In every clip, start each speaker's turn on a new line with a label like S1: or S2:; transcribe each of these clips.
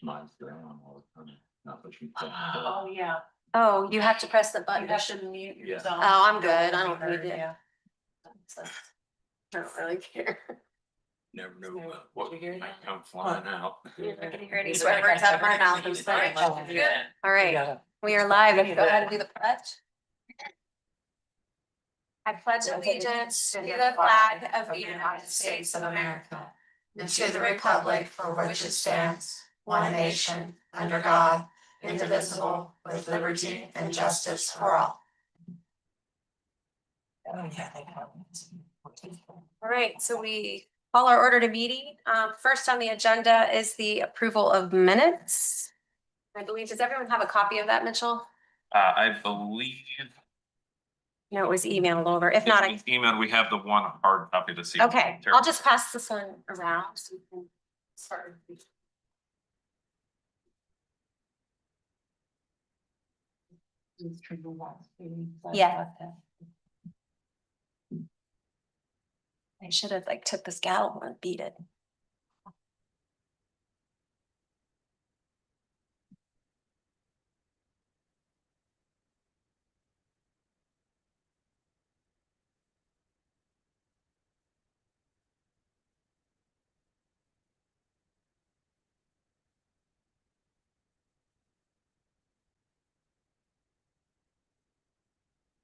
S1: Mine's down all the time. Not that you think.
S2: Oh, yeah.
S3: Oh, you have to press the
S2: You
S3: button.
S2: have to mute
S1: Yeah.
S2: yourself.
S3: Oh, I'm good. I don't need it.
S2: Yeah.
S3: I don't really care.
S1: Never know what
S2: Did you hear
S1: might
S2: that?
S1: come flying out.
S3: You're not gonna hear any swear words out of my mouth. I'm sorry. All right, we are live. Let's go ahead and do the pledge. I pledge allegiance to the flag of the United States of America and to the republic for which it stands, one nation, under God, indivisible, with liberty and justice for all. All right, so we call our order to meeting. First on the agenda is the approval of minutes. I believe, does everyone have a copy of that, Mitchell?
S4: I believe.
S3: No, it was emailed over. If not, I,
S4: Email, we have the one hard copy to see.
S3: okay, I'll just pass this one around so we can start. Yeah. I should have like took this gavel and beat it.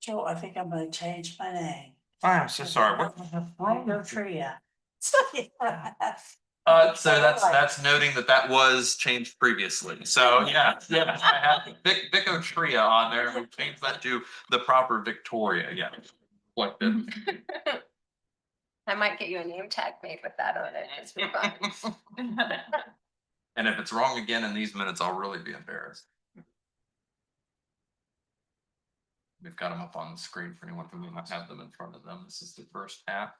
S2: Joe, I think I'm gonna change my name.
S4: I'm so sorry. What?
S2: No Tria.
S4: So that's noting that was changed previously. So yeah, I have Vic Tria on there. We changed that to the proper Victoria. Yeah. Like that.
S3: I might get you a name tag made with that on it. It's fun.
S4: And if it's wrong again in these minutes, I'll really be embarrassed. We've got them up on the screen for anyone who may not have them in front of them. This is the first half.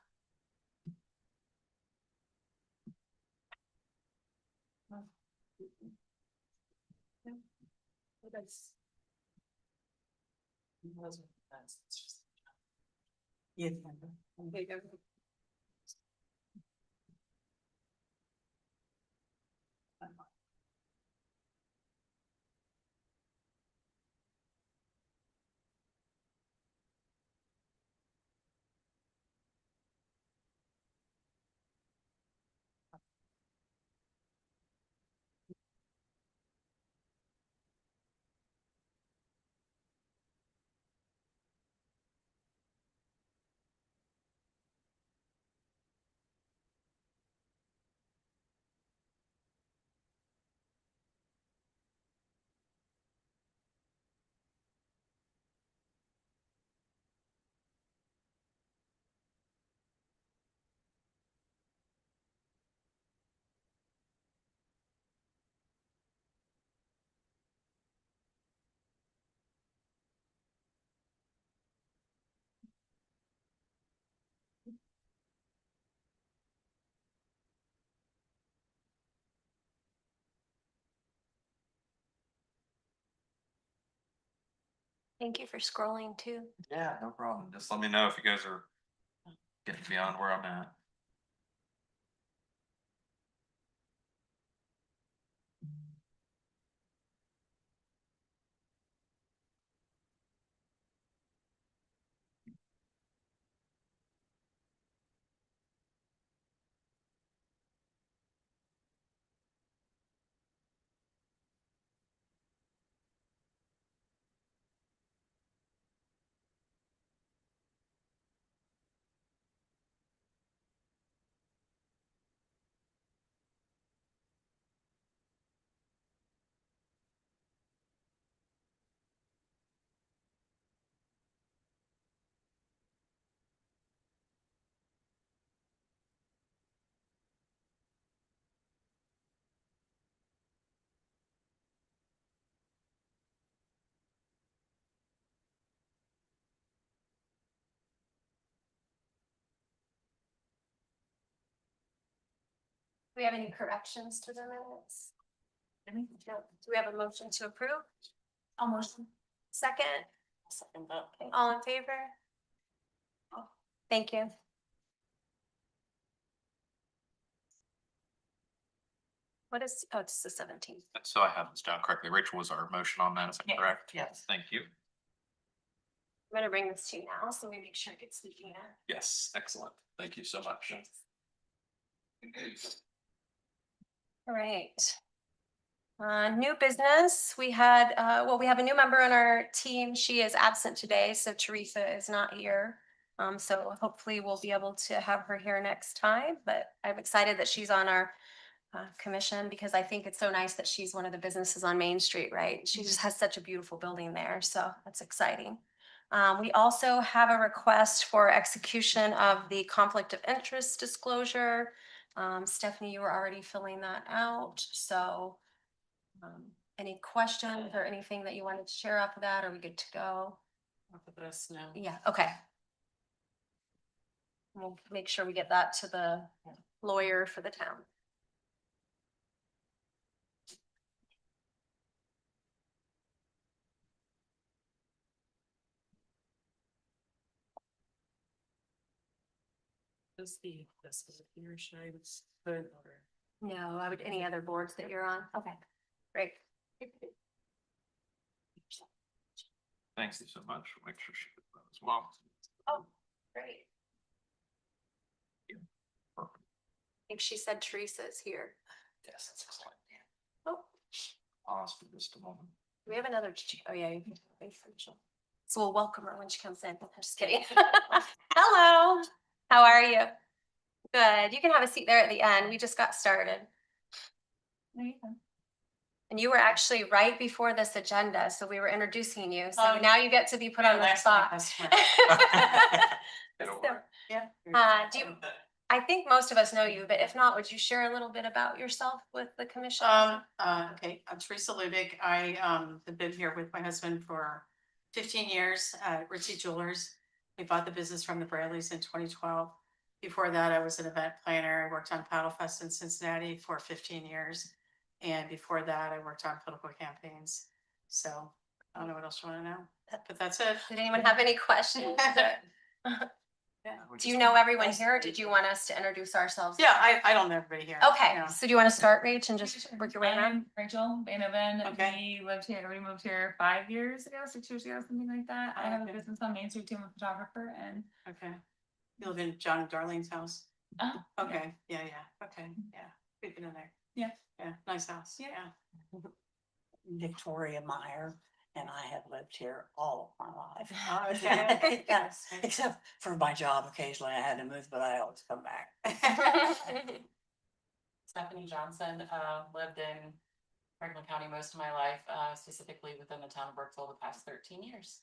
S2: Yeah.
S3: Thank you for scrolling too.
S4: Yeah, no problem. Just let me know if you guys are getting beyond where I'm at.
S3: Do we have any corrections to the minutes? No. Do we have a motion to approve? Almost. Second?
S2: Second that.
S3: Okay, all in favor? Thank you. What is, oh, it's the 17th.
S4: So I have this down correctly. Rachel was our motion on that, is that
S5: Yes,
S4: correct?
S5: yes.
S4: Thank you.
S3: I'm gonna bring this to you now, so we make sure it gets the in.
S4: Yes, excellent. Thank you so much.
S3: All right. New business, we had, well, we have a new member on our team. She is absent today, so Teresa is not here. So hopefully we'll be able to have her here next time, but I'm excited that she's on our commission because I think it's so nice that she's one of the businesses on Main Street, right? She just has such a beautiful building there, so that's exciting. We also have a request for execution of the conflict of interest disclosure. Stephanie, you were already filling that out, so any questions or anything that you wanted to share off of that? Are we good to go?
S2: For this now.
S3: Yeah, okay. We'll make sure we get that to the lawyer for the town.
S2: This is your shades. Good.
S3: No, I would, any other boards that you're on? Okay, great.
S4: Thank you so much. Make sure she did that as well.
S3: Oh, great.
S4: Perfect.
S3: I think she said Teresa is here.
S4: Yes, that's excellent.
S3: Oh,
S4: Pause for just a moment.
S3: we have another, oh yeah. you can wait for Jill. So we'll welcome her when she comes in. I'm just kidding. Hello, how are you? Good. You can have a seat there at the end. We just got started.
S5: There you go.
S3: And you were actually right before this agenda, so we were introducing you. So
S2: Oh,
S3: now you get to be put on the spot.
S4: It'll
S3: So,
S4: work.
S2: Yeah.
S3: do you, I think most of us know you, but if not, would you share a little bit about yourself with the commission?
S6: Okay, I'm Teresa Lubick. I have been here with my husband for 15 years at Ritzy Jewelers. We bought the business from the Brailleys in 2012. Before that, I was an event planner. I worked on Paddle Fest in Cincinnati for 15 years. And before that, I worked on political campaigns. So I don't know what else you want to know, but that's it.
S3: Did anyone have any questions?
S6: Yeah,
S3: Do you know everyone here, or did you want us to introduce ourselves?
S6: yeah, I don't know everybody here.
S3: Okay,
S6: Yeah.
S3: so do you want to start, Rach, and just work your way around?
S5: I'm Rachel Banovan.
S6: Okay.
S5: We lived here, we moved here 5 years ago, 6 years ago, something like that. I have a
S6: Okay.
S5: business on Main Street too, I'm a photographer and.
S6: Okay. You live in John and Darlene's house?
S5: Oh, yeah.
S6: Okay, yeah, okay, yeah, we've been in there.
S5: Yeah.
S6: Yeah, nice house,
S5: Yeah.
S6: yeah.
S2: Victoria Meyer, and I have lived here all of my life.
S6: Oh, okay.
S2: Yes, except for my job, occasionally I had to move, but I always come back.
S7: Stephanie Johnson, lived in Franklin County most of my life, specifically within the town of Burkeville the past 13 years.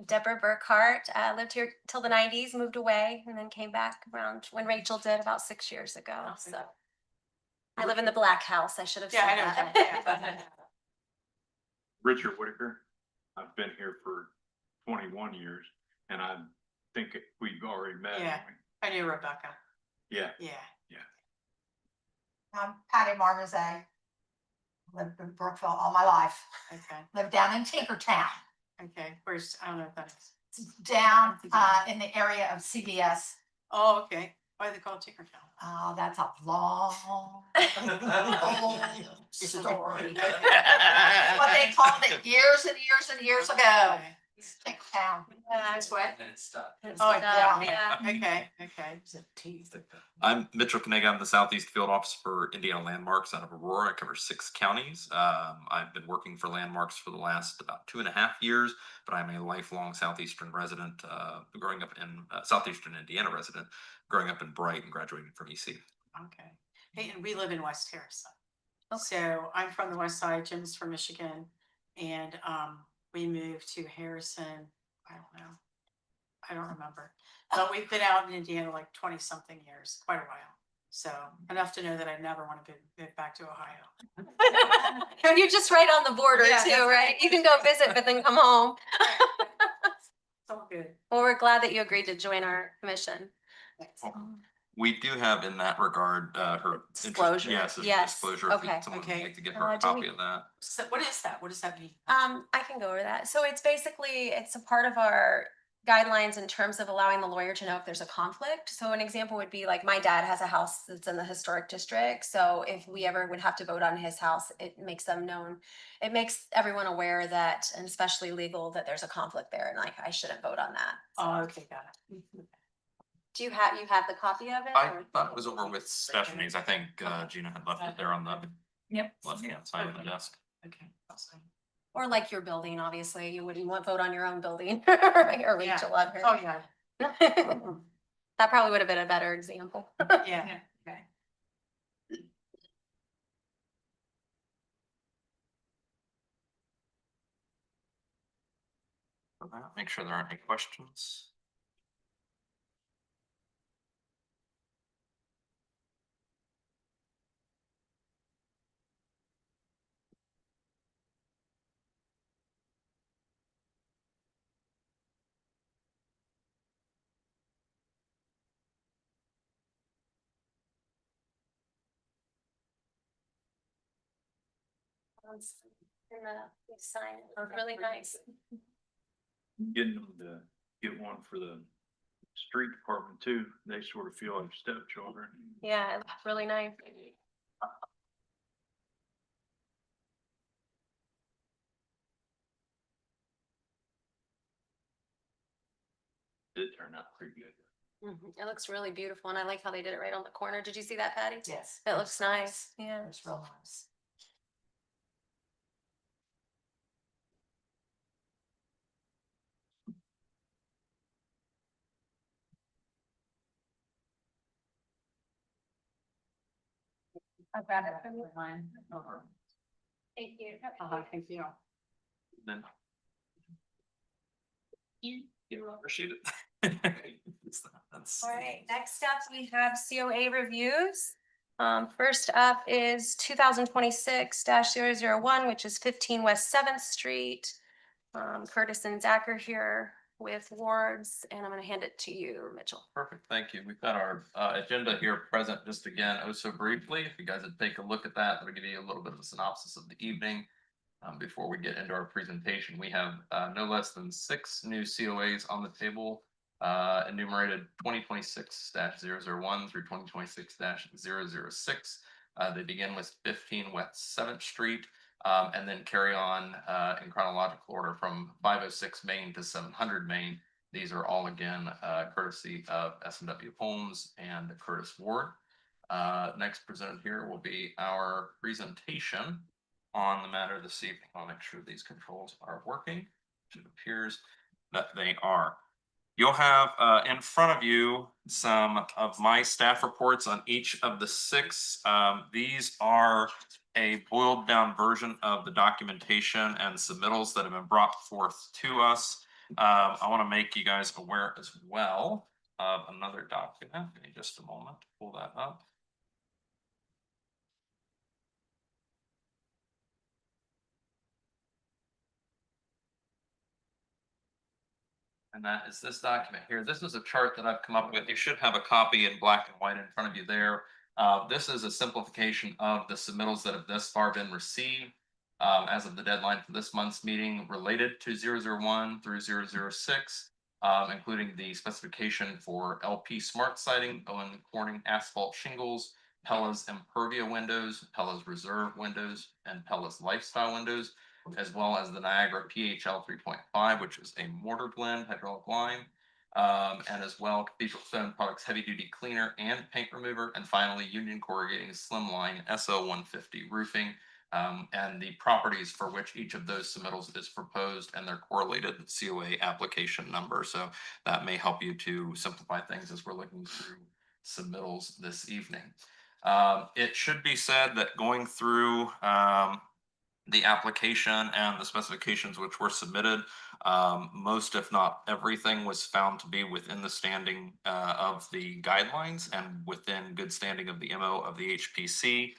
S3: Deborah Burkhart, lived here till the 90s, moved away, and then came back around when Rachel did about 6 years ago,
S6: Okay.
S3: so. I live in the Black House, I should have said
S6: Yeah, I know
S3: that.
S6: that, yeah.
S1: Richard Whitaker. I've been here for 21 years and I think we've already met.
S6: Yeah.
S1: haven't
S6: I knew Rebecca,
S1: we? Yeah.
S6: yeah.
S8: I'm Patty Marmozet. Lived in Brookville all my life.
S6: Okay,
S8: Lived down in Tinkertown,
S6: okay, where's, I don't know what that is.
S8: down in the area of CBS.
S6: Oh, okay, why do they call it Tinkertown?
S8: Oh, that's a long story. What they called it years and years and years ago.
S6: Okay.
S8: Tinkertown.
S6: That's what?
S3: Oh,
S6: yeah. Okay,
S4: I'm Mitchell Kniga. I'm the Southeast Field Office for Indiana Landmarks out of Aurora. I cover 6 counties. I've been working for Landmarks for the last about 2.5 years, but I'm a lifelong Southeastern resident, growing up in Southeastern Indiana resident, growing up in Bright and graduating from EC.
S6: okay. Hey, and we live in West Harrison.
S3: Okay.
S6: So I'm from the west side, Jim's from Michigan, and we moved to Harrison, I don't know. I don't remember, but we've been out in Indiana like 20-something years, quite a while. So enough to know that I never want to move back to Ohio.
S3: You're just right on the border
S6: Yeah,
S3: too,
S6: that's
S3: right? You can go visit, but then come home.
S6: It's all good.
S3: Well, we're glad that you agreed to join our commission.
S6: Thanks.
S4: We do have in that regard, her.
S3: Disclosure,
S4: Yes, it's
S3: yes,
S4: disclosure. If
S3: okay.
S4: someone would
S6: Okay.
S4: like to give her a
S3: Do
S4: copy
S3: we-
S4: of that.
S6: So what is that? What does that mean?
S3: I can go over that. So it's basically, it's a part of our guidelines in terms of allowing the lawyer to know if there's a conflict. So an example would be like my dad has a house that's in the historic district. So if we ever would have to vote on his house, it makes them known. It makes everyone aware that, and especially legal, that there's a conflict there and like I shouldn't vote on that.
S6: Oh, okay, got it.
S3: Do you have the copy of it?
S4: I
S3: or-
S4: thought it was over with Stephanie's. I think Gina had left it there on the
S5: Yep.
S4: left-hand side of the desk.
S6: Okay, awesome.
S3: Or like your building, obviously, you wouldn't want vote on your own building or Rachel on her.
S6: Oh, yeah,
S3: That probably would have been a better example.
S6: yeah, okay.
S4: Make sure there aren't any questions.
S3: Sign, really nice.
S1: Getting them to get one for the street department too. They sort of feel like stepchildren.
S3: Yeah, it looks really nice.
S1: It turned out pretty good.
S3: It looks really beautiful and I like how they did it right on the corner. Did you see that, Patty?
S8: Yes.
S3: It looks nice, yeah.
S8: It's real nice.
S5: I've got it for mine.
S3: Thank you.
S6: Thank you.
S4: Then. You appreciate it. That's.
S3: All right, next up, we have COA reviews. First up is 2026-001, which is 15 West 7th Street. Curtis and Zach are here with wards, and I'm gonna hand it to you, Mitchell.
S4: Perfect, thank you. We've got our agenda here present just again, oh so briefly. If you guys would take a look at that, that'll give you a little bit of a synopsis of the evening. Before we get into our presentation, we have no less than 6 new COAs on the table, enumerated 2026-001 through 2026-006. They begin with 15 West 7th Street. And then carry on in chronological order from 506 Main to 700 Main. These are all again courtesy of S&W Homes and Curtis Ward. Next presented here will be our presentation on the matter this evening. I'll make sure these controls are working. It appears that they are. You'll have in front of you some of my staff reports on each of the 6. These are a boiled down version of the documentation and submittals that have been brought forth to us. I want to make you guys aware as well of another document. Give me just a moment to pull that up. And that is this document here. This is a chart that I've come up with. You should have a copy in black and white in front of you there. This is a simplification of the submittals that have thus far been received as of the deadline for this month's meeting related to 001 through 006, including the specification for LP Smart Siding, Owen Corning asphalt shingles, Pella's Impervia windows, Pella's Reserve windows, and Pella's Lifestyle windows, as well as the Niagara PHL 3.5, which is a mortar blend hydraulic lime, and as well Cathedral Stone Products Heavy Duty Cleaner and Paint Remover, and finally Union Corrugating Slimline SO 150 Roofing, and the properties for which each of those submittals is proposed and their correlated COA application number. So that may help you to simplify things as we're looking through submittals this evening. It should be said that going through the application and the specifications which were submitted, most if not everything was found to be within the standing of the guidelines and within good standing of the MO of the HPC.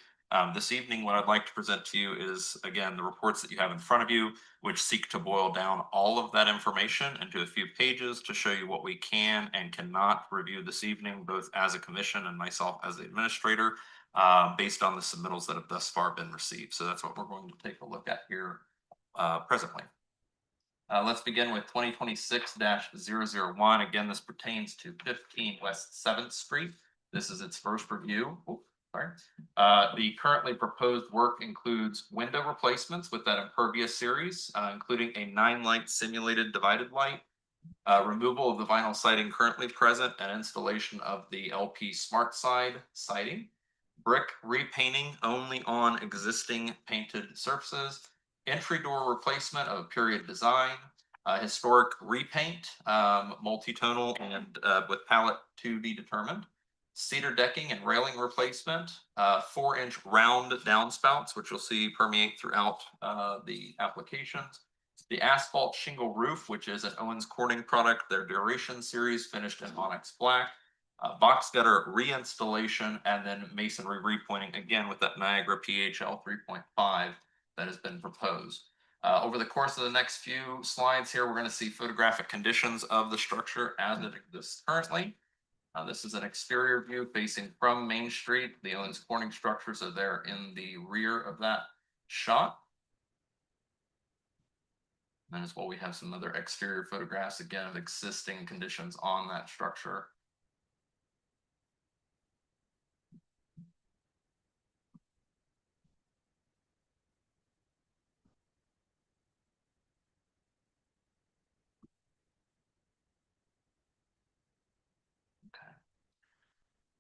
S4: This evening, what I'd like to present to you is, again, the reports that you have in front of you, which seek to boil down all of that information into a few pages to show you what we can and cannot review this evening, both as a commission and myself as the administrator, based on the submittals that have thus far been received. So that's what we're going to take a look at here presently. Let's begin with 2026-001. Again, this pertains to 15 West 7th Street. This is its first review. Oops, sorry. The currently proposed work includes window replacements with that impervious series, including a 9-light simulated divided light, removal of the vinyl siding currently present, and installation of the LP Smart Side siding, brick repainting only on existing painted surfaces, entry door replacement of period design, historic repaint, multi-tonal and with palette to be determined, cedar decking and railing replacement, 4-inch round downspouts, which you'll see permeate throughout the applications, the asphalt shingle roof, which is an Owens Corning product, their Duration series finished in Onyx Black, box gutter reinstallation, and then masonry repointing again with that Niagara PHL 3.5 that has been proposed. Over the course of the next few slides here, we're going to see photographic conditions of the structure as it exists currently. This is an exterior view facing from Main Street. The Owens Corning structures are there in the rear of that shot. And as well, we have some other exterior photographs again of existing conditions on that structure.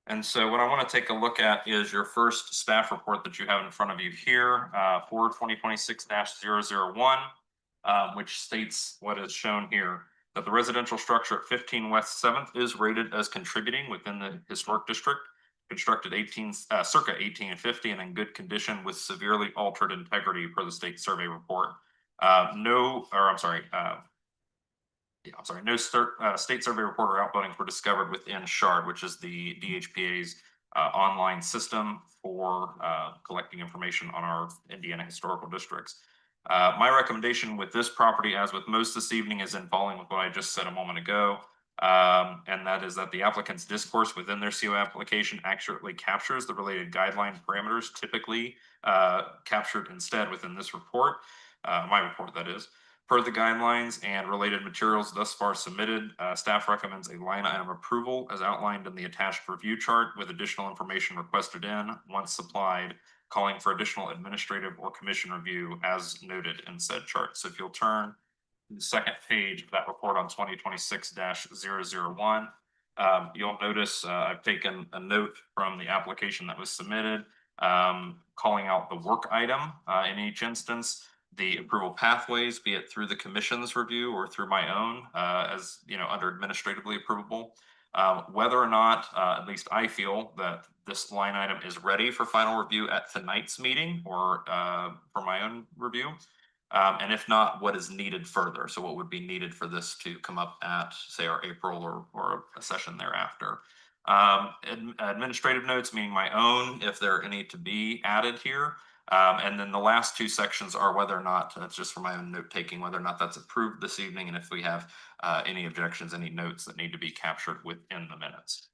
S4: And so what I want to take a look at is your first staff report that you have in front of you here for 2026-001, which states what is shown here, that the residential structure at 15 West 7th is rated as contributing within the historic district, constructed circa 1850 and in good condition with severely altered integrity per the state survey report. No state survey report or outbuildings were discovered within SHARD, which is the DHPA's online system for collecting information on our Indiana historical districts. My recommendation with this property, as with most this evening, is in following with what I just said a moment ago, and that is that the applicant's discourse within their CO application accurately captures the related guideline parameters typically captured instead within this report, my report that is. Per the guidelines and related materials thus far submitted, staff recommends a line item approval as outlined in the attached review chart with additional information requested in once supplied, calling for additional administrative or commission review as noted in said chart. So if you'll turn to the second page of that report on 2026-001, you'll notice I've taken a note from the application that was submitted, calling out the work item in each instance, the approval pathways, be it through the commission's review or through my own, as you know, under administratively approvable. Whether or not, at least I feel that this line item is ready for final review at tonight's meeting or for my own review. And if not, what is needed further? So what would be needed for this to come up at, say, our April or a session thereafter? Administrative notes, meaning my own, if there are any to be added here. And then the last two sections are whether or not, that's just for my own note taking, whether or not that's approved this evening, and if we have any objections, any notes that need to be captured within the minutes.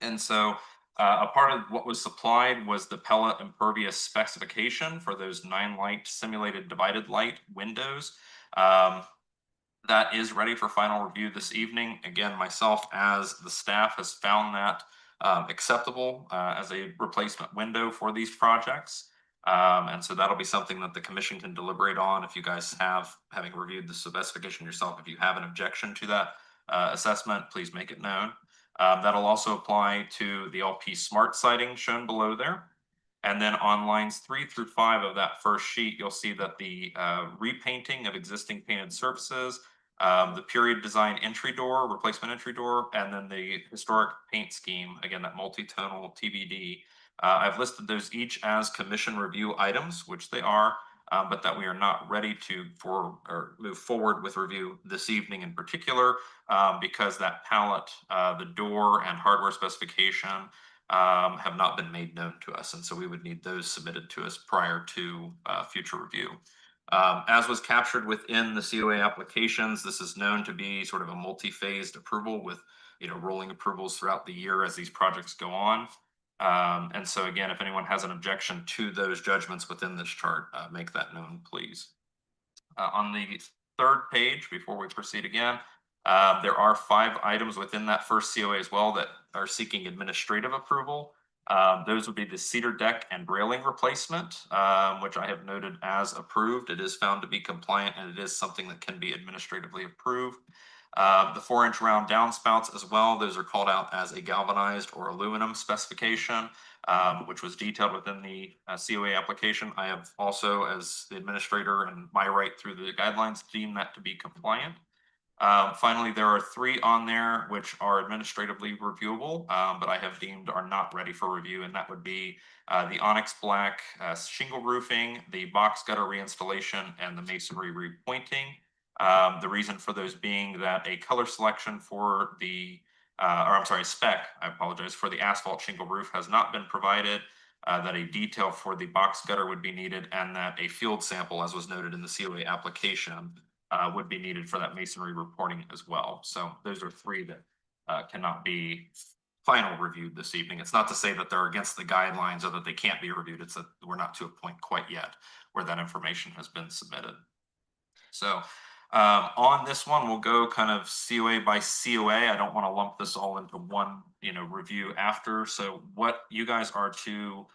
S4: And so a part of what was supplied was the pellet impervious specification for those 9-light simulated divided light windows. That is ready for final review this evening. Again, myself as the staff has found that acceptable as a replacement window for these projects. And so that'll be something that the commission can deliberate on if you guys have, having reviewed the specification yourself, if you have an objection to that assessment, please make it known. That'll also apply to the LP Smart siding shown below there. And then on lines 3 through 5 of that first sheet, you'll see that the repainting of existing painted surfaces, the period design entry door, replacement entry door, and then the historic paint scheme, again, that multi-tonal TBD. I've listed those each as commission review items, which they are, but that we are not ready to move forward with review this evening in particular, because that palette, the door and hardware specification have not been made known to us. And so we would need those submitted to us prior to future review. As was captured within the COA applications, this is known to be sort of a multi-phased approval with, you know, rolling approvals throughout the year as these projects go on. And so again, if anyone has an objection to those judgments within this chart, make that known, please. On the third page before we proceed again. There are 5 items within that first COA as well that are seeking administrative approval. Those would be the cedar deck and railing replacement, which I have noted as approved. It is found to be compliant and it is something that can be administratively approved. The 4-inch round downspouts as well, those are called out as a galvanized or aluminum specification, which was detailed within the COA application. I have also, as the administrator and my right through the guidelines, deemed that to be compliant. Finally, there are 3 on there which are administratively reviewable, but I have deemed are not ready for review, and that would be the onyx black shingle roofing, the box gutter reinstallation, and the masonry repointing. The reason for those being that a color selection for the, or I'm sorry, spec, I apologize, for the asphalt shingle roof has not been provided, that a detail for the box gutter would be needed, and that a field sample, as was noted in the COA application, would be needed for that masonry reporting as well. So those are 3 that cannot be final reviewed this evening. It's not to say that they're against the guidelines or that they can't be reviewed. It's that we're not to a point quite yet where that information has been submitted. So on this one, we'll go kind of COA by COA. I don't want to lump this all into one, review after. So what you guys are to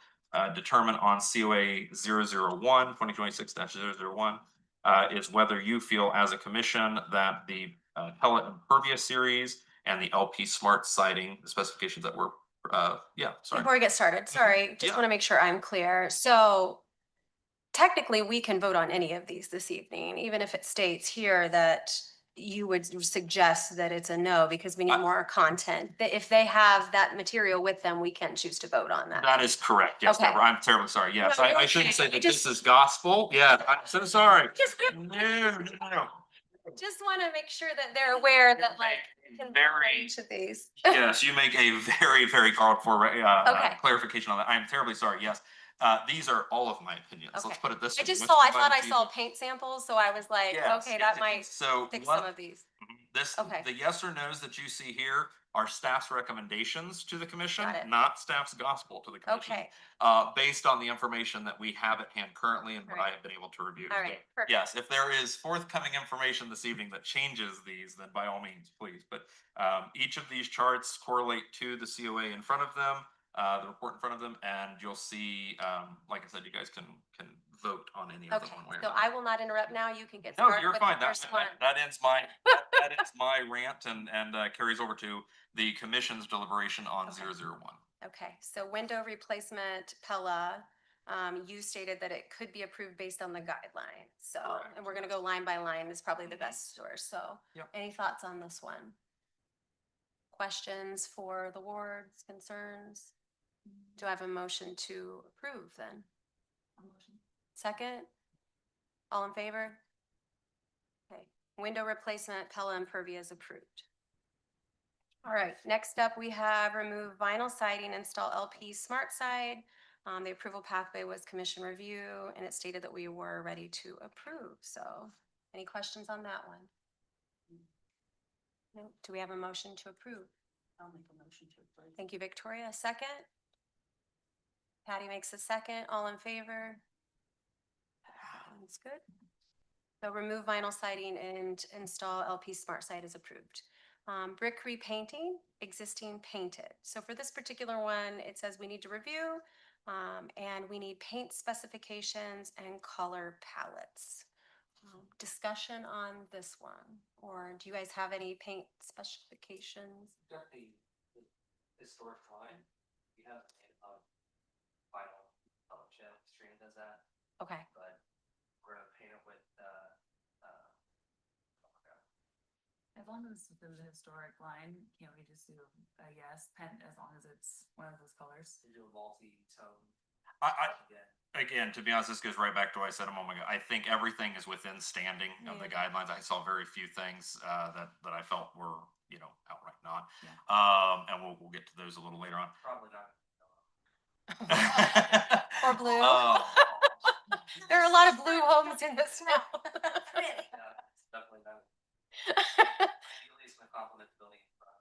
S4: determine on COA 001, 2026-001, is whether you feel as a commission that the pellet impervious series and the LP Smart siding, the specifications that were, sorry.
S3: Before we get started, sorry, just
S4: Yeah.
S3: want to make sure I'm clear. So technically, we can vote on any of these this evening, even if it states here that you would suggest that it's a no because we need more content. That if they have that material with them, we can choose to vote on that.
S4: That is correct. Yes,
S3: Okay.
S4: Deborah, I'm terribly sorry. Yes,
S3: No,
S4: I
S3: you're
S4: shouldn't
S3: okay.
S4: say
S3: I
S4: that
S3: just-
S4: this is gospel. Yeah, I'm so sorry.
S3: Just
S4: No.
S3: Just want to make sure that they're aware that like we can vote on
S4: Very-
S3: each of these.
S4: Yes, you make a very, very called for
S3: Okay.
S4: clarification on that. I'm terribly sorry. Yes, these are all of my opinions. Let's
S3: Okay.
S4: put it this
S3: I
S4: way.
S3: just
S4: What's
S3: saw, I
S4: provided
S3: thought I
S4: to
S3: saw
S4: you-
S3: paint samples, so I was like,
S4: Yes,
S3: okay,
S4: yes,
S3: that might
S4: so
S3: fix
S4: what-
S3: some of these.
S4: This,
S3: Okay.
S4: the yes or no's that you see here are staff's recommendations to the commission,
S3: Got it.
S4: not staff's gospel to the commission.
S3: Okay,
S4: Based on the information that we have at hand currently and what I
S3: Alright.
S4: have been able to review.
S3: all
S4: So,
S3: right, perfect.
S4: yes, if there is forthcoming information this evening that changes these, then by all means, please. But each of these charts correlate to the COA in front of them, the report in front of them, and you'll see, like I said, you guys can vote on any of them
S3: Okay,
S4: one way or
S3: so
S4: another.
S3: I will not interrupt now. You can get
S4: No,
S3: started
S4: you're
S3: with
S4: fine.
S3: the first one.
S4: That ends my, that ends my rant and carries over to the commission's deliberation on
S3: Okay.
S4: 001.
S3: Okay, so window replacement, Pella, you stated that it could be approved based on the guidelines. So,
S4: Correct.
S3: and we're gonna go line by line, is probably the
S4: Mhm.
S3: best source, so.
S4: Yep.
S3: Any thoughts on this one? Questions for the wards, concerns? Do I have a motion to approve then? Second? All in favor? Okay, window replacement, Pella Impervious approved. All right, next up, we have remove vinyl siding, install LP Smart Side. The approval pathway was commission review, and it stated that we were ready to approve. So any questions on that one? No, do we have a motion to approve?
S2: I'll make a motion to approve.
S3: Thank you, Victoria. A second? Patty makes a second. All in favor? That's good. So remove vinyl siding and install LP Smart Side is approved. Brick repainting, existing painted. So for this particular one, it says we need to review, and we need paint specifications and color palettes. Discussion on this one, or do you guys have any paint specifications?
S9: Got the historic line, we have vinyl jet stream does that,
S3: Okay,
S9: but we're gonna paint it with
S5: As long as it's within the historic line, can't we just do a yes, pen, as long as it's one of those colors?
S9: do a multi-tone.
S4: Again, to be honest, this goes right back to what I said a moment ago. I think everything is within standing of the
S3: Yeah.
S4: guidelines. I saw very few things that I felt were, outright not.
S5: Yeah.
S4: And we'll get to those a little later on.
S9: Probably not.
S3: or blue.
S4: Oh.
S3: There are a lot of blue homes in this town.
S9: It's definitely not. Ideally, it's gonna complement the building in front,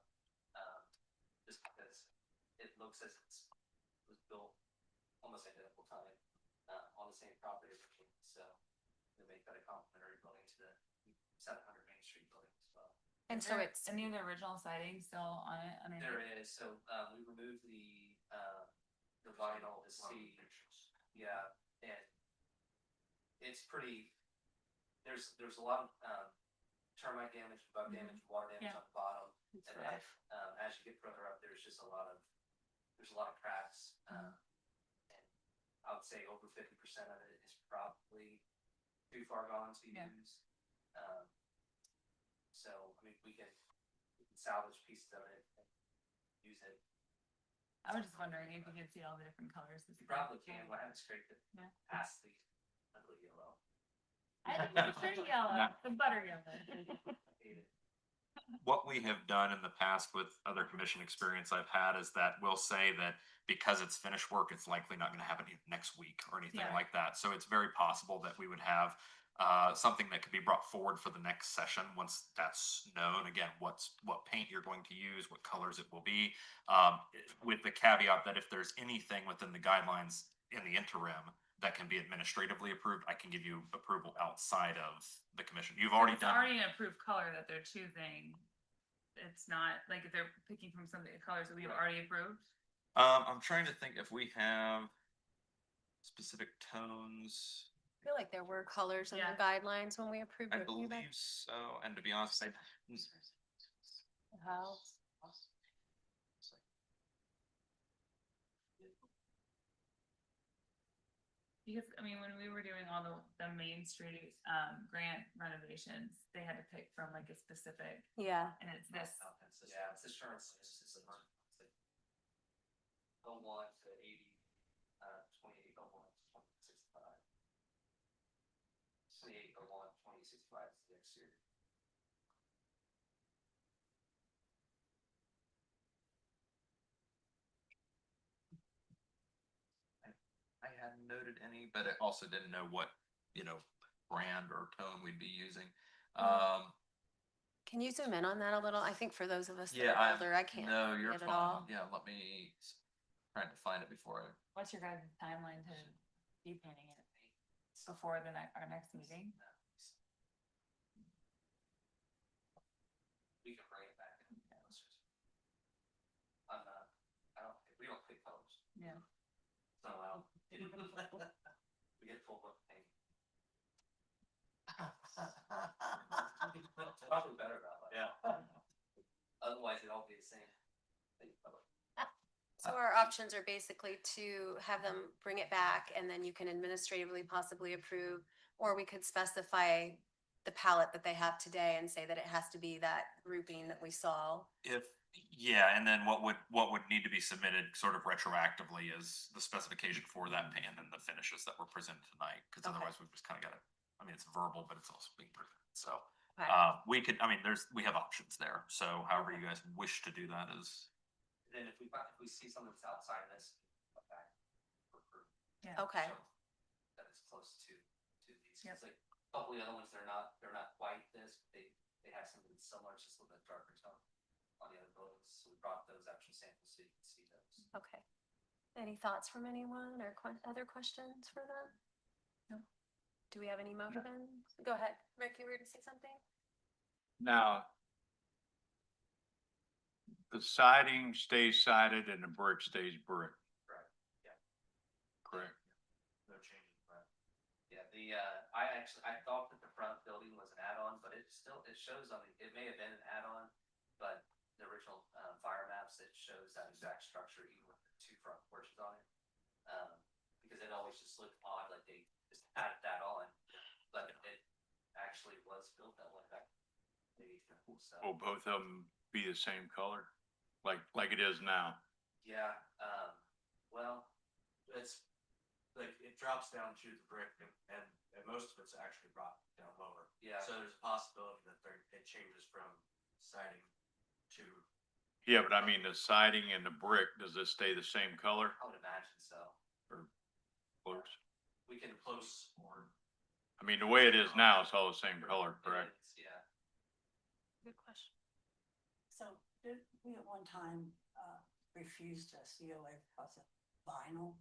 S9: just because it looks as it was built almost identical time, on the same property, so to make that a complementary building to the
S3: And
S5: Is
S3: so
S5: there
S3: it's,
S5: any of the original siding still on it? I mean,
S9: There is, so, we removed the vinyl to see, yeah, and it's pretty, there's a lot of, termite damage, bug damage, water damage
S5: Yeah.
S9: on the bottom.
S3: it's
S9: And then,
S3: rough.
S9: as you get further up, there's just there's a lot of cracks, and I would say over 50% of it is probably too far gone to
S5: Yeah.
S9: use. So, I mean, we can salvage pieces of it and use it.
S5: I was just wondering if you could see all the different colors.
S9: You probably can, but I haven't scraped it
S5: Yeah.
S9: past the ugly yellow.
S5: I think it's pretty yellow, the butter yellow.
S9: Hate it.
S4: What we have done in the past with other commission experience I've had is that we'll say that because it's finished work, it's likely not gonna happen next week or anything
S5: Yeah.
S4: like that. So it's very possible that we would have something that could be brought forward for the next session once that's known. Again, what paint you're going to use, what colors it will be, with the caveat that if there's anything within the guidelines in the interim that can be administratively approved, I can give you approval outside of the commission. You've already
S5: It's
S4: done.
S5: already an approved color that they're choosing. It's not like if they're picking from some of the colors that we've already approved.
S4: I'm trying to think if we have specific tones.
S3: I feel like there were colors in
S5: Yeah.
S3: the guidelines when we approved
S4: I
S3: it. Were there?
S4: believe so, and to be honest,
S3: How?
S5: Because, I mean, when we were doing all the Main Street, grant renovations, they had to pick from like a specific,
S3: Yeah,
S5: and it's this.
S9: Yeah, it's insurance. It's a 01 to 80, 28, 01, 2065. 28, 01, 2065 is the next year.
S4: I hadn't noted any, but I also didn't know what, brand or tone we'd be using.
S3: can you zoom in on that a little? I think for those of us that
S4: Yeah,
S3: are older, I can't
S4: No,
S3: see
S4: you're
S3: it at
S4: fine.
S3: all.
S4: Yeah, let me trying to find it before I.
S5: What's your guys' timeline to be painting it before our next meeting?
S9: We can bring it back. I'm not, we don't pick colors.
S5: Yeah.
S9: It's not allowed. We get full book paint. Probably better about that. Yeah. Otherwise, it'd all be the same.
S3: So our options are basically to have them bring it back and then you can administratively possibly approve, or we could specify the palette that they have today and say that it has to be that grouping that we saw.
S4: And then what would need to be submitted sort of retroactively is the specification for that paint and the finishes that were presented tonight, because
S3: Okay.
S4: otherwise we've just kind of got it's verbal, but it's also being presented. So
S3: Okay.
S4: we have options there. So however you guys wish to do that is.
S9: Then if we see something that's outside of this, come back.
S5: Yeah.
S3: Okay.
S9: So that it's close to these.
S5: Yep.
S9: It's like a couple of the other ones, they're not quite this, but they have something similar, it's just a little bit darker tone on the other buildings. So we brought those actual samples so you can see those.
S3: Okay. Any thoughts from anyone or other questions for them?
S5: No.
S3: Do we have any motions? Go ahead. Rick, you were to say something?
S1: Now, the siding stays sided and the brick stays brick.
S9: Right. Yeah.
S1: Correct.
S9: No change in front. Yeah, I thought that the front building was an add-on, but it shows it may have been an add-on, but the original, fire maps, it shows that exact structure even with the two front porches on it. Because it always just looked odd, like they just added that on, but it actually was built that way back. Maybe, so.
S1: Will both of them be the same color? Like it is now?
S9: Yeah, well, it's like, it drops down to the brick and most of it's actually brought down lower. Yeah. So there's a possibility that it changes from siding to.
S1: Yeah, but I mean, the siding and the brick, does it stay the same color
S9: I would imagine so.
S1: or close?
S9: We can close or.
S1: I mean, the way it is now, it's all the same color, correct?
S9: Yeah.
S3: Good question.
S2: So did we at one time, refused a COA because of vinyl?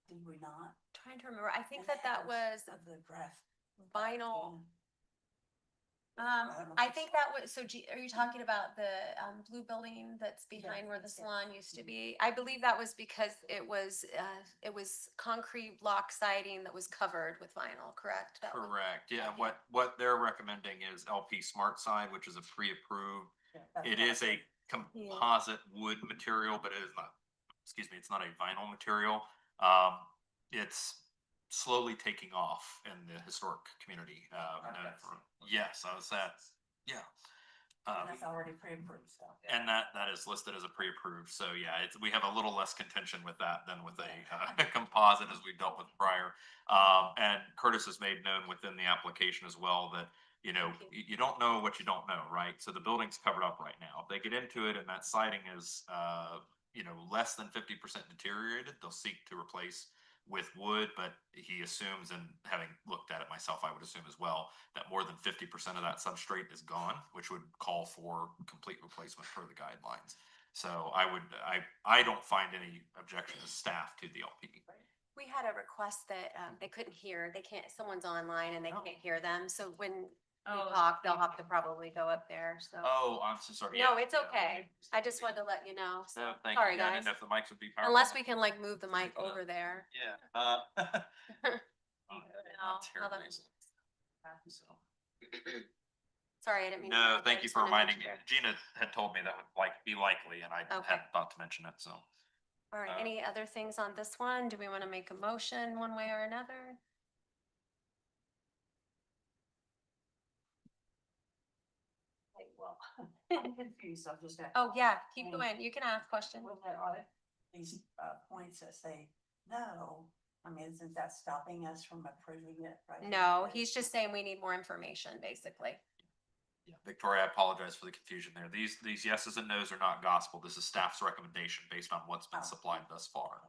S2: Did we not?
S3: Trying to remember. I think
S2: And
S3: that
S2: because
S3: was
S2: of the graph.
S3: vinyl. I think that was, so are you talking about the, blue building that's behind where the salon used to be? I believe that was because it was concrete block siding that was covered with vinyl, correct? That was-
S4: Correct, yeah, what they're recommending is LP Smart Side, which is a pre-approved. It is a composite wood material, but it is not, excuse me, it's not a vinyl material. It's slowly taking off in the historic community. Yes, I was that, yeah.
S2: And that's already pre-approved stuff.
S4: And that is listed as a pre-approved, so yeah, we have a little less contention with that than with a composite as we've dealt with prior. And Curtis has made known within the application as well that, you know, you don't know what you don't know, right? So the building's covered up right now. If they get into it and that siding is, you know, less than 50% deteriorated, they'll seek to replace with wood, but he assumes, and having looked at it myself, I would assume as well, that more than 50% of that substrate is gone, which would call for complete replacement per the guidelines. So I don't find any objection as staff to the LP.
S3: We had a request that, they couldn't hear, someone's online and they can't hear them, so when we talk, they'll have to probably go up there, so.
S4: Oh, I'm so sorry.
S3: No,
S4: Yeah,
S3: it's
S4: yeah.
S3: okay. I just wanted to let you know. So,
S4: No, thank
S3: sorry,
S4: you. Yeah, I
S3: guys.
S4: didn't know if the mics would be powerful.
S3: Unless we can like move the mic over there.
S4: Yeah.
S3: No,
S4: Terrible.
S3: Sorry, I didn't mean. to
S4: No,
S3: interrupt. I
S4: thank you
S3: just
S4: for
S3: wanted to
S4: reminding me.
S3: make sure.
S4: Gina had told me that would be likely, and I
S3: Okay.
S4: hadn't thought to mention it, so.
S3: All right,
S4: Uh,
S3: any other things on this one? Do we want to make a motion one way or another?
S2: Okay, well, I'm confused, I'll just.
S3: Oh, yeah, keep going. You can ask questions.
S2: When there are these points that say no, I mean, isn't that stopping us from approving it? Right?
S3: No, he's just saying we need more information, basically.
S4: Yeah, Victoria, I apologize for the confusion there. These yeses and nos are not gospel. This is staff's recommendation based on what's been supplied thus far.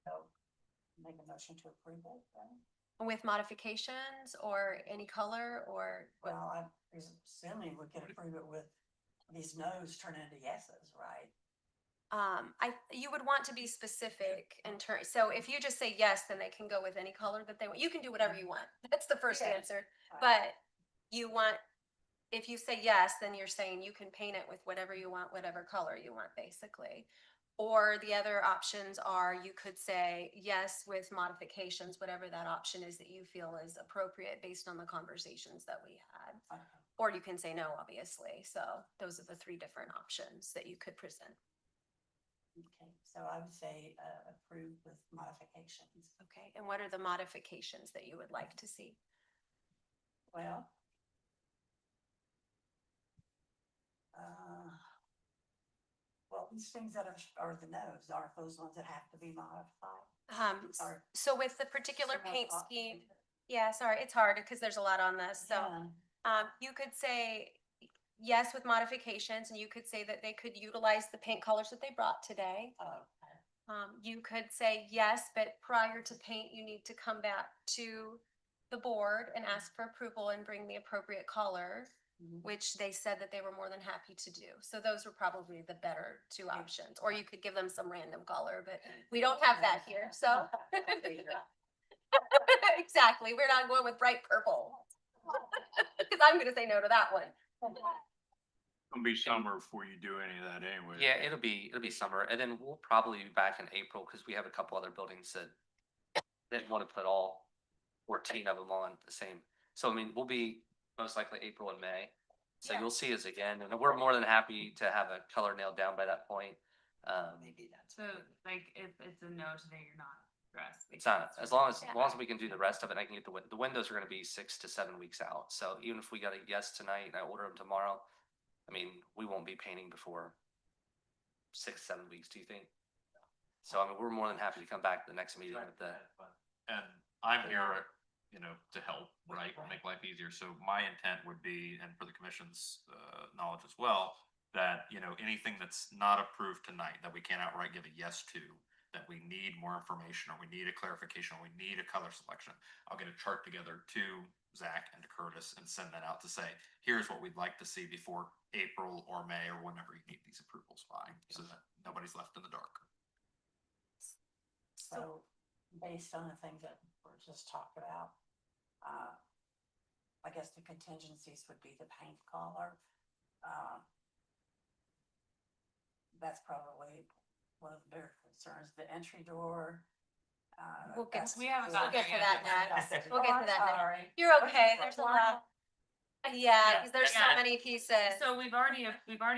S2: So, make a motion to approve it then?
S3: With modifications or any color or what?
S2: Well, I'm assuming we can approve it with these no's turn into yeses, right?
S3: You would want to be specific in terms, so if you just say yes, then they can go with any color that they want. You can do whatever you want. That's the first
S2: Okay.
S3: answer. But you want, if you say yes, then you're saying you can paint it with whatever you want, whatever color you want, basically. Or the other options are, you could say yes with modifications, whatever that option is that you feel is appropriate based on the conversations that we had. Or you can say no, obviously. So those are the three different options that you could present.
S2: Okay, so I would say approve with modifications.
S3: Okay, and what are the modifications that you would like to see?
S2: Well. Well, these things that are the no's, aren't those ones that have to be modified? Or-
S3: So with the particular
S2: Some
S3: paint
S2: of-
S3: scheme, yeah, sorry, it's hard because there's a lot on this, so.
S2: Yeah.
S3: You could say yes with modifications, and you could say that they could utilize the paint colors that they brought today. You could say yes, but prior to paint, you need to come back to the board and ask for approval and bring the appropriate color,
S2: Mhm.
S3: which they said that they were more than happy to do. So those were probably the better two options, or you could give them some random color, but we don't have that here, so. Exactly, we're not going with bright purple. Cause I'm gonna say no to that one.
S1: It'll be summer before you do any of that anyway.
S9: Yeah, it'll be summer, and then we'll probably be back in April, because we have a couple other buildings that didn't want to put all 14 of them on the same. So I mean, we'll be most likely April and May. So
S3: Yeah.
S9: you'll see us again, and we're more than happy to have a color nailed down by that point.
S2: Maybe that's.
S5: So like if it's a no today, you're not dressed.
S9: It's not, as long as
S3: Yeah.
S9: we can do the rest of it, I can get the windows are gonna be 6 to 7 weeks out. So even if we got a yes tonight and I order them tomorrow, I mean, we won't be painting before 6, 7 weeks, do you think? So I mean, we're more than happy to come back to the next meeting with the.
S4: And I'm here, you know, to help, right, make life easier. So my intent would be, and for the commission's knowledge as well, that, you know, anything that's not approved tonight, that we can't outright give a yes to, that we need more information, or we need a clarification, or we need a color selection, I'll get a chart together to Zach and to Curtis and send that out to say, here's what we'd like to see before April or May, or whenever you need these approvals by, so that nobody's left in the dark.
S2: So based on the things that were just talked about. I guess the contingencies would be the paint color. That's probably one of the bigger concerns, the entry door.
S3: We'll get-
S5: we haven't
S3: We'll
S5: gotten
S3: get
S5: there
S3: to
S5: yet.
S3: that next. We'll
S2: Oh,
S3: get
S2: I'm
S3: to that next.
S2: sorry.
S3: You're okay, there's a lot. Yeah, 'cause there's so
S5: Yeah.
S3: many pieces.
S5: So we've already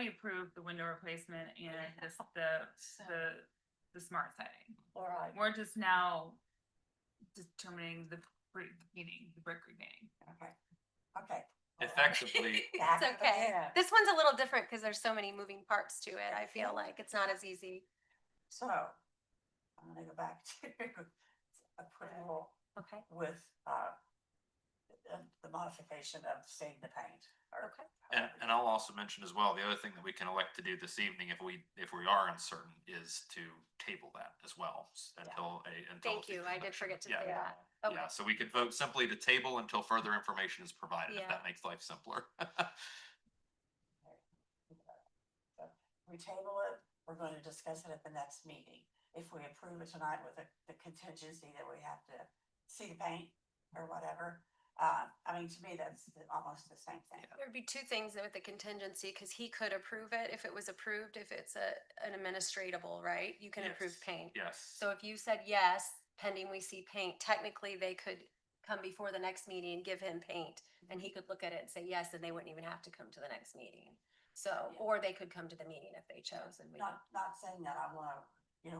S5: approved the window replacement and the smart setting.
S2: All right,
S5: We're just now determining the repainting, the brick repainting.
S2: okay, okay.
S4: Effectively,
S2: Back
S3: It's
S2: to the
S3: okay.
S2: head.
S3: This one's a little different because there's so many moving parts to it. I feel like it's not as easy.
S2: So, I'm gonna go back to approval
S3: Okay.
S2: with, the modification of seeing the paint. or
S3: Okay.
S4: and I'll also mention as well, the other thing that we can elect to do this evening, if we are uncertain, is to table that as well until
S3: Thank you. I did forget to say
S4: Yeah.
S3: that. Okay.
S4: Yeah, so we could vote simply to table until further information is provided, if
S3: Yeah.
S4: that makes life simpler.
S2: So, we table it, we're going to discuss it at the next meeting. If we approve it tonight with the contingency that we have to see the paint or whatever, I mean, to me, that's almost the same thing.
S3: There'd be two things with the contingency, because he could approve it if it was approved, if it's an administratable, right? You can approve
S4: Yes.
S3: paint.
S4: Yes.
S3: So if you said yes, pending we see paint, technically they could come before the next meeting and give him paint, and he could look at it and say yes, and they wouldn't even have to come to the next meeting. So, or they could come to the meeting if they chose, and we.
S2: Not saying that I wanna,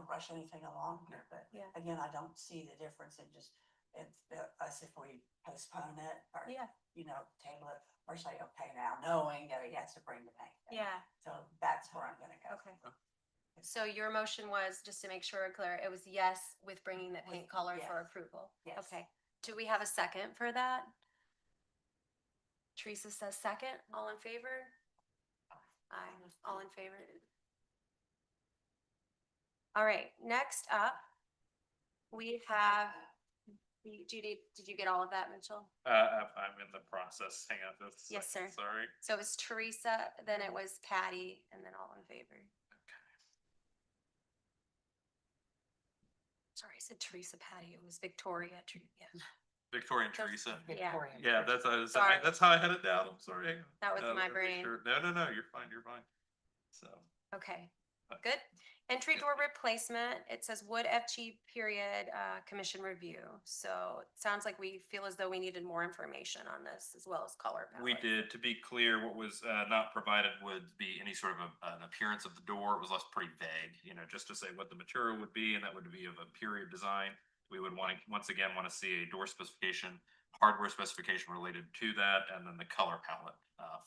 S2: rush anything along here, but
S3: Yeah.
S2: again, I don't see the difference in just, us if we postpone it or,
S3: Yeah,
S2: table it or say, okay, now knowing that he has to bring the paint.
S3: yeah,
S2: So that's where I'm gonna go.
S3: okay. So your motion was, just to make sure we're clear, it was yes with bringing the paint color for
S2: yes.
S3: approval?
S2: Yes.
S3: Okay. Do we have a second for that? Teresa says second. All in favor? Aye. All in favor? All right, next up, we have, Judy, did you get all of that, Mitchell?
S4: I'm in the process, hang on just a
S3: Yes,
S4: second,
S3: sir.
S4: sorry.
S3: So it was Teresa, then it was Patty, and then all in favor. Sorry, I said Teresa, Patty, it was Victoria, yeah.
S4: Victoria and
S3: So-
S4: Teresa.
S3: Yeah,
S4: Yeah,
S3: Sorry.
S4: that's how I had it down, I'm sorry.
S3: That was
S4: No,
S3: my
S4: let me
S3: brain.
S4: sure- No, you're fine, So,
S3: okay, good. Entry door replacement, it says Wood FG period, commission review. So it sounds like we feel as though we needed more information on this as well as color palette.
S4: we did, to be clear, what was not provided would be any sort of an appearance of the door. It was left pretty vague, just to say what the material would be, and that would be of a period design. We would once again want to see a door specification, hardware specification related to that, and then the color palette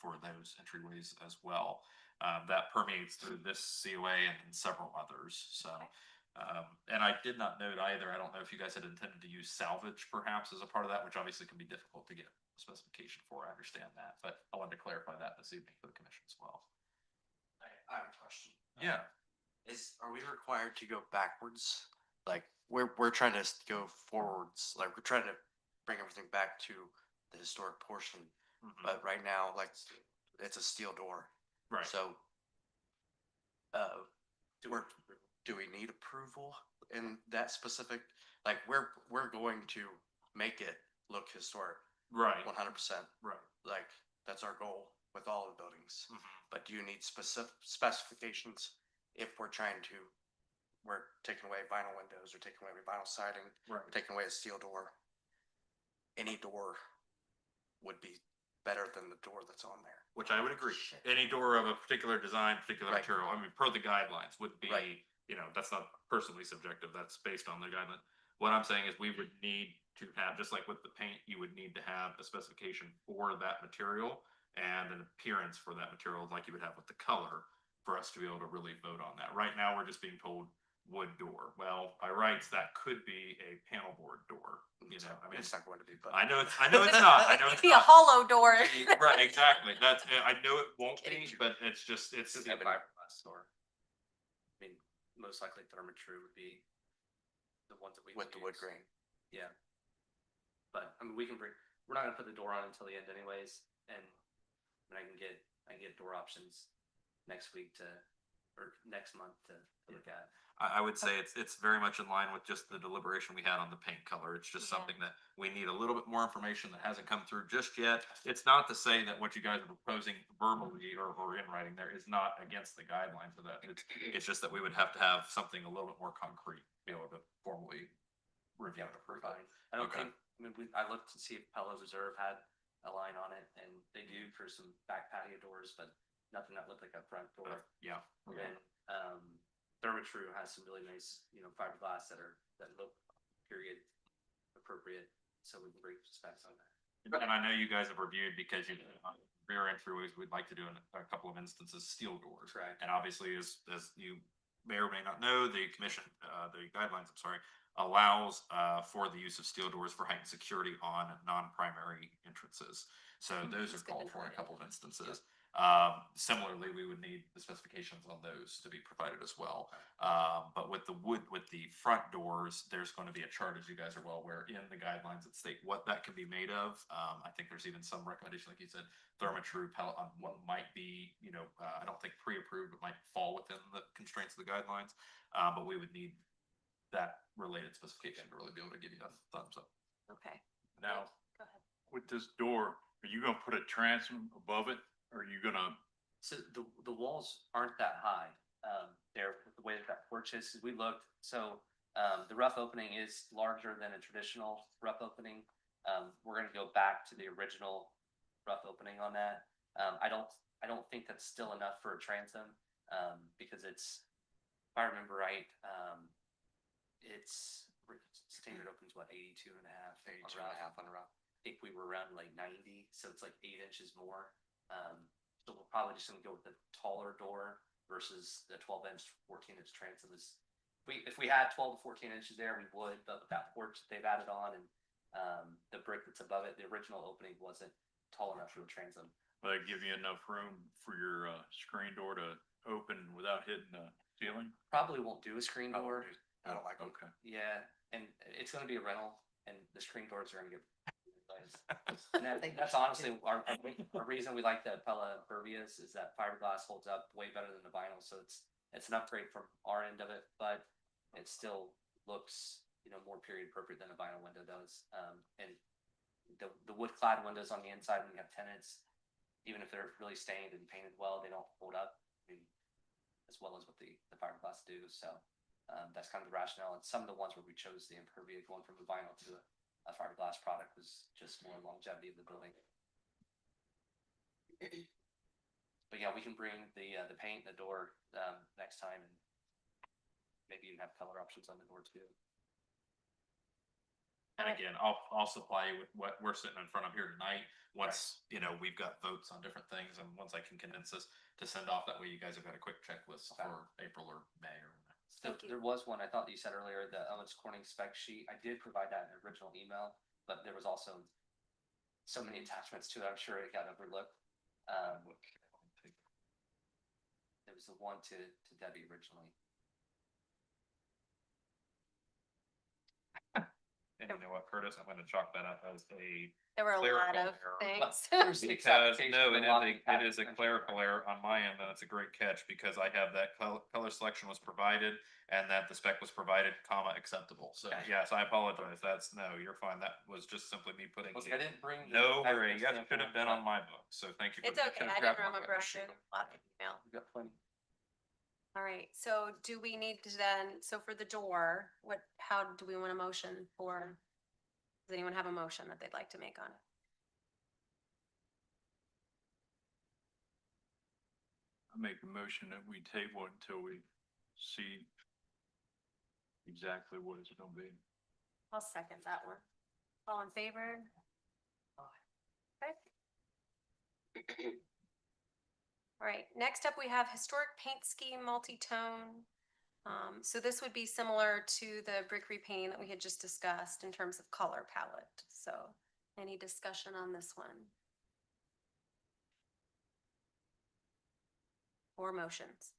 S4: for those entryways as well. That permeates through this COA and several others, so. And I did not note either, I don't know if you guys had intended to use salvage perhaps as a part of that, which obviously can be difficult to get a specification for, I understand that, but I wanted to clarify that this evening for the commission as well.
S9: I have a question.
S4: Yeah.
S9: Are we required to go backwards? Like, we're trying to go forwards, like, we're trying to bring everything back to the historic portion. But right now, like, it's a steel door.
S4: Right.
S9: So, do we need approval in that specific, like, we're going to make it look historic,
S4: Right,
S9: 100%.
S4: right.
S9: Like, that's our goal with all the buildings.
S4: Mhm.
S9: But do you need specific specifications if we're taking away vinyl windows or taking away vinyl siding,
S4: Right.
S9: taking away a steel door? Any door would be better than the door that's on there.
S4: Which I would agree. Any door of a particular design, particular
S9: Right.
S4: material, I mean, per the guidelines would be,
S9: Right.
S4: That's not personally subjective, that's based on the guideline. What I'm saying is we would need to have, just like with the paint, you would need to have a specification for that material and an appearance for that material, like you would have with the color, for us to be able to really vote on that. Right now, we're just being told wood door. Well, by rights, that could be a panel board door, I mean,
S9: It's not going to be, but.
S4: I know it's not, I know it's
S3: Be a
S4: not.
S3: hollow door.
S4: Right, exactly. I know it won't be,
S9: Kidding.
S4: but it's just,
S9: It's a fiberglass door. I mean, most likely Therma-Tru would be the ones that we. With the wood grain. Yeah. But, I mean, we're not gonna put the door on until the end anyways, and I can get door options next week or next month to look at.
S4: I would say it's very much in line with just the deliberation we had on the paint color. It's just
S3: Yeah.
S4: something that we need a little bit more information that hasn't come through just yet. It's not to say that what you guys are proposing verbally or in writing there is not against the guidelines of that. It's just that we would have to have something a little bit more concrete, to be able to formally review and approve.
S9: Fine. I don't
S4: Okay.
S9: think, I mean, I looked to see if Pella Reserve had a line on it, and they do for some back patio doors, but nothing that looked like a front door.
S4: Yeah.
S9: And then, Therma-Tru has some really nice, fiberglass that look period appropriate, so we can bring specs on that.
S4: And I know you guys have reviewed because rear entryways, we'd like to do in a couple of instances, steel doors.
S9: Correct.
S4: And obviously, as you may or may not know, the commission, the guidelines, I'm sorry, allows for the use of steel doors for heightened security on non-primary entrances. So those are
S3: That's good to
S4: called for in a
S3: know.
S4: couple of instances. Similarly, we would need the specifications on those to be provided as well. But with the front doors, there's going to be a chart, as you guys are well aware, in the guidelines that state what that can be made of. I think there's even some recommendation, like you said, Therma-Tru pellet on what might be, I don't think pre-approved, but might fall within the constraints of the guidelines. But we would need that related specification to really be able to give you a thumbs up.
S3: Okay,
S1: Now,
S3: go ahead.
S1: with this door, are you gonna put a transom above it? Or are you gonna,
S9: So the walls aren't that high. They're the way that porch is. We looked, so the rough opening is larger than a traditional rough opening. We're gonna go back to the original rough opening on that. I don't think that's still enough for a transom, because if I remember right, it's standard opens what, 82 and a half.
S4: 82 and a half
S9: on rough. I think we were around like 90, so it's like 8 inches more. So we're probably just gonna go with the taller door versus the 12-inch, 14-inch transom. If we had 12 to 14 inches there, we would, but with that porch that they've added on and the brick that's above it, the original opening wasn't tall enough for the transom.
S1: will that give you enough room for your screen door to open without hitting the ceiling?
S9: Probably won't do a screen door.
S4: I don't like them.
S1: Okay.
S9: Yeah, and it's gonna be a rental, and the screen doors are gonna get. And that's honestly our reason we like the Pella Impervious is that fiberglass holds up way better than the vinyl, so it's an upgrade from our end of it, but it still looks, more period appropriate than a vinyl window does. And the wood clad windows on the inside, when you have tenants, even if they're really stained and painted well, they don't hold up, as well as what the fiberglass do. So that's kind of the rationale. And some of the ones where we chose the Impervia going from the vinyl to a fiberglass product was just more longevity of the building. But yeah, we can bring the paint, the door next time, and maybe even have color options on the door too.
S4: And again, I'll supply you with what we're sitting in front of here tonight. Once, we've got votes on different things, and once I can condense this to send off, that way you guys have got a quick checklist for April or May or.
S9: So
S3: Thank you.
S9: there was one, I thought you said earlier, the Owens Corning spec sheet. I did provide that in the original email, but there was also so many attachments to it, I'm sure it got overlooked. There was the one to Debbie originally.
S4: And you know what, Curtis, I'm gonna chalk that up as a
S3: There were a lot
S4: clerical
S3: of
S4: error.
S3: things.
S4: Because, no, it is a clerical error on my end, and it's a great catch, because I have that color selection was provided, and that the spec was provided, acceptable. So,
S9: Okay.
S4: yes, I apologize, no, you're fine, that was just simply me putting.
S9: I didn't bring.
S4: No, worry, yes, it should have been on my book, so thank you. for
S3: It's
S4: the-
S3: okay,
S4: should
S3: I
S4: have
S3: didn't
S4: grabbed my
S3: remember, I
S4: book.
S3: did a lot of email.
S9: We've got plenty.
S3: All right, so do we need to then, so for the door, how do we want a motion for? Does anyone have a motion that they'd like to make on it?
S1: I make a motion that we table it until we see exactly what it's gonna be.
S3: I'll second that one. All in favor? Okay. All right, next up we have historic paint scheme multi-tone. So this would be similar to the brick repaint that we had just discussed in terms of color palette. So any discussion on this one? Or motions?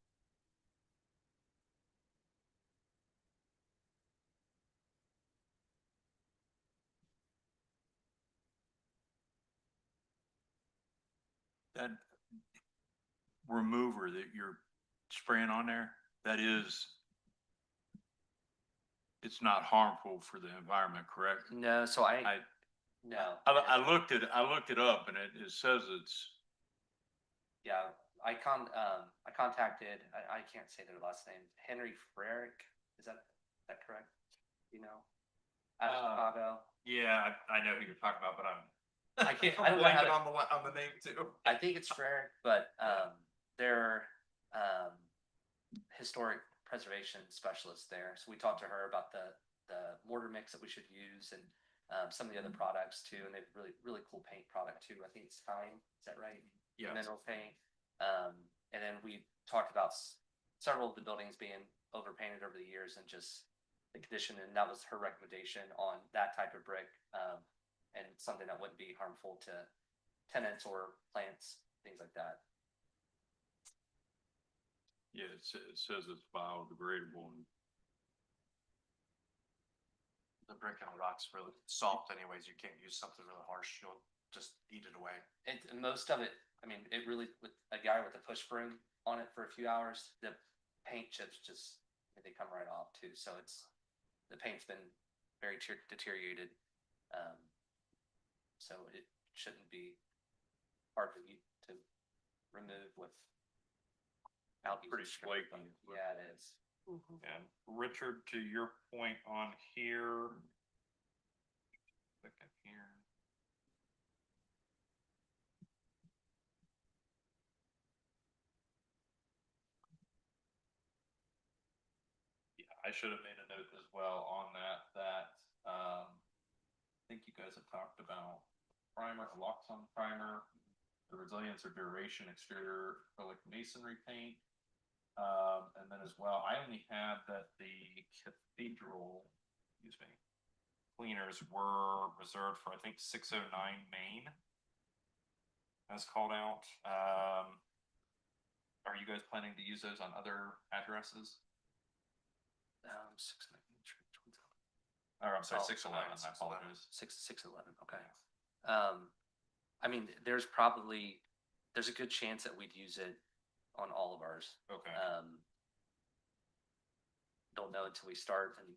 S1: That remover that you're spraying on there, that is it's not harmful for the environment, correct?
S9: No, so no.
S1: I looked it up and it says it's,
S9: Yeah, I contacted, I can't say their last name, Henry Frerick, is that correct? You know? Out of Chicago.
S4: Yeah, I know who you're talking about, but
S9: I can't, I don't know how to,
S4: on the name too.
S9: I think it's Frerick, but, they're, historic preservation specialist there. So we talked to her about the mortar mix that we should use and, some of the other products too, and they've really cool paint product too. I think it's Time, is that right?
S4: Yes.
S9: Mineral paint. And then we talked about several of the buildings being overpainted over the years and just the condition, and that was her recommendation on that type of brick. And something that wouldn't be harmful to tenants or plants, things like that.
S1: yeah, it says it's biodegradable and
S10: The brick and rock's really soft anyways. You can't use something really harsh. You'll just eat it away.
S9: Most of it, I mean, it really, with a guy with a push broom on it for a few hours, the paint chips just, they come right off too. So the paint's been very deteriorated. So it shouldn't be hard to remove with.
S1: pretty flaky.
S9: Yeah, it is.
S4: And Richard, to your point on here. Click in here. Yeah, I should have made a note as well on that, I think you guys have talked about primer, locks on primer, the resilience or duration exterior acrylic masonry paint. And then as well, I only had that the cathedral, cleaners were reserved for, I think, 609 Main. As called out. Are you guys planning to use those on other addresses?
S9: 6,
S4: Or I'm sorry,
S9: Oh,
S4: 611, I apologize.
S9: 611, okay. I mean, there's a good chance that we'd use it on all of ours.
S4: Okay.
S9: Don't know until we start and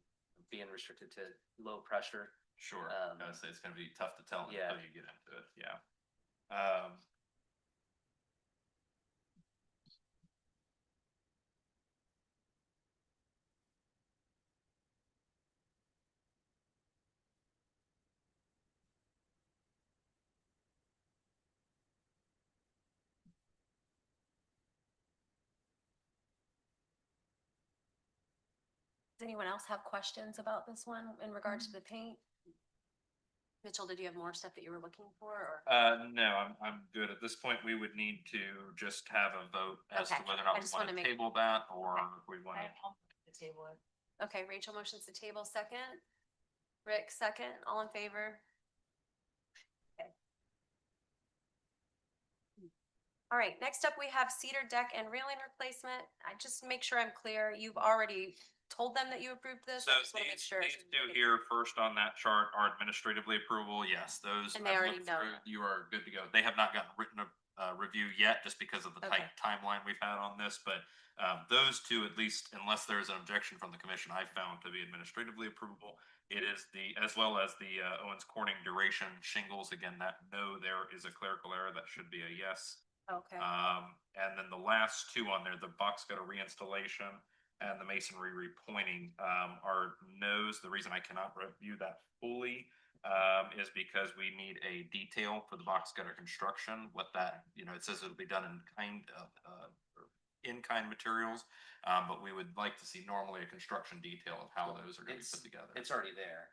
S9: being restricted to low pressure.
S4: Sure. I gotta say, it's gonna be tough to tell
S9: Yeah.
S4: until you get into it, yeah.
S3: Does anyone else have questions about this one in regards to the paint? Mitchell, did you have more stuff that you were looking for, or?
S4: No, I'm good. At this point, we would need to just have a vote as to
S3: Okay,
S4: whether or
S3: I
S4: not we
S3: just
S4: want
S3: wanna
S4: to
S3: make-
S4: table that or
S3: Okay.
S4: if we want to.
S5: I'll move the table it.
S3: Okay, Rachel motions to table second. Rick second, all in favor? Okay. All right, next up, we have cedar deck and railing replacement. I just make sure I'm clear. You've already told them that you approved this.
S4: So
S3: I just wanna make
S4: these
S3: sure.
S4: two here first on that chart are administratively approval. Yes, those.
S3: And they
S4: I've
S3: already
S4: looked
S3: know
S4: through.
S3: that.
S4: You are good to go. They have not gotten written review yet, just because of the tight
S3: Okay.
S4: timeline we've had on this, but those two, at least, unless there's an objection from the commission, I found to be administratively approvable. It is as well as the Owens Corning duration shingles. Again, that no, there is a clerical error. That should be a yes.
S3: Okay,
S4: And then the last two on there, the box gutter reinstallation and the masonry repointing, are no's. The reason I cannot review that fully is because we need a detail for the box gutter construction. What that, it says it'll be done in kind materials, but we would like to see normally a construction detail of how those are going to be put together.
S9: It's already there.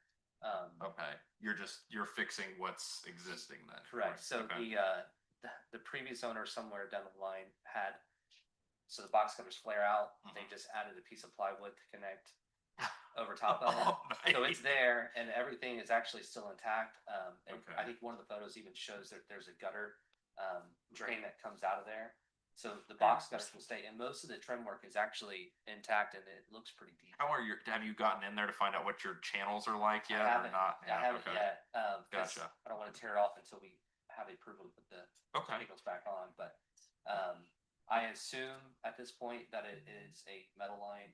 S4: Okay, you're fixing what's existing then.
S9: Correct. So
S4: Okay.
S9: the previous owner somewhere down the line had, so the box cutters flare out, they just added a piece of plywood to connect over top of it.
S4: Oh,
S9: So it's
S4: nice.
S9: there and everything is actually still intact. And
S4: Okay.
S9: I think one of the photos even shows that there's a gutter drain that comes out of there. So the box gutters will stay, and most of the trim work is actually intact and it looks pretty deep.
S4: Have you gotten in there to find out what your channels are like yet
S9: I
S4: or
S9: haven't,
S4: not?
S9: I haven't
S4: okay.
S9: yet. 'Cause
S4: Gotcha.
S9: I don't want to tear it off until we have the approval to put the
S4: Okay.
S9: shingles back on, but I assume at this point that it is a metal lined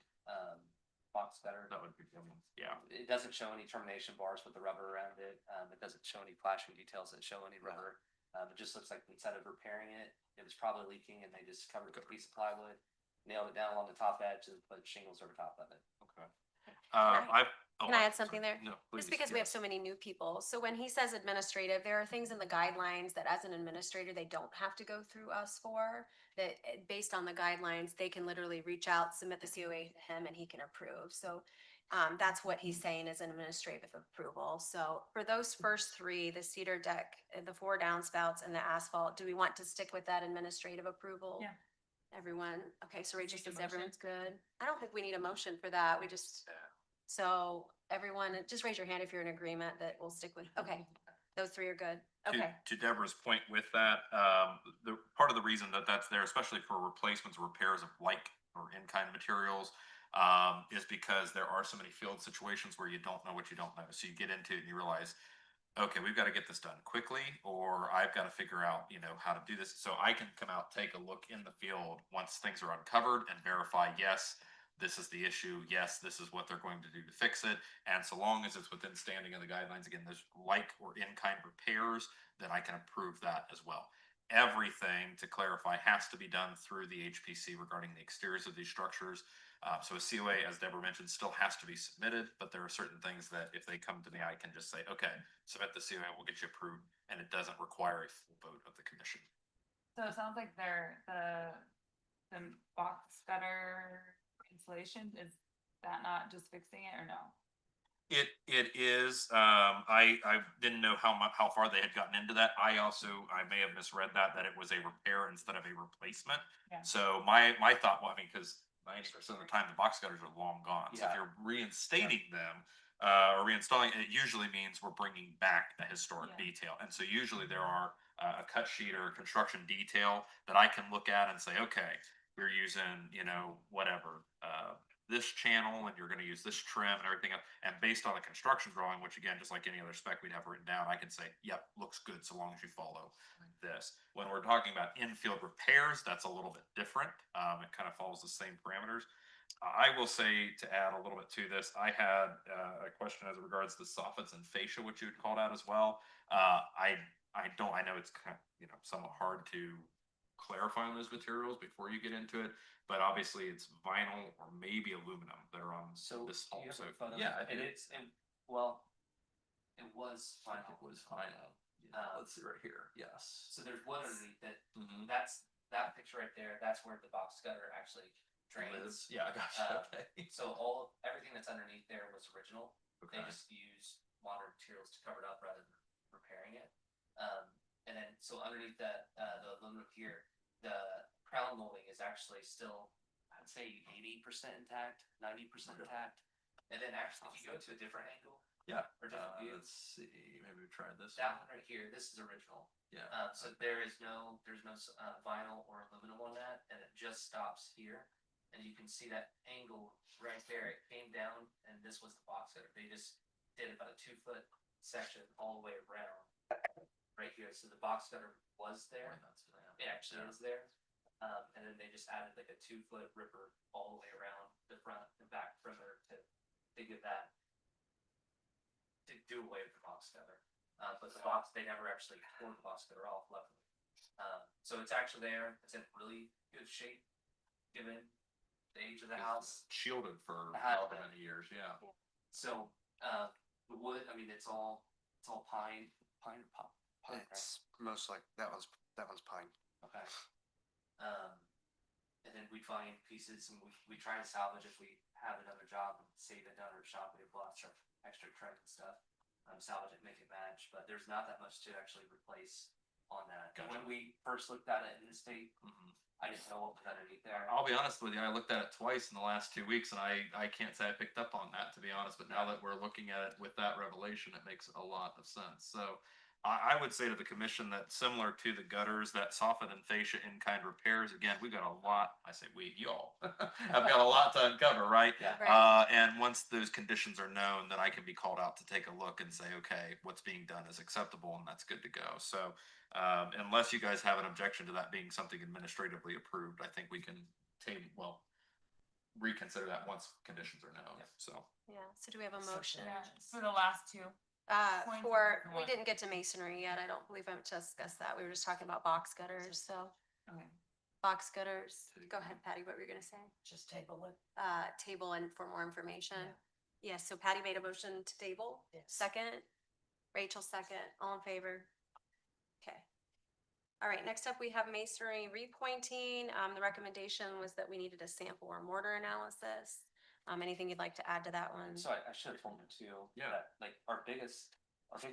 S9: box gutter.
S4: That would be, yeah.
S9: It doesn't show any termination bars with the rubber around it. It doesn't show any flashing details that show any rubber. It just looks like instead of repairing it, it was probably leaking and they just covered it with a piece of plywood, nailed it down along the top edge and put shingles over top of it.
S4: Okay.
S3: Can I add something there?
S4: No, please.
S3: Just because we have so many new people. So when he says administrative, there are things in the guidelines that as an administrator, they don't have to go through us for. That based on the guidelines, they can literally reach out, submit the COA to him and he can approve. So that's what he's saying is an administrative approval. So for those first three, the cedar deck, the 4 downspouts and the asphalt, do we want to stick with that administrative approval?
S5: Yeah.
S3: Everyone, okay, so Rachel
S5: Need a
S3: says
S5: motion?
S3: everyone's good. I don't think we need a motion for that. We just, so everyone, just raise your hand if you're in agreement that we'll stick with, okay, those 3 are good. Okay,
S4: To Deborah's point with that, the part of the reason that that's there, especially for replacements or repairs of like or in-kind materials, is because there are so many field situations where you don't know what you don't know. So you get into it and you realize, okay, we've got to get this done quickly, or I've got to figure out, how to do this. So I can come out, take a look in the field once things are uncovered and verify, yes, this is the issue. Yes, this is what they're going to do to fix it. And so long as it's within standing of the guidelines, again, there's like or in-kind repairs, then I can approve that as well. Everything, to clarify, has to be done through the HPC regarding the exteriors of these structures. So a COA, as Deborah mentioned, still has to be submitted, but there are certain things that if they come to me, I can just say, okay, submit the COA, we'll get you approved, and it doesn't require a full vote of the commission.
S5: So it sounds like the box gutter installation, is that not just fixing it or no?
S4: It is. I didn't know how far they had gotten into that. I may have misread that it was a repair instead of a replacement.
S5: Yeah.
S4: So my thought, well, I mean, because 90% of the time the box gutters are long gone. So if
S9: Yeah.
S4: you're reinstating them or reinstalling, it usually means we're bringing back a historic
S5: Yeah.
S4: detail. And so usually there are a cut sheet or a construction detail that I can look at and say, okay, we're using, whatever, this channel and you're going to use this trim and everything else. And based on the construction drawing, which again, just like any other spec we'd have written down, I can say, yep, looks good so long as you follow this. When we're talking about infield repairs, that's a little bit different. It kind of follows the same parameters. I will say, to add a little bit to this, I had a question as regards the soffits and fascia, which you had called out as well. I know it's kind of, somewhat hard to clarify on those materials before you get into it, but obviously it's vinyl or maybe aluminum that are on
S9: So
S4: this
S9: do
S4: hole.
S9: you have
S4: So
S9: a photo?
S4: yeah, I
S9: And
S4: do.
S9: it was
S4: I think
S9: final.
S4: it was vinyl. Let's see right here. Yes.
S9: So there's wood underneath it.
S4: Mhm.
S9: That's that picture right there. That's where the box gutter actually drains.
S4: Liz. Yeah, I got you. Okay.
S9: So everything that's underneath there was original.
S4: Okay.
S9: They just used modern materials to cover it up rather than repairing it. And then so underneath that, the aluminum here, the crown molding is actually still, I'd say 80% intact, 90% intact. And then actually, if you go to a different angle,
S4: Yeah.
S9: or different view,
S4: Let's see. Maybe we tried this
S9: that
S4: one.
S9: one right here, this is original.
S4: Yeah.
S9: So there's no vinyl or aluminum on that, and it just stops here. And you can see that angle right there. It came down, and this was the box cutter. They just did about a 2-foot section all the way around right here. So the box cutter was there. It actually is there. And then they just added like a 2-foot ripper all the way around the front and back perimeter to give that, to do away with the box cutter. But they never actually tore the box cutter off, luckily. So it's actually there. It's in really good shape, given the age of the house.
S4: Shielded for
S9: Has
S4: however
S9: been.
S4: many years. Yeah.
S9: So, the wood, I mean, it's all pine, right?
S10: It's most like that one's pine.
S9: Okay. And then we find pieces and we try to salvage if we have another job and save it down at our shop. We have lots of extra trim and stuff. Salvage it, make it match, but there's not that much to actually replace on that.
S4: Gotcha.
S9: When we first looked at it in the state,
S4: Mhm.
S9: I didn't know what was underneath there.
S4: I'll be honest with you. I looked at it twice in the last 2 weeks, and I can't say I picked up on that, to be honest. But now that we're looking at it with that revelation, it makes a lot of sense. So I would say to the commission that similar to the gutters, that soffit and fascia in-kind repairs, again, we've got a lot. I say we, y'all, I've got a lot to uncover, right?
S9: Yeah.
S3: Right.
S4: And once those conditions are known, then I can be called out to take a look and say, okay, what's being done is acceptable, and that's good to go. So unless you guys have an objection to that being something administratively approved, I think we can reconsider that once conditions are known, so.
S3: Yeah, so do we have a motion?
S5: Yeah, for the last two. Points
S3: For,
S5: of
S3: we
S5: one.
S3: didn't get to masonry yet. I don't believe I've discussed that. We were just talking about box gutters, so.
S5: Okay.
S3: Box gutters. Go ahead, Patty, what were you gonna say?
S2: Just table it.
S3: Table and for more information. Yes, so Patty made a motion to table.
S2: Yes.
S3: Second. Rachel second. All in favor? Okay. All right, next up, we have masonry repointing. The recommendation was that we needed a sample or mortar analysis. Anything you'd like to add to that one?
S9: So I should have told you too.
S4: Yeah.
S9: That, like, our biggest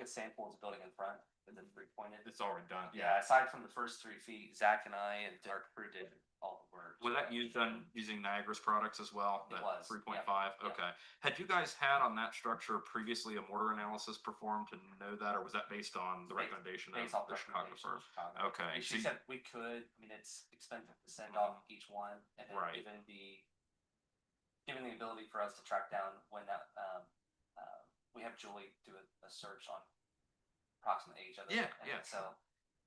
S9: sample is the building in front, and then 3-pointed.
S4: It's already done.
S9: Yeah, aside from the first 3 feet, Zach and I and our crew did all the work.
S4: Was that done using Niagara's products as well?
S9: It was,
S4: 3.5,
S9: yeah.
S4: okay. Had you guys had on that structure previously a mortar analysis performed to know that, or was that based on the
S9: Based-
S4: recommendation
S9: Based
S4: of
S9: off
S4: the Chicago
S9: recommendation
S4: firm?
S9: of Chicago.
S4: Okay,
S9: And she
S4: so-
S9: said we could, I mean, it's expensive to send off each one, and then
S4: Right.
S9: given the ability for us to track down when that, we have Julie do a search on approximate age of it.
S4: Yeah,
S9: and
S4: yeah.
S9: So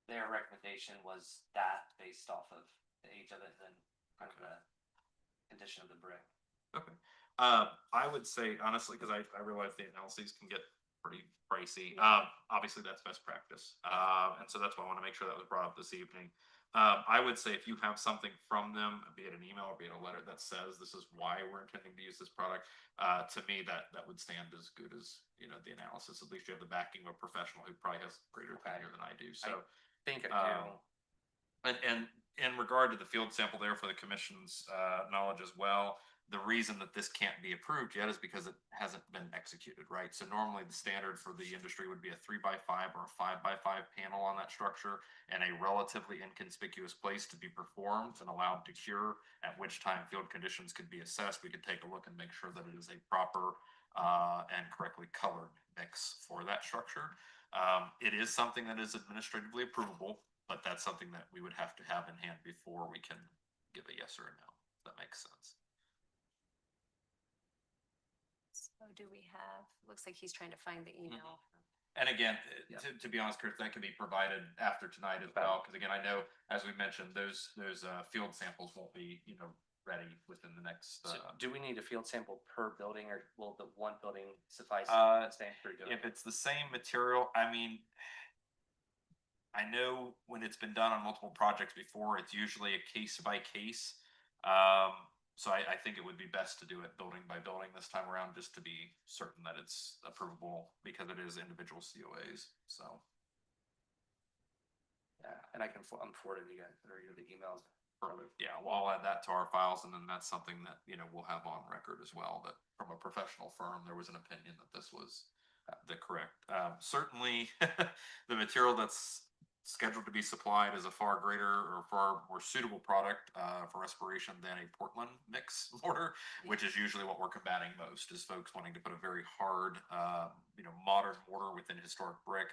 S9: their recommendation was that based off of the age of it and kind of the condition of the brick.
S4: Okay. I would say honestly, because I realize the analyses can get pretty pricey. Obviously that's best practice. And so that's why I want to make sure that was brought up this evening. I would say if you have something from them, be it an email or be it a letter that says this is why we're intending to use this product, to me that would stand as good as, you know, the analysis. At least you have the backing of a professional who probably has greater tenure than I do. So
S10: Think I do.
S4: and in regard to the field sample there for the commission's knowledge as well, the reason that this can't be approved yet is because it hasn't been executed, right? So normally the standard for the industry would be a 3x5 or a 5x5 panel on that structure and a relatively inconspicuous place to be performed and allowed to cure, at which time field conditions could be assessed. We could take a look and make sure that it is a proper and correctly colored mix for that structure. It is something that is administratively approvable, but that's something that we would have to have in hand before we can give a yes or a no. If that makes sense.
S3: So do we have, looks like he's trying to find the email.
S4: And again,
S9: Yeah.
S4: to be honest, Chris, that can be provided after tonight as well, because again, I know, as we mentioned, those field samples won't be, you know, ready within the next.
S9: So do we need a field sample per building, or will the one building suffice? Stand for doing
S4: If
S9: it?
S4: it's the same material, I mean, I know when it's been done on multiple projects before, it's usually a case by case. So I think it would be best to do it building by building this time around, just to be certain that it's approvable, because it is individual COAs, so.
S9: Yeah, and I'm forwarding you guys, or the emails.
S4: Yeah, well, I'll add that to our files, and then that's something that, you know, we'll have on record as well, that from a professional firm, there was an opinion that this was the correct. Certainly, the material that's scheduled to be supplied is a far greater or far more suitable product for respiration than a Portland mix mortar, which is usually what we're combating most, is folks wanting to put a very hard, you know, modern mortar within historic brick,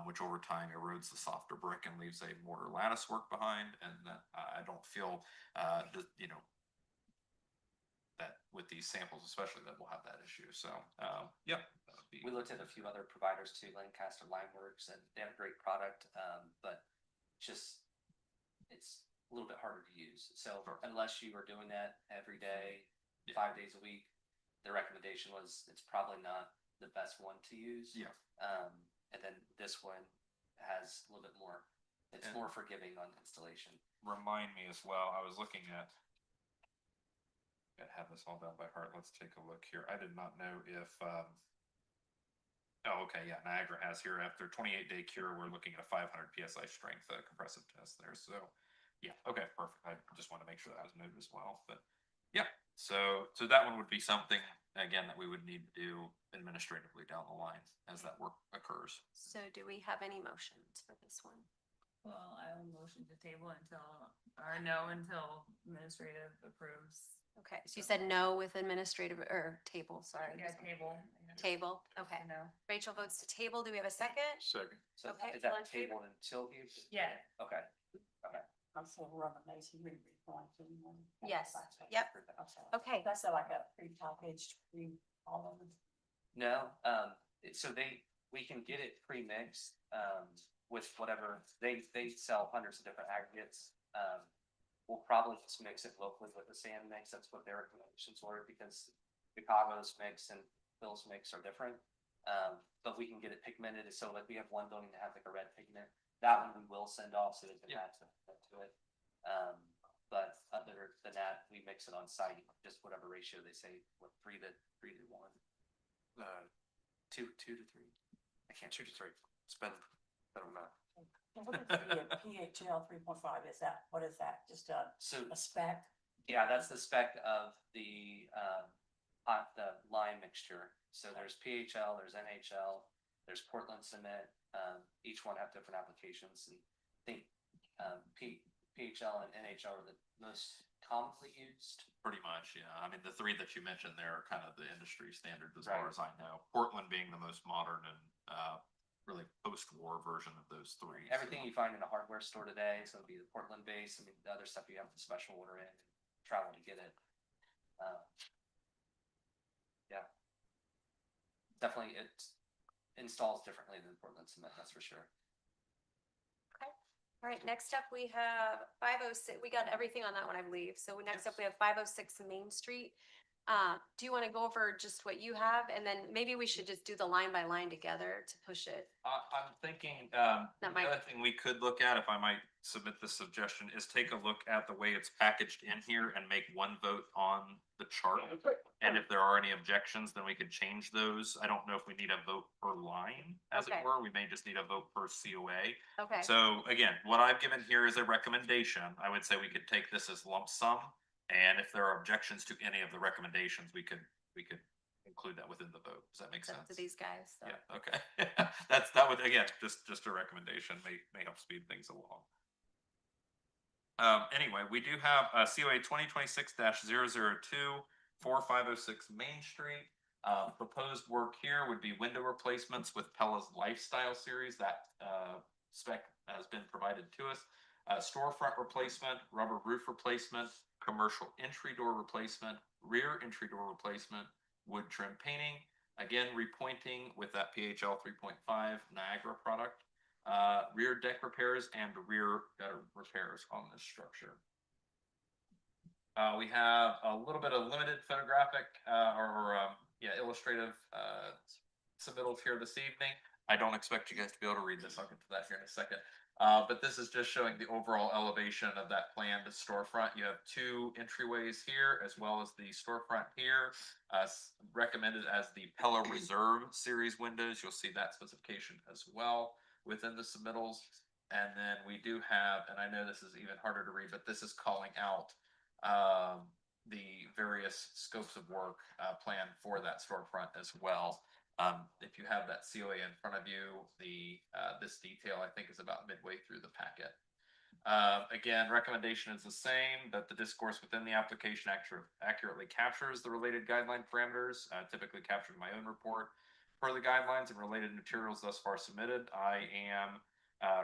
S4: which over time erodes the softer brick and leaves a mortar lattice work behind. And I don't feel, you know, that with these samples, especially, that we'll have that issue. So, yeah. that would be-
S9: We looked at a few other providers too, Lancaster Limeworks, and they have a great product, but just, it's a little bit harder to use. So unless you are doing that every day, 5 days a week, the recommendation was it's probably not the best one to use.
S4: Yeah.
S9: And then this one has a little bit more, it's
S4: And-
S9: more forgiving on installation.
S4: Remind me as well, I was looking at, I have this all down by heart. Let's take a look here. I did not know if, oh, okay, yeah, Niagara has here, after 28-day cure, we're looking at a 500 PSI strength compressive test there. So, yeah, okay, perfect. I just want to make sure that was noted as well. But yeah, so that one would be something, again, that we would need to do administratively down the line as that work occurs.
S3: So do we have any motions for this one?
S5: Well, I will motion to table until, or no, until administrative approves.
S3: Okay, so you said no with administrative, or table, sorry.
S5: Yeah, table.
S3: Table, okay.
S5: No.
S3: Rachel votes to table. Do we have a second?
S1: Second.
S9: So
S3: Okay,
S9: is that
S3: all in favor?
S9: tabled until you?
S5: Yeah.
S9: Okay.
S2: Also run a masonry repointing.
S3: Yes.
S2: Okay.
S3: Yep. Okay.
S2: That's like a pre-packaged, all of them.
S9: No, so we can get it pre-mixed, with whatever, they sell hundreds of different aggregates. we'll probably just mix it locally with the sand mix. That's what their recommendations were, because Chicago's mix and Phil's mix are different. But we can get it pigmented, so like we have one building that has like a red pigment, that one we will send off so they can add to it. But other than that, we mix it on site, just whatever ratio they say, what, 3 to 1, 2 to 3. I can't.
S10: 2 to 3. It's been, I don't know.
S2: And what is the PHL 3.5? Is that, what is that? Just
S9: So
S2: a spec?
S9: yeah, that's the spec of the lime mixture. So there's PHL, there's NHL, there's Portland cement. Each one have different applications, and I think PHL and NHL are the most commonly used.
S4: Pretty much, yeah. I mean, the three that you mentioned there are kind of the industry standards as
S9: Right.
S4: far as I know. Portland being the most modern and really post-war version of those three.
S9: Everything you find in a hardware store today, so it'd be the Portland base. I mean, the other stuff you have to special order in and travel to get it. Yeah. Definitely, it installs differently than Portland cement, that's for sure.
S3: All right, next up we have 506, we got everything on that one, I believe. So next up we have 506 Main Street. Do you want to go over just what you have, and then maybe we should just do the line by line together to push it?
S4: I'm thinking,
S3: That
S4: the
S3: might-
S4: other thing we could look at, if I might submit this suggestion, is take a look at the way it's packaged in here and make one vote on the chart. And if there are any objections, then we could change those. I don't know if we need a vote per line, as it
S3: Okay.
S4: were. We may just need a vote per COA.
S3: Okay,
S4: So again, what I've given here is a recommendation. I would say we could take this as lump sum. And if there are objections to any of the recommendations, we could include that within the vote. Does that make
S3: it's up
S4: sense?
S3: to these guys. So.
S4: Yeah, okay. That would, again, just a recommendation, may help speed things along. Anyway, we do have COA 2026-002 for 506 Main Street. Proposed work here would be window replacements with Pella's Lifestyle Series. That spec has been provided to us. Storefront replacement, rubber roof replacement, commercial entry door replacement, rear entry door replacement, wood trim painting, again repointing with that PHL 3.5 Niagara product, rear deck repairs and rear gutter repairs on this structure. We have a little bit of limited photographic illustrative submittals here this evening. I don't expect you guys to be able to read this. I'll get to that here in a second. But this is just showing the overall elevation of that planned storefront. You have 2 entryways here, as well as the storefront here, recommended as the Pella Reserve series windows. You'll see that specification as well within the submittals. And then we do have, and I know this is even harder to read, but this is calling out the various scopes of work planned for that storefront as well. If you have that COA in front of you, this detail I think is about midway through the packet. Again, recommendation is the same, that the discourse within the application accurately captures the related guideline parameters, typically captured in my own report. Per the guidelines and related materials thus far submitted, I am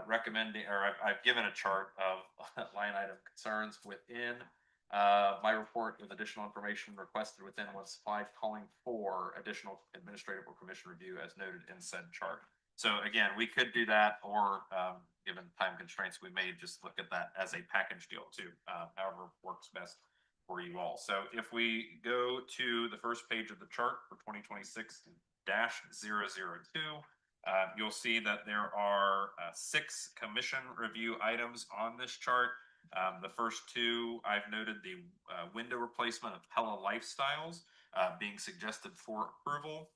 S4: recommending, or I've given a chart of line item concerns within my report with additional information requested within what's supplied, calling for additional administrative or commission review as noted in said chart. So again, we could do that, or given time constraints, we may just look at that as a package deal too, however works best for you all. So if we go to the first page of the chart for 2026-002, you'll see that there are 6 commission review items on this chart. The first 2, I've noted the window replacement of Pella Lifestyles being suggested for approval,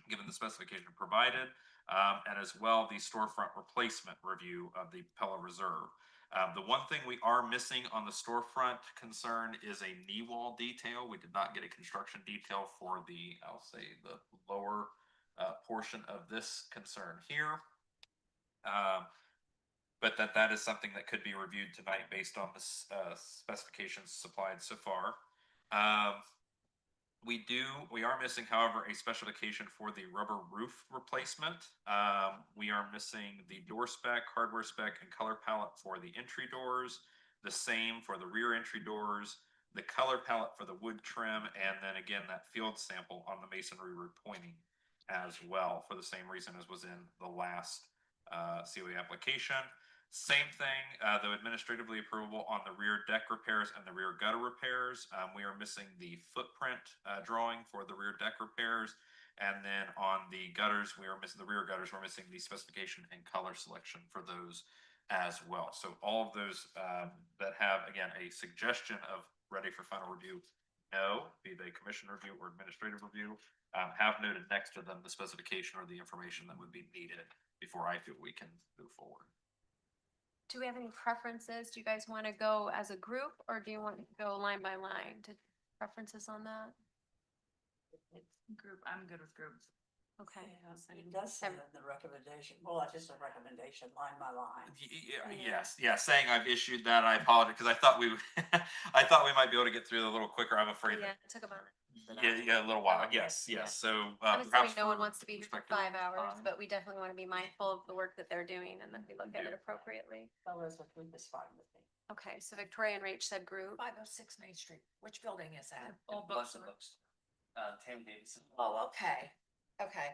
S4: given the specification provided, and as well the storefront replacement review of the Pella Reserve. The one thing we are missing on the storefront concern is a knee wall detail. We did not get a construction detail for the, I'll say, the lower portion of this concern here. But that is something that could be reviewed tonight based on the specifications supplied so far. We are missing, however, a specification for the rubber roof replacement. We are missing the door spec, hardware spec, and color palette for the entry doors. The same for the rear entry doors, the color palette for the wood trim, and then again, that field sample on the masonry repointing as well, for the same reason as was in the last COA application. Same thing, though administratively approvable on the rear deck repairs and the rear gutter repairs. We are missing the footprint drawing for the rear deck repairs. And then on the gutters, we are missing the rear gutters, we're missing the specification and color selection for those as well. So all of those that have, again, a suggestion of ready for final review, no, be they commission review or administrative review, have noted next to them the specification or the information that would be needed before I feel we can move forward.
S3: Do we have any preferences? Do you guys want to go as a group or do you want to go line by line? Preferences on that?
S5: Group, I'm good with groups.
S3: Okay.
S2: It does say in the recommendation, well, it's just a recommendation, line by line.
S4: Yes, saying I've issued that, I apologize, because I thought we, I thought we might be able to get through it a little quicker, I'm afraid.
S3: Yeah, it took a moment.
S4: Yeah, a little while,
S3: Oh,
S4: yes,
S3: yeah.
S4: so.
S3: I'm assuming
S4: perhaps
S3: no one
S4: for
S3: wants to be here for
S4: perspective
S3: 5 hours,
S4: on-
S3: but we definitely want to be mindful of the work that they're doing and that we look at it appropriately.
S2: Fellows with group is fine with me.
S3: Okay, so Victoria and Rach said group.
S8: 506 Main Street. Which building is that?
S5: Old
S9: Blessed
S5: bookstore.
S9: Books. Tam Davidson.
S8: Oh, okay. Okay.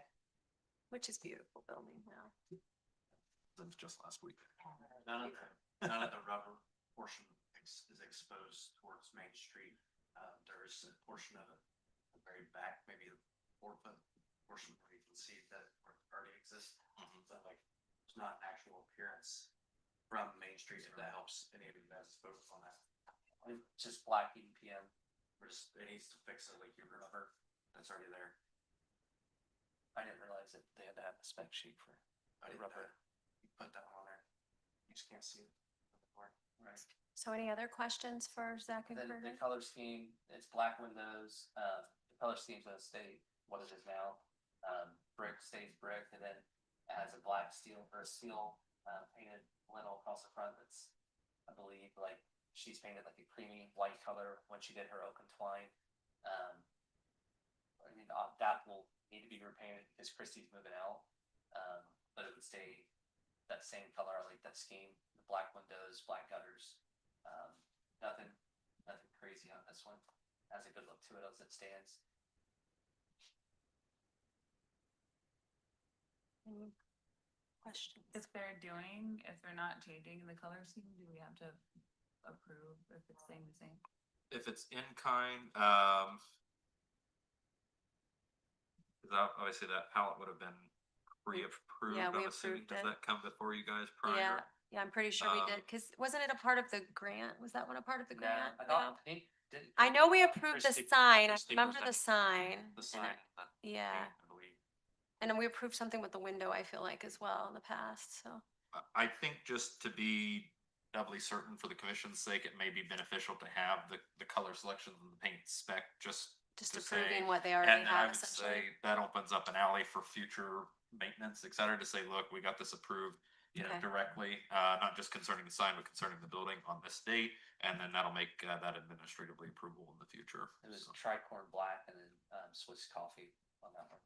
S3: Which is beautiful building now.
S4: That was just last week.
S10: None of the rubber portion is exposed towards Main Street. There's a portion of it, the very back, maybe the 4 foot portion where you can see that already exists. But like, there's not an actual appearance from Main Street, if that helps any of you guys focus on that.
S9: It's just black EPM.
S10: It needs to fix it, like your rubber that's already there.
S9: I didn't realize that they had to have a spec sheet for
S10: I didn't
S9: rubber.
S10: You put that on there. You just can't see it.
S9: Right.
S3: So any other questions for Zach and
S9: The
S3: Curtis?
S9: color scheme, it's black windows, the color scheme's gonna stay what it is now. Brick stays brick, and then it has a black steel or a steel, painted lintel across the front that's, I believe, like, she's painted like a creamy white color when she did her oak and twine. I mean, that will need to be repainted because Christie's moving out. But it would stay that same color, I like that scheme, the black windows, black gutters. Nothing crazy on this one. Has a good look to it as it stands.
S3: Any questions?
S5: If they're not changing the color scheme, do we have to approve if it's staying the same?
S4: If it's in kind, obviously that palette would have been pre-approved.
S3: Yeah, we
S4: I'm assuming.
S3: approved
S4: Does
S3: it.
S4: that come before you guys
S3: Yeah,
S4: prior?
S3: yeah, I'm pretty sure we did, because wasn't it a part of the grant? Was that one a part of the
S9: No,
S3: grant?
S9: I
S3: No.
S9: thought, didn't.
S3: I know we approved the
S10: Christie-
S3: sign. I
S10: Christie
S3: remember the
S10: presented
S3: sign.
S10: The
S3: and
S10: sign,
S3: I-
S10: that
S3: Yeah,
S10: I believe.
S3: and then we approved something with the window, I feel like, as well in the past, so.
S4: I think just to be doubly certain for the commission's sake, it may be beneficial to have the color selections and the paint spec just
S3: Just
S4: to say-
S3: approving what they already
S4: And then I
S3: have
S4: would
S3: essentially.
S4: say that opens up an alley for future maintenance, et cetera, to say, look, we got this approved,
S3: Okay.
S4: directly, not just concerning the sign, but concerning the building on this date. And then that'll make that administratively approvable in the future.
S9: It was
S4: So,
S9: tricorn black and then Swiss coffee on that one.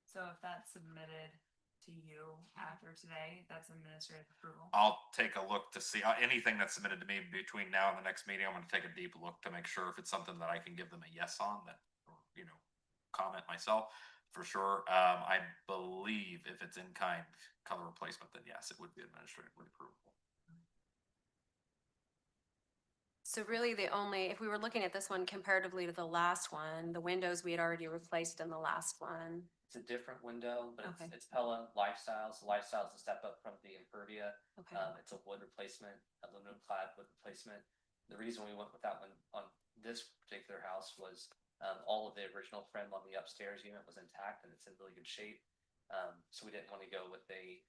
S5: So if that's submitted to you after today, that's administrative approval.
S4: I'll take a look to see anything that's submitted to me between now and the next meeting. I'm going to take a deep look to make sure if it's something that I can give them a yes on, that, or, comment myself for sure. I believe if it's in kind color replacement, then yes, it would be administratively approvable.
S3: So really if we were looking at this one comparatively to the last one, the windows we had already replaced in the last one.
S9: It's a different window, but
S3: Okay.
S9: it's Pella Lifestyles. Lifestyles is a step up from the Impervia.
S3: Okay,
S9: It's a wood replacement, aluminum clad wood replacement. The reason we went with that one on this particular house was all of the original trim on the upstairs unit was intact and it's in really good shape. So we didn't want to go with a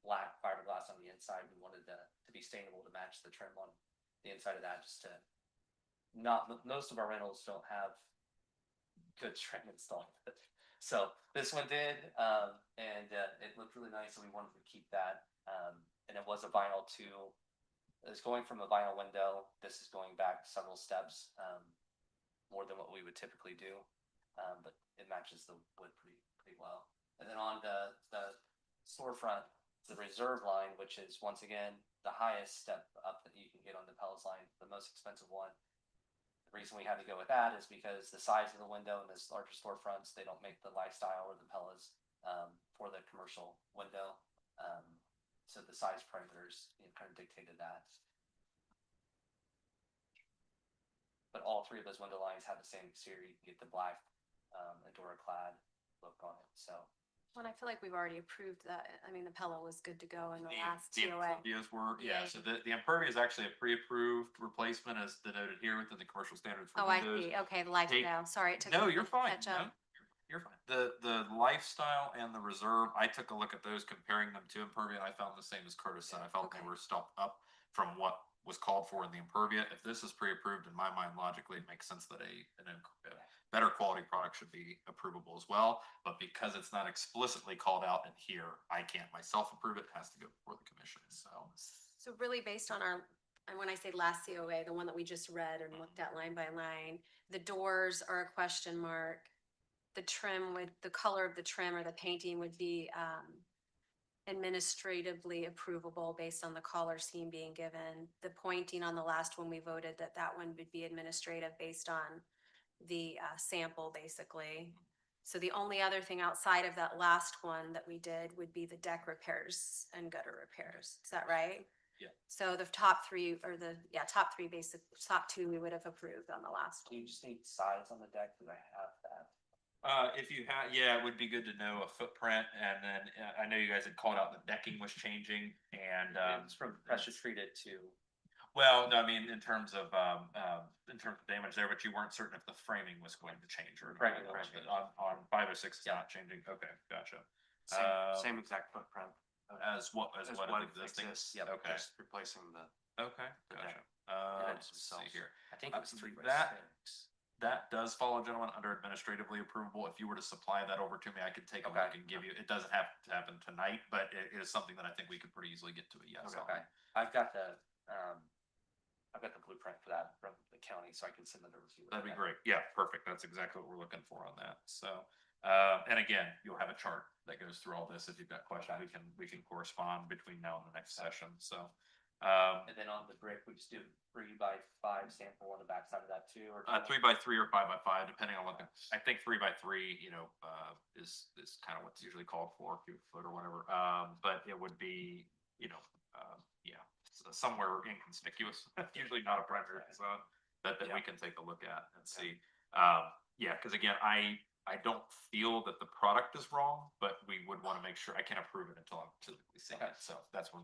S9: black fiberglass on the inside. We wanted to be stainable to match the trim on the inside of that, just to most of our rentals don't have good trim installed. So this one did, and it looked really nice, and we wanted to keep that. And it was a vinyl too. It's going from a vinyl window. This is going back several steps, more than what we would typically do. But it matches the wood pretty well. And then on the storefront, the reserve line, which is once again the highest step up that you can get on the Pell's line, the most expensive one. The reason we had to go with that is because the size of the window in this larger storefronts, they don't make the Lifestyle or the Pellas for the commercial window. so the size parameters, kind of dictated that. But all three of those window lines have the same exterior. You can get the black, Adora clad look on it, so.
S3: When I feel like we've already approved that, I mean, the Pella was good to go in the
S4: The
S3: last
S4: the
S3: TOA.
S4: impervious were,
S3: Yeah.
S4: yeah, so the impervious is actually a pre-approved replacement as denoted here within the commercial standards for
S3: Oh, I
S4: windows.
S3: see, okay, the lifestyle, sorry, it took.
S4: No,
S3: me a
S4: you're
S3: minute to
S4: fine.
S3: catch up.
S4: No, you're fine. The lifestyle and the reserve, I took a look at those, comparing them to impervious. I found the same as Curtis said. I felt they
S3: Okay.
S4: were stopped up from what was called for in the impervious. If this is pre-approved, in my mind, logically, it makes sense that a better quality product should be approvable as well. But because it's not explicitly called out in here, I can't myself approve it. It has to go before the commission. So
S3: So really based on our, and when I say last COA, the one that we just read and looked at line by line, the doors are a question mark. The trim would, the color of the trim or the painting would be, administratively approvable based on the color scheme being given. The pointing on the last one, we voted that that one would be administrative based on the sample, basically. So the only other thing outside of that last one that we did would be the deck repairs and gutter repairs. Is that right?
S4: Yeah.
S3: So the top three, or the, yeah, top three basic, top two we would have approved on the last.
S9: Do you just need size on the deck? Cause I have that.
S4: if you had, yeah, it would be good to know a footprint, and then I know you guys had called out the decking was changing, and
S9: It's from pressure treated to,
S4: well, no, I mean in terms of damage there, but you weren't certain if the framing was going to change or
S9: Right,
S4: not.
S9: right.
S4: On 5 or 6, it's not changing. Okay, gotcha.
S10: Same exact footprint.
S4: As what is existing?
S10: exists.
S9: Yep.
S4: Okay,
S10: Just replacing the.
S4: okay,
S10: The
S4: gotcha.
S10: deck.
S4: Let's see
S10: themselves.
S4: here.
S9: I think it was 3 by
S4: That-
S9: 6.
S4: That does follow, gentlemen, under administratively approvable. If you were to supply that over to me, I could take a look
S9: Okay.
S4: and give you, it doesn't have to happen tonight, but it is something that I think we could pretty easily get to a yes on.
S9: Okay, I've got the blueprint for that from the county, so I can send it over to you.
S4: That'd be great. Yeah, perfect. That's exactly what we're looking for on that. So, and again, you'll have a chart that goes through all this. If you've got questions, we can correspond between now and the next session. So,
S9: And then on the brick, we just do 3 by 5 sample on the backside of that too, or?
S4: 3 by 3 or 5 by 5, depending on what the, I think 3 by 3, is kind of what's usually called for, a few foot or whatever. But it would be, yeah, somewhere inconspicuous, usually not a primary facade that we can take a look at and see. Yeah, because again, I don't feel that the product is wrong, but we would want to make sure. I can't approve it until I'm physically seeing
S9: Okay.
S4: it. So that's where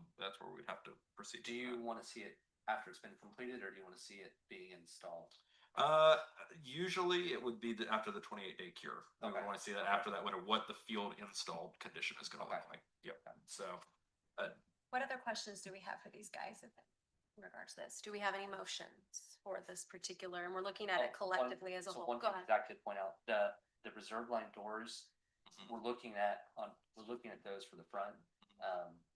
S4: we'd have to proceed.
S9: Do you want to see it after it's been completed, or do you want to see it being installed?
S4: Usually it would be after the 28-day cure. We
S9: Okay.
S4: want to see that after that, what the field installed condition is going to look
S9: Okay.
S4: like. Yep. So,
S3: What other questions do we have for these guys in regards to this? Do we have any motions for this particular, and we're looking at it collectively as a
S9: So
S3: whole?
S9: one
S3: Go
S9: thing
S3: ahead.
S9: that I could point out, the reserve line doors,
S4: Mhm.
S9: we're looking at those for the front.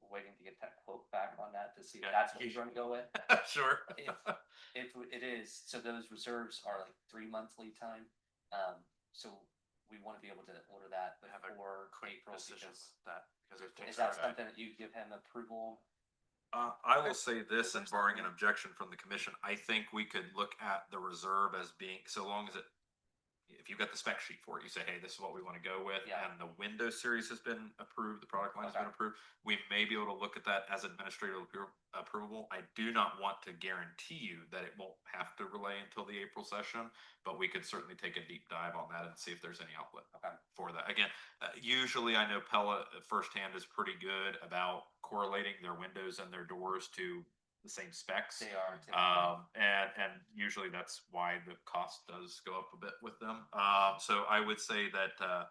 S9: We're waiting to get that quote back on that to see if
S4: Okay.
S9: that's what we're going to go with.
S4: sure.
S9: If it is, so those reserves are like 3 months lead time. So we want to be able to order that
S10: Have a
S9: before
S10: quick
S9: April,
S10: decision
S9: because
S10: with that because it takes.
S9: is that something that you give him approval?
S4: I will say this, and barring an objection from the commission, I think we could look at the reserve as being, so long as if you've got the spec sheet for it, you say, hey, this is what we want to go with,
S9: Yeah.
S4: and the Windows series has been approved, the product line has been
S9: Okay.
S4: approved, we may be able to look at that as administrative approvable. I do not want to guarantee you that it won't have to relay until the April session, but we could certainly take a deep dive on that and see if there's any outlet
S9: Okay.
S4: for that. Again, usually I know Pella firsthand is pretty good about correlating their windows and their doors to the same specs.
S9: They are.
S4: And usually that's why the cost does go up a bit with them. So I would say that,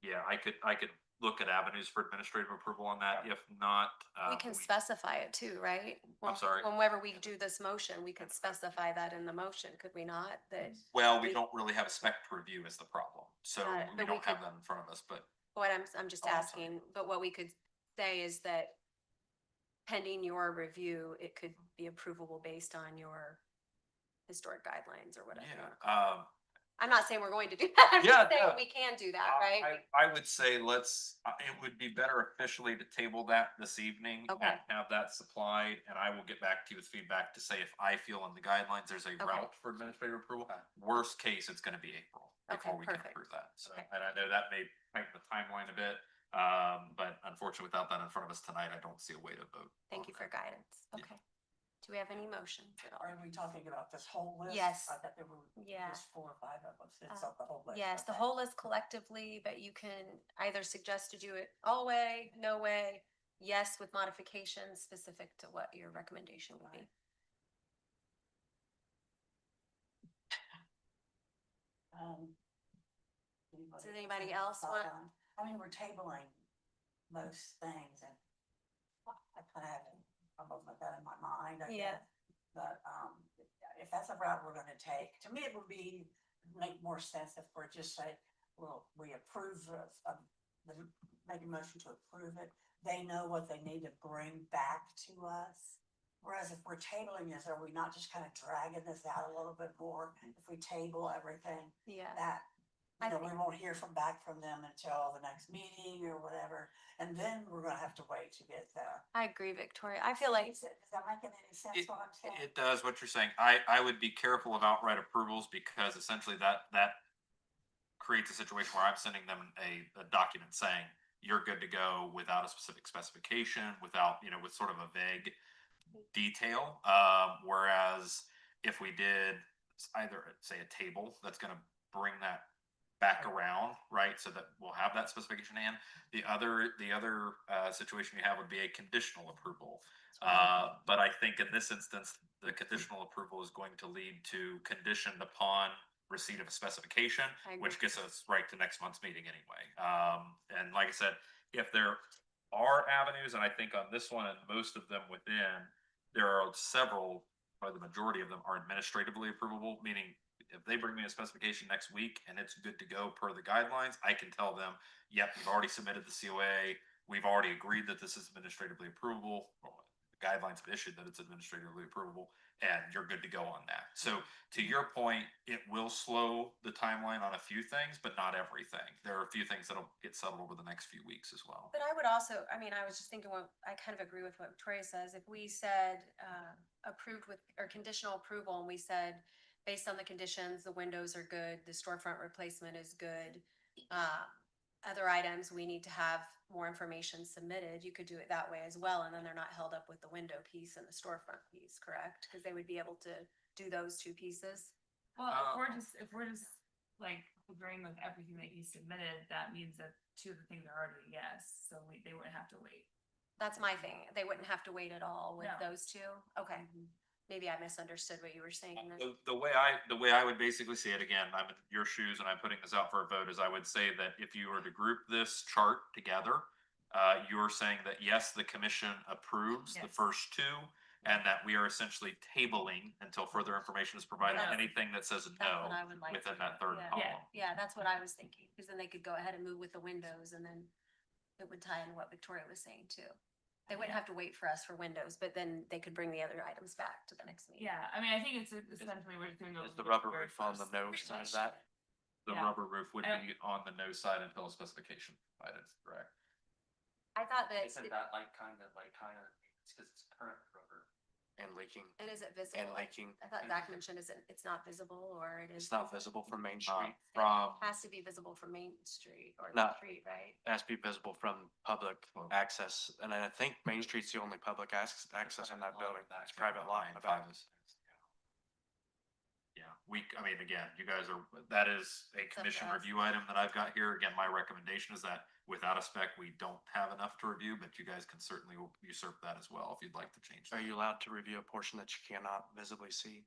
S4: yeah, I could look at avenues for administrative approval on that. If not,
S3: We can specify it too, right?
S4: I'm sorry?
S3: Whenever we do this motion, we could specify that in the motion, could we not? That,
S4: well, we don't really have a spec to review is the problem. So
S3: Got it,
S4: we
S3: but we
S4: don't have
S3: could-
S4: that in front of us, but
S3: what I'm just
S4: Oh, I'm sorry.
S3: asking, but what we could say is that pending your review, it could be approvable based on your historic guidelines or whatever.
S4: yeah,
S3: I'm not saying we're going to do that. I'm
S4: Yeah,
S3: just saying
S4: no.
S3: we can do that, right?
S4: I would say it would be better officially to table that this evening
S3: Okay.
S4: and have that supplied, and I will get back to you with feedback to say if I feel in the guidelines, there's a route for administrative approval.
S9: Okay.
S4: Worst case, it's gonna be April
S3: Okay,
S4: before we can
S3: perfect.
S4: approve that. So,
S3: Okay.
S4: and I know that may tighten the timeline a bit, But unfortunately, without that in front of us tonight, I don't see a way to vote.
S3: Thank
S4: on
S3: you for
S4: that.
S3: guidance.
S4: Yeah.
S3: Okay. Do we have any motions at all?
S2: Are we talking about this whole list?
S3: Yes.
S2: I thought there were
S3: Yeah.
S2: just 4 or 5 of us. It's
S3: Uh,
S2: not the whole list.
S3: Yes, the
S2: Okay.
S3: whole list collectively, but you can either suggest to do it all way, no way, yes with modifications specific to what your recommendation would be. Does anybody else want-
S2: I mean, we're tabling most things and I kind of have almost like that in my mind, I
S3: Yeah.
S2: guess. But, if that's a route we're gonna take, to me, it would make more sense if we're just say, well, we approve make a motion to approve it. They know what they need to bring back to us. Whereas if we're tabling this, are we not just kind of dragging this out a little bit more? If we table everything,
S3: Yeah.
S2: that,
S3: I
S2: you know, we
S3: think-
S2: won't hear back from them until the next meeting or whatever. And then we're gonna have to wait to get the.
S3: I agree, Victoria. I feel like,
S2: Is that making any sense what I'm saying?
S4: It does what you're saying. I would be careful of outright approvals because essentially that creates a situation where I'm sending them a document saying you're good to go without a specific specification, without, you know, with sort of a vague detail. Whereas if we did either say a table that's gonna bring that back around, right? So that we'll have that specification in. The other situation you have would be a conditional approval. But I think in this instance, the conditional approval is going to lead to conditioned upon receipt of a specification,
S3: I agree.
S4: which gets us right to next month's meeting anyway. And like I said, if there are avenues, and I think on this one and most of them within, there are several, or the majority of them are administratively approvable, meaning if they bring me a specification next week and it's good to go per the guidelines, I can tell them, yep, you've already submitted the COA. We've already agreed that this is administratively approvable. The guidelines have issued that it's administratively approvable and you're good to go on that. So to your point, it will slow the timeline on a few things, but not everything. There are a few things that'll get settled over the next few weeks as well.
S3: but I would also, I mean, I was just thinking, I kind of agree with what Victoria says. If we said, approved with, or conditional approval, and we said, based on the conditions, the windows are good, the storefront replacement is good. Other items, we need to have more information submitted. You could do it that way as well, and then they're not held up with the window piece and the storefront piece, correct? Because they would be able to do those two pieces.
S5: Well, if we're just like agreeing with everything that he submitted, that means that 2 of the things are already a yes, so they wouldn't have to wait.
S3: That's my thing. They wouldn't have to wait at all with
S5: No.
S3: those two. Okay. Maybe I misunderstood what you were saying. then.
S4: The way I would basically see it, again, I'm in your shoes and I'm putting this out for a vote, is I would say that if you were to group this chart together, you're saying that yes, the commission approves the
S5: Yes.
S4: first 2, and that we are essentially tabling until further information is provided,
S3: Yes.
S4: anything that says
S3: That's what
S4: no
S3: I would like.
S4: within
S3: to
S4: that
S3: do.
S4: third
S3: Yeah.
S4: column.
S3: Yeah, that's what I was thinking, because then they could go ahead and move with the windows, and then it would tie in what Victoria was saying too. They wouldn't have to wait for us for windows, but then they could bring the other items back to the next meeting.
S5: Yeah, I mean, I think it's essentially we're just doing.
S10: Is the rubber roof on the no side of that?
S4: The
S5: Yeah.
S4: rubber roof would
S5: And-
S4: be on the no side until a specification provided, correct?
S3: I thought that,
S9: Isn't that like kind of, it's because it's current rubber.
S10: And leaking,
S3: and is it visible?
S10: and leaking.
S3: I thought Zach mentioned, it's not visible, or it is?
S10: It's not visible from Main
S4: Not
S10: Street.
S4: from,
S3: Has to be visible from Main Street or the
S10: Not-
S3: street, right?
S10: It has to be visible from public access, and I think Main Street's the only public access on that building. It's private lot in the back.
S4: Yeah, I mean, again, you guys are, that is a
S3: It's up to
S4: commission
S3: us.
S4: review item that I've got here. Again, my recommendation is that without a spec, we don't have enough to review, but you guys can certainly usurp that as well if you'd like to change.
S10: Are
S4: that.
S10: you allowed to review a portion that you cannot visibly see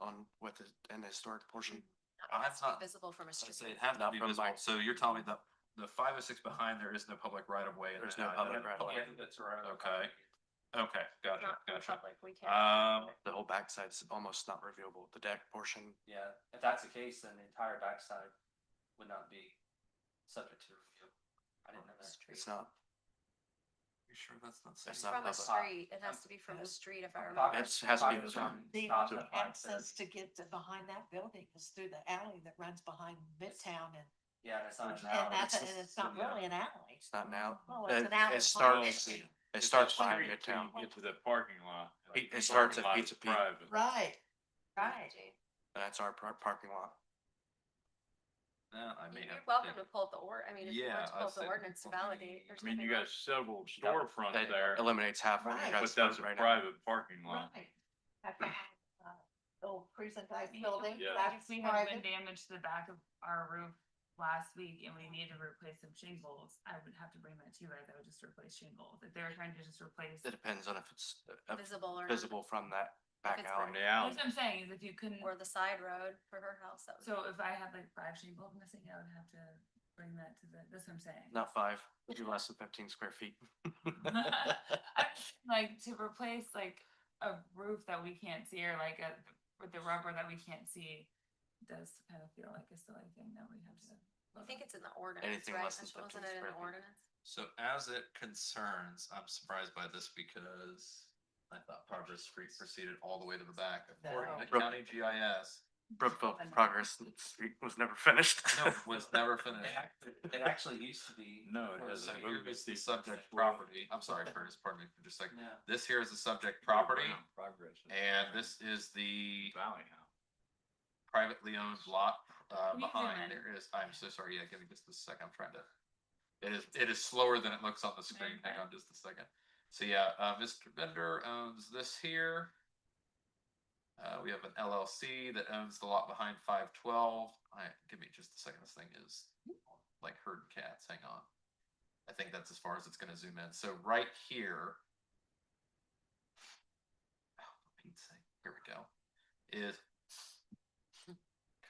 S10: on with an historic portion?
S4: That's not,
S3: Visible from a
S4: I'd say
S3: street.
S4: it has to
S10: Not
S4: be
S10: from
S4: visible.
S10: my-
S4: So you're telling me that the 506 behind there is no public right of way?
S10: There's no public right of way.
S9: Yeah, that's right.
S4: Okay. Okay, gotcha,
S3: Not from
S4: gotcha.
S3: public, we can't.
S10: The whole backside's almost not reviewable. The deck portion,
S9: Yeah, if that's the case, then the entire backside would not be subject to review. I didn't know that.
S10: it's not.
S4: You sure that's not?
S10: It's
S4: safe?
S10: not
S3: From a
S10: public.
S3: street, it has to be from the street if I
S9: I'm
S3: remember.
S9: talking-
S10: It has to be
S9: talking
S10: visible.
S9: from
S11: The
S9: top to
S11: only
S9: bottom.
S11: access to get to behind that building is through the alley that runs behind Midtown and,
S9: Yeah, and it's not. an
S11: and
S9: alley,
S11: that's,
S9: just-
S11: and it's not
S9: yeah.
S11: really an alley.
S10: It's not now.
S11: Oh, it's an alley.
S10: It starts.
S11: behind
S10: It starts behind
S1: Street till
S10: Midtown.
S1: you Get to the parking lot.
S10: It
S1: The
S10: starts
S1: parking
S10: at
S1: lot
S10: Pizza
S1: is
S10: Pete.
S1: private.
S11: Right, right.
S10: That's our parking lot.
S4: that, I may
S3: You're
S4: have.
S3: welcome
S4: take-
S3: to pull up the I mean, if you
S4: Yeah,
S3: want to pull
S4: I
S3: up the
S4: said-
S3: ordinance to validate. there's
S1: I mean, you
S3: nothing
S1: got several
S10: That
S1: storefronts there,
S10: eliminates half of what you
S11: Right.
S10: guys
S1: but that's
S10: voted
S1: a
S10: right now.
S1: private parking lot.
S11: Right. At the, old presentation building,
S1: Yeah.
S5: Like, if
S11: that's
S5: we had wind
S11: private.
S5: damage to the back of our roof last week and we needed to replace some shingles, I would have to bring that to you guys. I would just replace shingles. If they were trying to just replace.
S10: It depends on if it's
S3: Visible or not.
S10: visible from that back
S3: it's
S10: alley.
S1: From the alley.
S5: That's what I'm saying, is if you couldn't,
S3: Or the side road for her house, that was.
S5: so if I had like 5 shingles missing, I would have to bring that to that's what I'm saying.
S10: Not 5, do less than 15 square feet.
S5: Like to replace like a roof that we can't see or like with the rubber that we can't see does kind of feel like a silly thing that we have to.
S3: I think it's in the ordinance,
S10: Anything
S3: right?
S10: less than
S3: Mitchell?
S10: 15
S3: Wasn't it in
S10: square
S3: the
S10: feet.
S3: ordinance?
S4: So as it concerns, I'm surprised by this because I thought Progress Street proceeded all the way to the back. According to
S10: No.
S4: county GIS,
S10: Brookville Progress Street was never finished.
S4: no, was never finished.
S9: It actually used to be.
S1: No, it
S4: So
S1: hasn't
S4: here
S1: moved.
S4: is the subject property. I'm sorry, Curtis, pardon me for just a second.
S9: Yeah.
S4: This here is the subject property,
S1: Progress.
S4: and this is the
S1: Valley House.
S4: privately owned lot
S5: Can you zoom
S4: behind.
S5: in?
S4: There is, I'm so sorry, yeah, give me just a second, I'm trying to. It is slower than it looks on the screen, hang
S5: Okay.
S4: on just a second. So yeah, Mr. Bender owns this here. We have an LLC that owns the lot behind 512. Give me just a second, this thing is like herding cats, hang on. I think that's as far as it's gonna zoom in, so right here. Oh, for Pete's sake, here we go, is.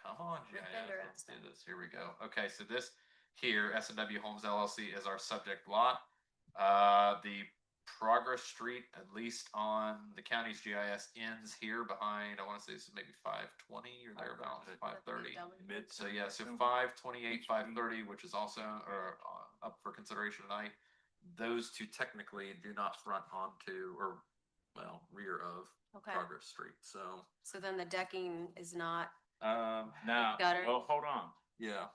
S4: Come on,
S3: Rick
S4: GIS,
S3: Bender
S4: let's
S3: asked
S4: do
S3: that.
S4: this, here we go, okay, so this here, S and W Homes LLC is our subject lot. The Progress Street, at least on the county's GIS, ends here behind, I wanna say this is maybe 520 or thereabouts, 530.
S1: Mid.
S4: So yeah, so 528, 530, which is also up for consideration tonight. Those two technically do not front onto or, well, rear of
S3: Okay,
S4: Progress Street, so.
S3: so then the decking is not,
S1: Now,
S3: Gutter.
S1: well, hold on.
S4: Yeah.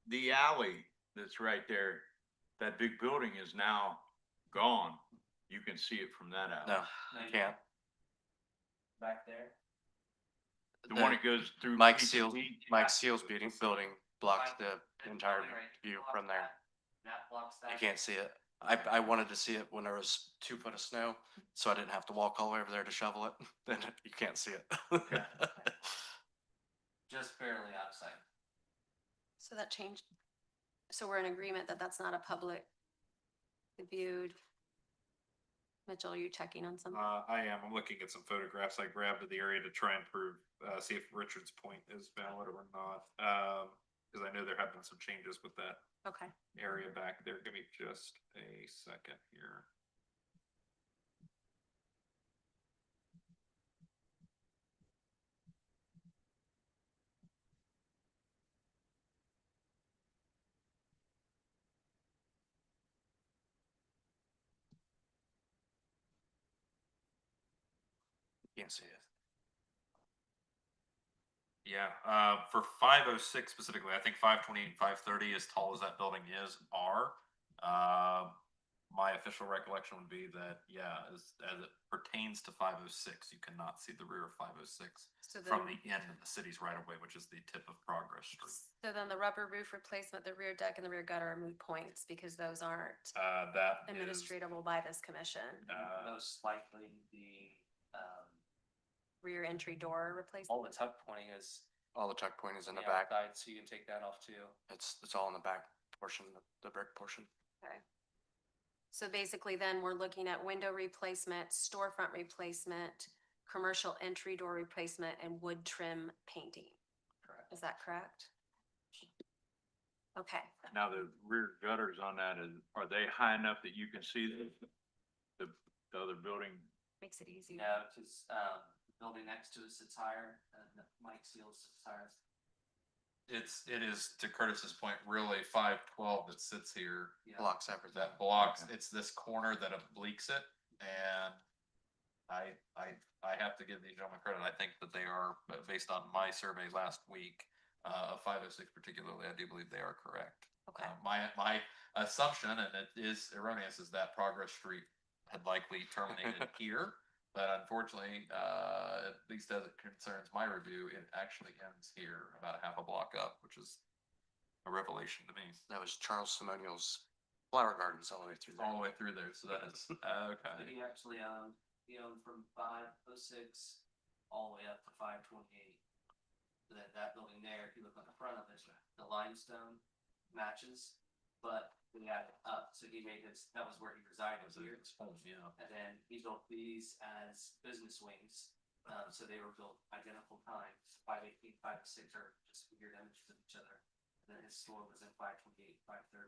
S1: The alley that's right there, that big building is now gone. You can see it from that alley.
S10: No, you can't.
S9: Back there.
S1: The one that goes through.
S10: Mike
S1: Peach
S10: Seals,
S1: Beach.
S10: Mike Seals building blocks the entire view
S9: Blocks
S10: from there.
S9: that, That blocks that.
S10: You can't see it. I wanted to see it when there was 2 foot of snow, so I didn't have to walk all the way over there to shovel it. Then you can't see it.
S9: Just barely outside.
S3: so that changed. So we're in agreement that that's not a public viewed. Mitchell, are you checking on something?
S4: I am. I'm looking at some photographs I grabbed of the area to try and prove, see if Richard's point is valid or not. Because I know there have been some changes with that
S3: Okay,
S4: area back there. Give me just a second here.
S10: Can't see it.
S4: Yeah, for 506 specifically, I think 528 and 530, as tall as that building is, are. My official recollection would be that, yeah, as it pertains to 506, you cannot see the rear of 506
S3: so
S4: from
S3: then,
S4: the end of the city's right of way, which is the tip of Progress Street.
S3: so then the rubber roof replacement, the rear deck and the rear gutter are moot points because those aren't
S4: That is,
S3: administratable by this commission.
S9: Most likely
S3: Rear entry door
S9: all
S3: replacement.
S9: the tuck pointing is.
S10: All the tuck point is in the
S9: the
S10: back.
S9: outside, so you can take that off too.
S10: It's all in the back portion, the brick portion.
S3: Okay. So basically then we're looking at window replacement, storefront replacement, commercial entry door replacement and wood trim painting.
S9: Correct.
S3: Is that correct? Okay,
S1: Now, the rear gutters on that are they high enough that you can see the other building?
S3: makes it easy.
S9: Yeah, because, the building next to us sits higher and Mike Seals sits higher.
S4: it is, to Curtis's point, really 512 that sits here.
S9: Yeah.
S10: Blocks everything.
S4: That blocks,
S1: Okay.
S4: it's this corner that obliques it, and I have to give these gentlemen credit, I think that they are, based on my survey last week, of 506 particularly, I do believe they are correct.
S3: Okay,
S4: My assumption, and it is erroneous, is that Progress Street had likely terminated here. But unfortunately, at least as it concerns my review, it actually ends here about a half a block up, which is a revelation to me.
S10: That was Charles Simonial's flower gardens all the way through there.
S4: All the way through there, so that is,
S9: So
S4: okay.
S9: he actually he owned from 506 all the way up to 528. That building there, if you look on the front of it, the limestone matches, but we added up, so he made that was where he resided here.
S4: Yeah.
S9: And then he built these as business wings, so they were built identical times, 518, 506 are just weird images of each other. And then his store was in 528, 530,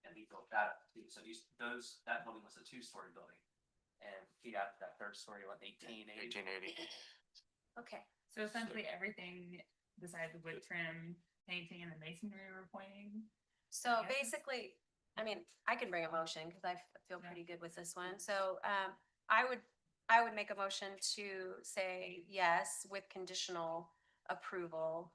S9: and he built that up too, so that building was a 2-story building. And he added that 3rd story, what, 1880?
S10: 1880.
S3: Okay,
S5: So essentially everything besides the wood trim, painting and the masonry we're pointing.
S3: so
S5: Yes.
S3: basically, I mean, I can bring a motion because I feel
S5: Yeah.
S3: pretty good with this one. So, I would make a motion to say yes with conditional approval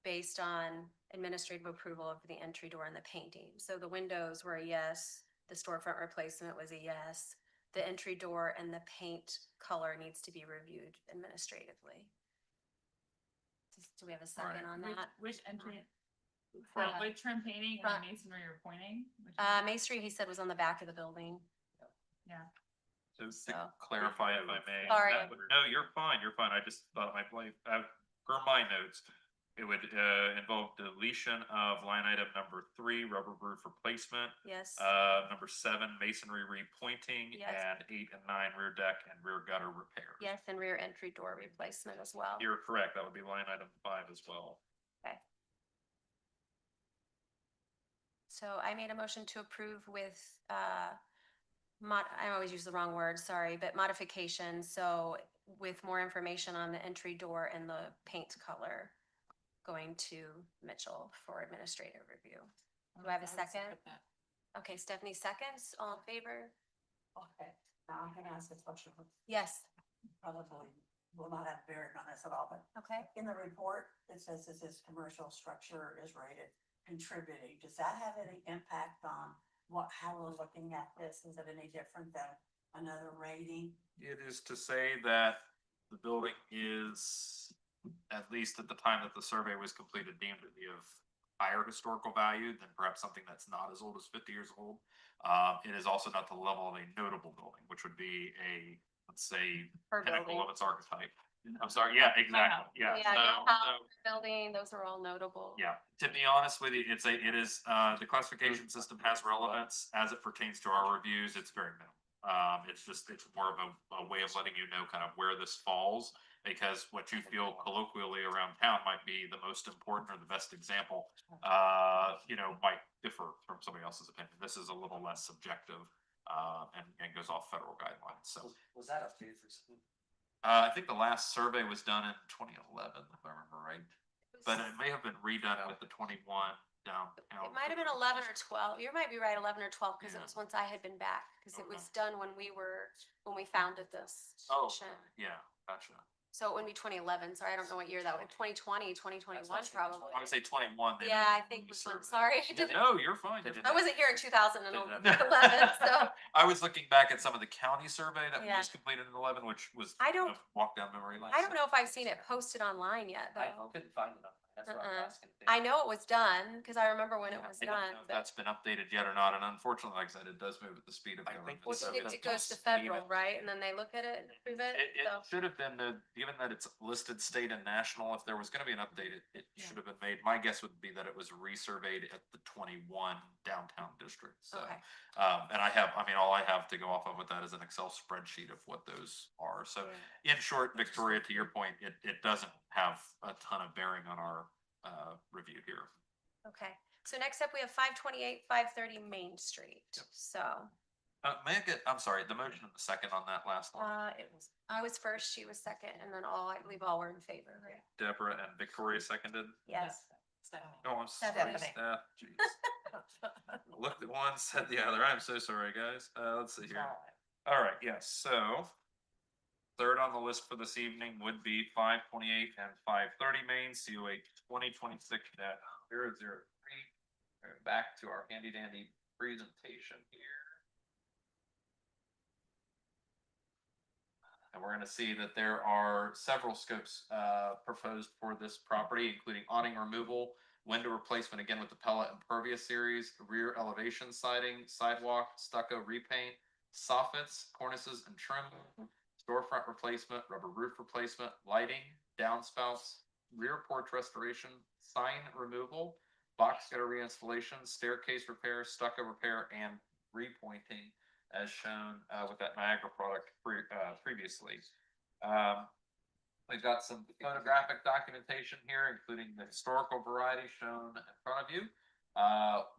S3: based on administrative approval of the entry door and the painting. So the windows were a yes, the storefront replacement was a yes. The entry door and the paint color needs to be reviewed administratively. Do we have a second
S4: Right.
S3: on
S5: Which,
S3: that?
S5: which entry?
S3: Front.
S5: For wood trim painting and
S3: Front.
S5: the masonry you're pointing? Which
S3: Masonry, he said, was on the back of the building.
S5: Yeah.
S4: So to
S3: So-
S4: clarify, if I may.
S3: Sorry.
S4: that would- No, you're fine, I just thought my play, per my notes, it would, involve deletion of line item number 3, rubber roof replacement.
S3: Yes,
S4: Number 7, masonry repointing,
S3: Yes.
S4: and 8 and 9, rear deck and rear gutter repairs.
S3: yes, and rear entry door replacement as well.
S4: You're correct, that would be line item 5 as well.
S3: So I made a motion to approve with, I always use the wrong word, sorry, but modification, so with more information on the entry door and the paint color going to Mitchell for administrative review. Do I have a second? Okay, Stephanie seconds, all in favor?
S2: Okay, now I'm gonna ask this question,
S3: Yes,
S2: probably will not have bearing on this at all, but
S3: okay.
S2: in the report, it says this commercial structure is rated contributing. Does that have any impact on how we're looking at this? Is it any different than another rating?
S4: It is to say that the building is, at least at the time that the survey was completed, deemed to be of higher historical value than perhaps something that's not as old as 50 years old. It is also not the level of a notable building, which would be a, let's say,
S3: Per
S4: pinnacle
S3: building.
S4: of its archetype. I'm sorry, yeah, exactly, yeah.
S3: Yeah,
S4: So-
S3: your house,
S4: so-
S3: your building, those are all notable.
S4: Yeah, to be honest with you, it is, the classification system has relevance as it pertains to our reviews, it's very minimal. It's more of a way of letting you know kind of where this falls, because what you feel colloquially around town might be the most important or the best example, might differ from somebody else's opinion. This is a little less subjective, and goes off federal guidelines, so.
S9: Was that updated recently?
S4: I think the last survey was done in 2011, if I remember right. But it may have been redone with the 21 downtown.
S3: It might have been 11 or 12. You might be right, 11 or 12, because it
S4: Yeah.
S3: was once I had been back, because it
S4: Okay.
S3: was done when we founded this.
S4: Oh,
S3: station.
S4: yeah, gotcha.
S3: So it wouldn't be 2011, sorry, I don't know what year that would, 2020, 2021 probably.
S4: I would say 21. they
S3: Yeah,
S4: did
S3: I
S4: the
S3: think was
S4: survey.
S3: when, sorry. I didn't-
S4: No, you're fine.
S10: They did
S3: I wasn't here in 2011,
S4: Did
S3: so.
S4: I was looking back at some of the county survey that
S3: Yeah.
S4: was completed in 11, which was.
S3: I don't-
S4: a walk down memory lane.
S3: I don't know if I've seen it posted online yet,
S9: I
S3: though.
S9: couldn't find it on, that's what I
S3: Uh-uh.
S9: was asking. if they-
S3: I know it was done, because I remember when it
S4: Yeah,
S3: was
S4: I don't know
S3: done,
S4: if
S3: but
S4: that's been updated yet or not, and unfortunately, like I said, it does move at the speed of
S10: I think
S4: government.
S3: well,
S10: so.
S3: it goes to
S10: Just
S3: federal,
S10: even-
S3: right? And then they look at it and approve it,
S4: It
S3: so.
S4: should have been, given that it's listed state and national, if there was gonna be an update, it
S5: Yeah.
S4: should have been made. My guess would be that it was resurveyed at the 21 downtown district, so.
S3: Okay.
S4: And all I have to go off of with that is an Excel spreadsheet of what those are. So in short, Victoria, to your point, it doesn't have a ton of bearing on our, review here.
S3: Okay, so next up, we have 528, 530 Main Street,
S4: Yep.
S3: so,
S4: I'm sorry, the motion and the second on that last one,
S3: I was first, she was second, and then I believe all were in favor, right?
S4: Deborah and Victoria seconded.
S3: Yes.
S4: Oh, I'm sorry,
S3: Stephanie.
S4: Steph, jeez. Looked at one, said the other. I'm so sorry, guys. Let's see here. All right, yes, so third on the list for this evening would be 528 and 530 Main, COA 2026-003. Back to our handy dandy presentation here. And we're gonna see that there are several scopes proposed for this property, including awning removal, Window replacement again with the pellet impervious series, rear elevation siding, sidewalk, stucco repaint, soffits, cornices and trim, storefront replacement, rubber roof replacement, lighting, downspouts, rear porch restoration, sign removal, box gutter reinstallation, staircase repair, stucco repair, and repointing as shown with that Niagara product previously. We've got some photographic documentation here, including the historical variety shown in front of you.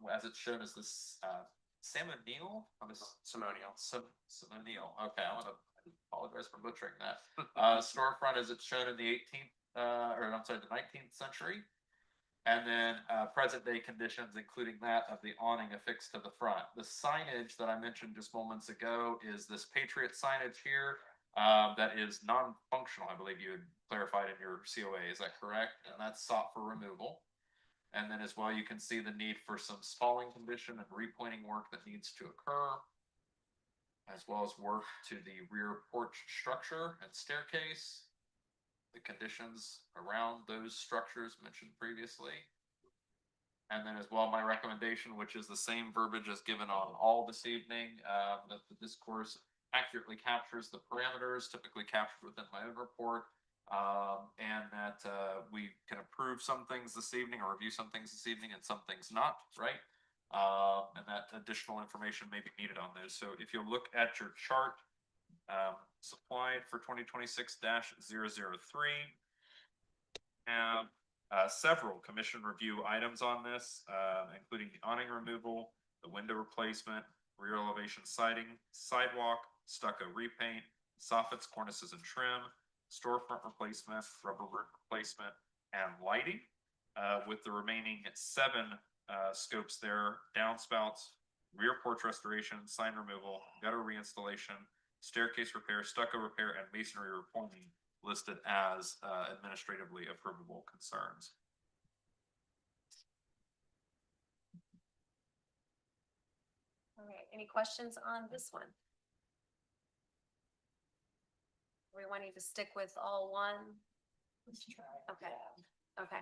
S4: As it's shown as this Simonial. Simonial. Simonial. Okay, I want to apologize for butchering that. Storefront as it's shown in the 18th, or I'm sorry, the 19th century. And then present day conditions, including that of the awning affixed to the front. The signage that I mentioned just moments ago is this Patriot signage here. That is non-functional, I believe you had clarified in your COA, is that correct? And that's sought for removal. And then as well, you can see the need for some spalling condition and repointing work that needs to occur, as well as work to the rear porch structure and staircase, the conditions around those structures mentioned previously. And then as well, my recommendation, which is the same verbiage as given on all this evening, that the discourse accurately captures the parameters typically captured within my own report, and that we can approve some things this evening or review some things this evening and some things not, right? And that additional information may be needed on those. So if you look at your chart supplied for 2026-003, have several commission review items on this, including the awning removal, the window replacement, rear elevation siding, sidewalk, stucco repaint, soffits, cornices and trim, storefront replacement, rubber roof replacement, and lighting. With the remaining 7 scopes there: downspouts, rear porch restoration, sign removal, gutter reinstallation, staircase repair, stucco repair, and masonry repointing listed as administratively approvable concerns.
S3: All right, any questions on this one? We wanting to stick with all one?
S2: Let's try.
S3: Okay. Okay.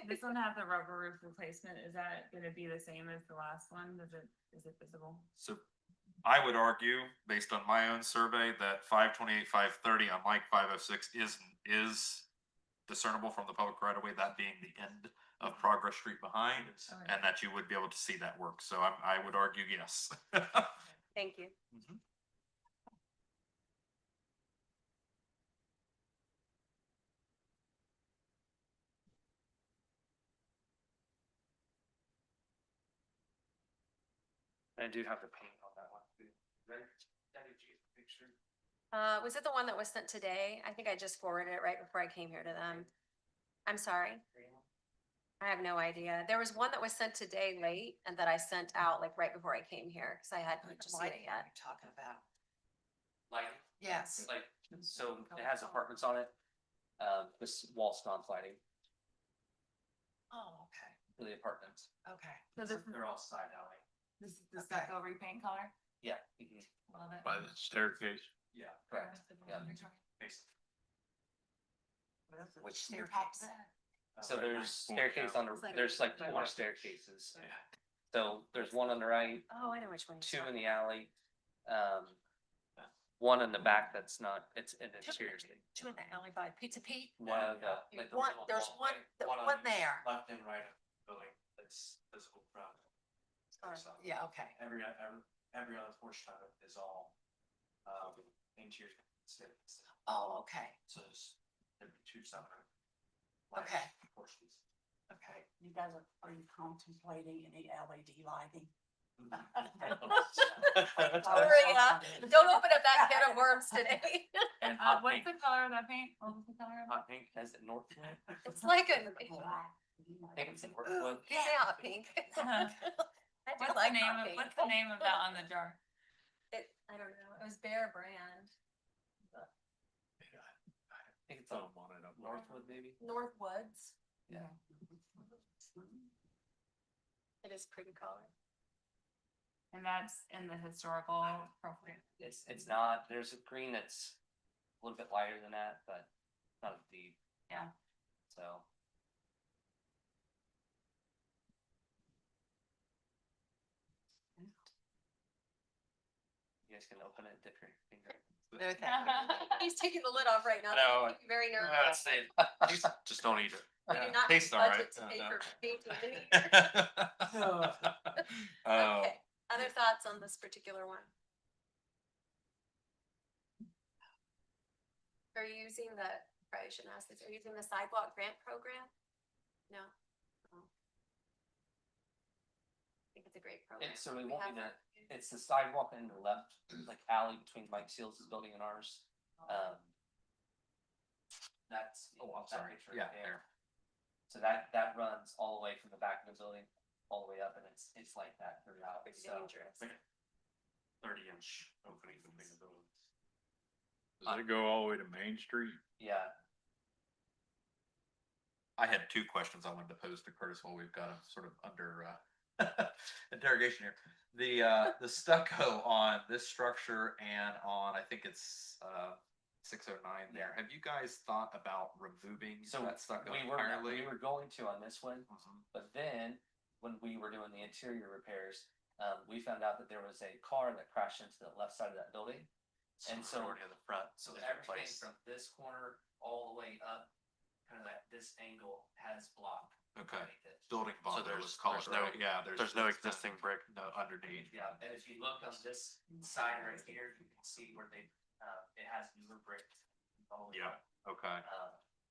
S5: This one have the rubber roof replacement. Is that gonna be the same as the last one? Is it visible?
S4: So I would argue, based on my own survey, that 528, 530, unlike 506, is discernible from the public right of way, that being the end of Progress Street behind,
S5: Okay.
S4: and that you would be able to see that work. So I would argue yes.
S3: Thank you.
S4: Mhm.
S9: I do have the paint on that one too. Right? Picture.
S3: Was it the one that was sent today? I think I just forwarded it right before I came here to them. I'm sorry. I have no idea. There was one that was sent today late and that I sent out like right before I came here because I hadn't just seen it yet.
S11: You're talking about.
S9: Lighting,
S11: Yes.
S9: like, so it has apartments on it. This wall sconce lighting
S11: Oh, okay,
S9: for the apartments.
S11: okay.
S5: So this,
S9: They're all side alley.
S5: this is the
S11: Okay.
S5: stucco repaint color?
S9: Yeah.
S5: Love it.
S1: By the staircase.
S9: Yeah, correct. Yeah. Basically.
S11: Which
S2: staircase?
S9: So there's
S1: Point
S9: staircase
S1: down.
S9: on the, there's like 4 staircases.
S1: Yeah.
S9: So there's one on the right,
S3: Oh, I know which one.
S9: 2 in the alley, 1 in the back that's not, it's an interior.
S11: Two in the alley by Pizza Pete.
S9: One, like the
S11: One,
S9: little
S11: there's one,
S9: hallway.
S11: one there.
S10: Left and right of the building, that's physical from. So
S11: Yeah, okay.
S10: every other portion of it is all, interior staircase.
S11: Oh, okay,
S10: So there'd be 2 separate.
S11: Okay.
S10: Portions.
S11: okay.
S2: You guys are you contemplating any LED lighting?
S3: Gloria, don't open up that can of worms today.
S9: And hot
S5: What's
S9: pink,
S5: the color of that paint? What was the color of it?
S9: hot pink, has it Northwood?
S3: It's like a,
S9: I think it's in Northwood.
S3: yeah, pink. I do
S5: What's the
S3: like
S5: name
S3: hot
S5: of,
S3: pink.
S5: what's the name of that on the jar?
S3: I don't know. It was Bear Brand.
S9: I think it's on Northwood maybe?
S3: Northwoods.
S9: Yeah.
S3: It is pretty color.
S5: And that's in the historical program.
S9: It's not, there's a green that's a little bit lighter than that, but not as deep.
S5: Yeah.
S9: So, guys can open it, dip your finger.
S3: He's taking the lid off right now.
S9: No,
S3: That's making me very nervous.
S10: Just don't eat it.
S3: We do not
S4: tastes
S3: have
S4: all
S3: budget
S4: right.
S3: to pay
S4: No,
S3: for
S4: no.
S3: painting any.
S4: Oh.
S3: Okay, other thoughts on this particular one? Are you using the, probably shouldn't ask this, are you using the sidewalk grant program? No? Oh. I think it's a great program.
S9: And so it
S3: We
S9: won't
S3: have
S9: be
S3: that.
S9: it's the sidewalk in the left, like alley between Mike Seals' building and ours. That's,
S4: Oh, I'm
S9: that
S4: sorry.
S9: picture
S4: Yeah,
S9: right
S4: there.
S9: So that runs all the way from the back of the building, all the way up, and it's like that throughout, so.
S3: Dangerous.
S10: 30-inch opening between the buildings.
S1: Does it go all the way to Main Street?
S9: Yeah,
S4: I had two questions I wanted to pose to Curtis while we've got him sort of under interrogation here. The stucco on this structure and on, I think it's 609 there. Have you guys thought about removing
S9: so
S4: that stucco
S9: we
S4: entirely?
S9: were going to on this one,
S4: Mhm.
S9: but then when we were doing the interior repairs, we found out that there was a car that crashed into the left side of that building. And so-
S10: Majority of the front.
S9: So
S10: is
S9: everything
S10: replaced.
S9: from this corner all the way up, kind of at this angle has block.
S4: Okay.
S9: underneath it.
S4: Building
S10: So
S4: bond,
S10: there's-
S4: let's call
S10: there's
S4: it,
S10: no-
S4: right? Yeah,
S10: There's no
S4: that's kind of-
S10: existing brick.
S4: No, underneath.
S9: Yeah, and if you look on this side right here, you can see where they, it has newer brick. all the way
S4: Yeah,
S9: up.
S4: okay.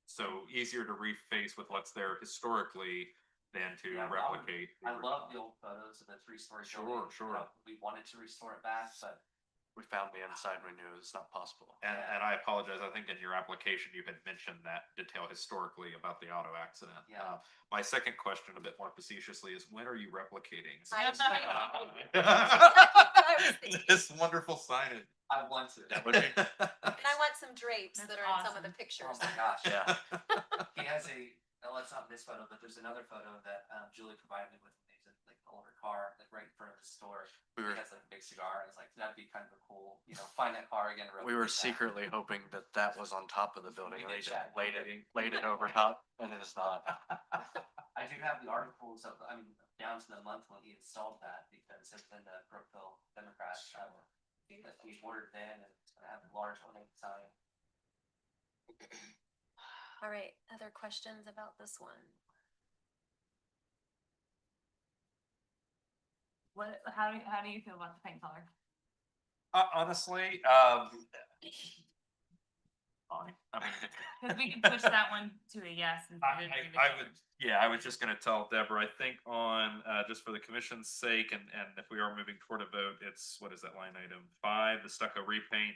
S9: So
S4: So easier to reface with what's there historically than to
S9: Yeah,
S4: replicate. the
S9: I love the
S4: original.
S9: old photos of the 3-story
S4: Sure,
S9: building.
S4: sure.
S9: We wanted to restore it back, but
S10: We found the inside, we knew it's not possible.
S4: And I apologize, I think in your application, you had mentioned that detail historically about the auto accident.
S9: Yeah.
S4: My second question, a bit more facetiously, is when are you replicating?
S3: I was thinking.
S4: This wonderful signage.
S9: I want to.
S10: That would be-
S3: And I want some drapes
S5: That's
S3: that are in some of the
S5: awesome.
S3: pictures.
S9: Oh my gosh.
S10: Yeah.
S9: He has well, it's not this photo, but there's another photo that Julie provided me with. He's in like an older car, like right in front of the store.
S10: We
S9: He
S10: were,
S9: has like a big cigar. And it's like, that'd be kind of a cool, find that car again. and
S10: we were
S9: replicate that.
S10: secretly hoping that that was on top of the building.
S9: We
S10: And they
S9: did
S10: just
S9: that.
S10: laid it over top and it is not.
S9: I do have the articles of, down to the month when he installed that because it's been the Brookville Democrat. That he ordered then and it's gonna have a large one inside.
S3: All right, other questions about this one?
S5: How do you feel about the paint color?
S4: Honestly, fine. I mean,
S5: Cause we can push that one to a yes. and put it in the
S4: I
S5: color.
S4: would, yeah, I was just gonna tell Deborah, I think on, just for the commission's sake, and if we are moving toward a vote, it's, what is that line item? 5, the stucco repaint.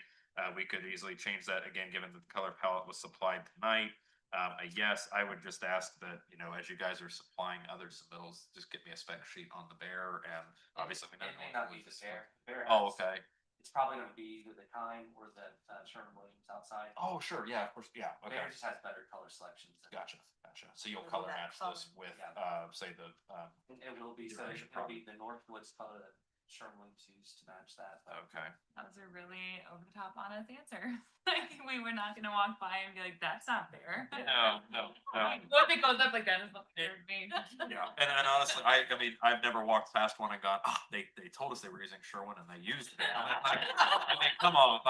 S4: We could easily change that again, given that the color palette was supplied tonight. A yes, I would just ask that, as you guys are supplying other submittals, just get me a spec sheet on the bear, and obviously we know.
S9: It may not be the Bear. Bear
S4: Oh,
S9: has-
S4: okay.
S9: It's probably gonna be either the Time or the Sherman Williams outside.
S4: Oh, sure, yeah, of course, yeah, okay.
S9: Bear just has better color selections.
S4: Gotcha. So you'll
S2: It'll be
S4: color
S2: that
S4: match this
S2: color.
S4: with,
S9: Yeah.
S4: say the,
S9: It will be, so
S4: Duration
S9: it'll be the Northwoods color that Sherman Williams used to match that.
S4: okay.
S5: That was a really over the top honest answer. Like we were not gonna walk by and be like, that's not fair.
S4: No.
S5: What if it goes up like that? It's not fair to me.
S4: Yeah, and honestly, I mean, I've never walked past one and gone, they told us they were using Sherwin and they used it. I mean, come on,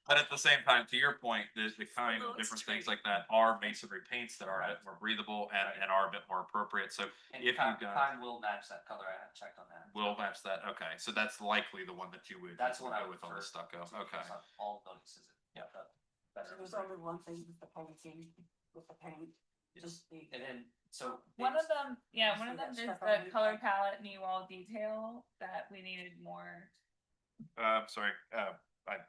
S4: but at the same time, to your point, there's the kind of different things like that are masonry paints that are a bit more breathable and are a bit more appropriate, so
S9: And
S4: if you
S9: Time
S4: guys
S9: Time will match that color. I haven't checked on that.
S4: will match that, okay, so that's likely the one that you would
S9: That's what I
S4: go
S9: would
S4: with on the
S9: prefer
S4: stucco,
S9: to
S4: okay.
S9: use on all buildings is it.
S4: Yeah.
S2: So there's only one thing with the painting, with the paint, just the.
S9: And then, so.
S5: One of
S9: it's-
S5: them,
S2: You'll
S5: one of
S2: see
S5: them
S2: that
S5: is
S2: stuff on
S5: the
S2: the
S5: color
S2: inside.
S5: palette knee wall detail that we needed more.
S4: Sorry, I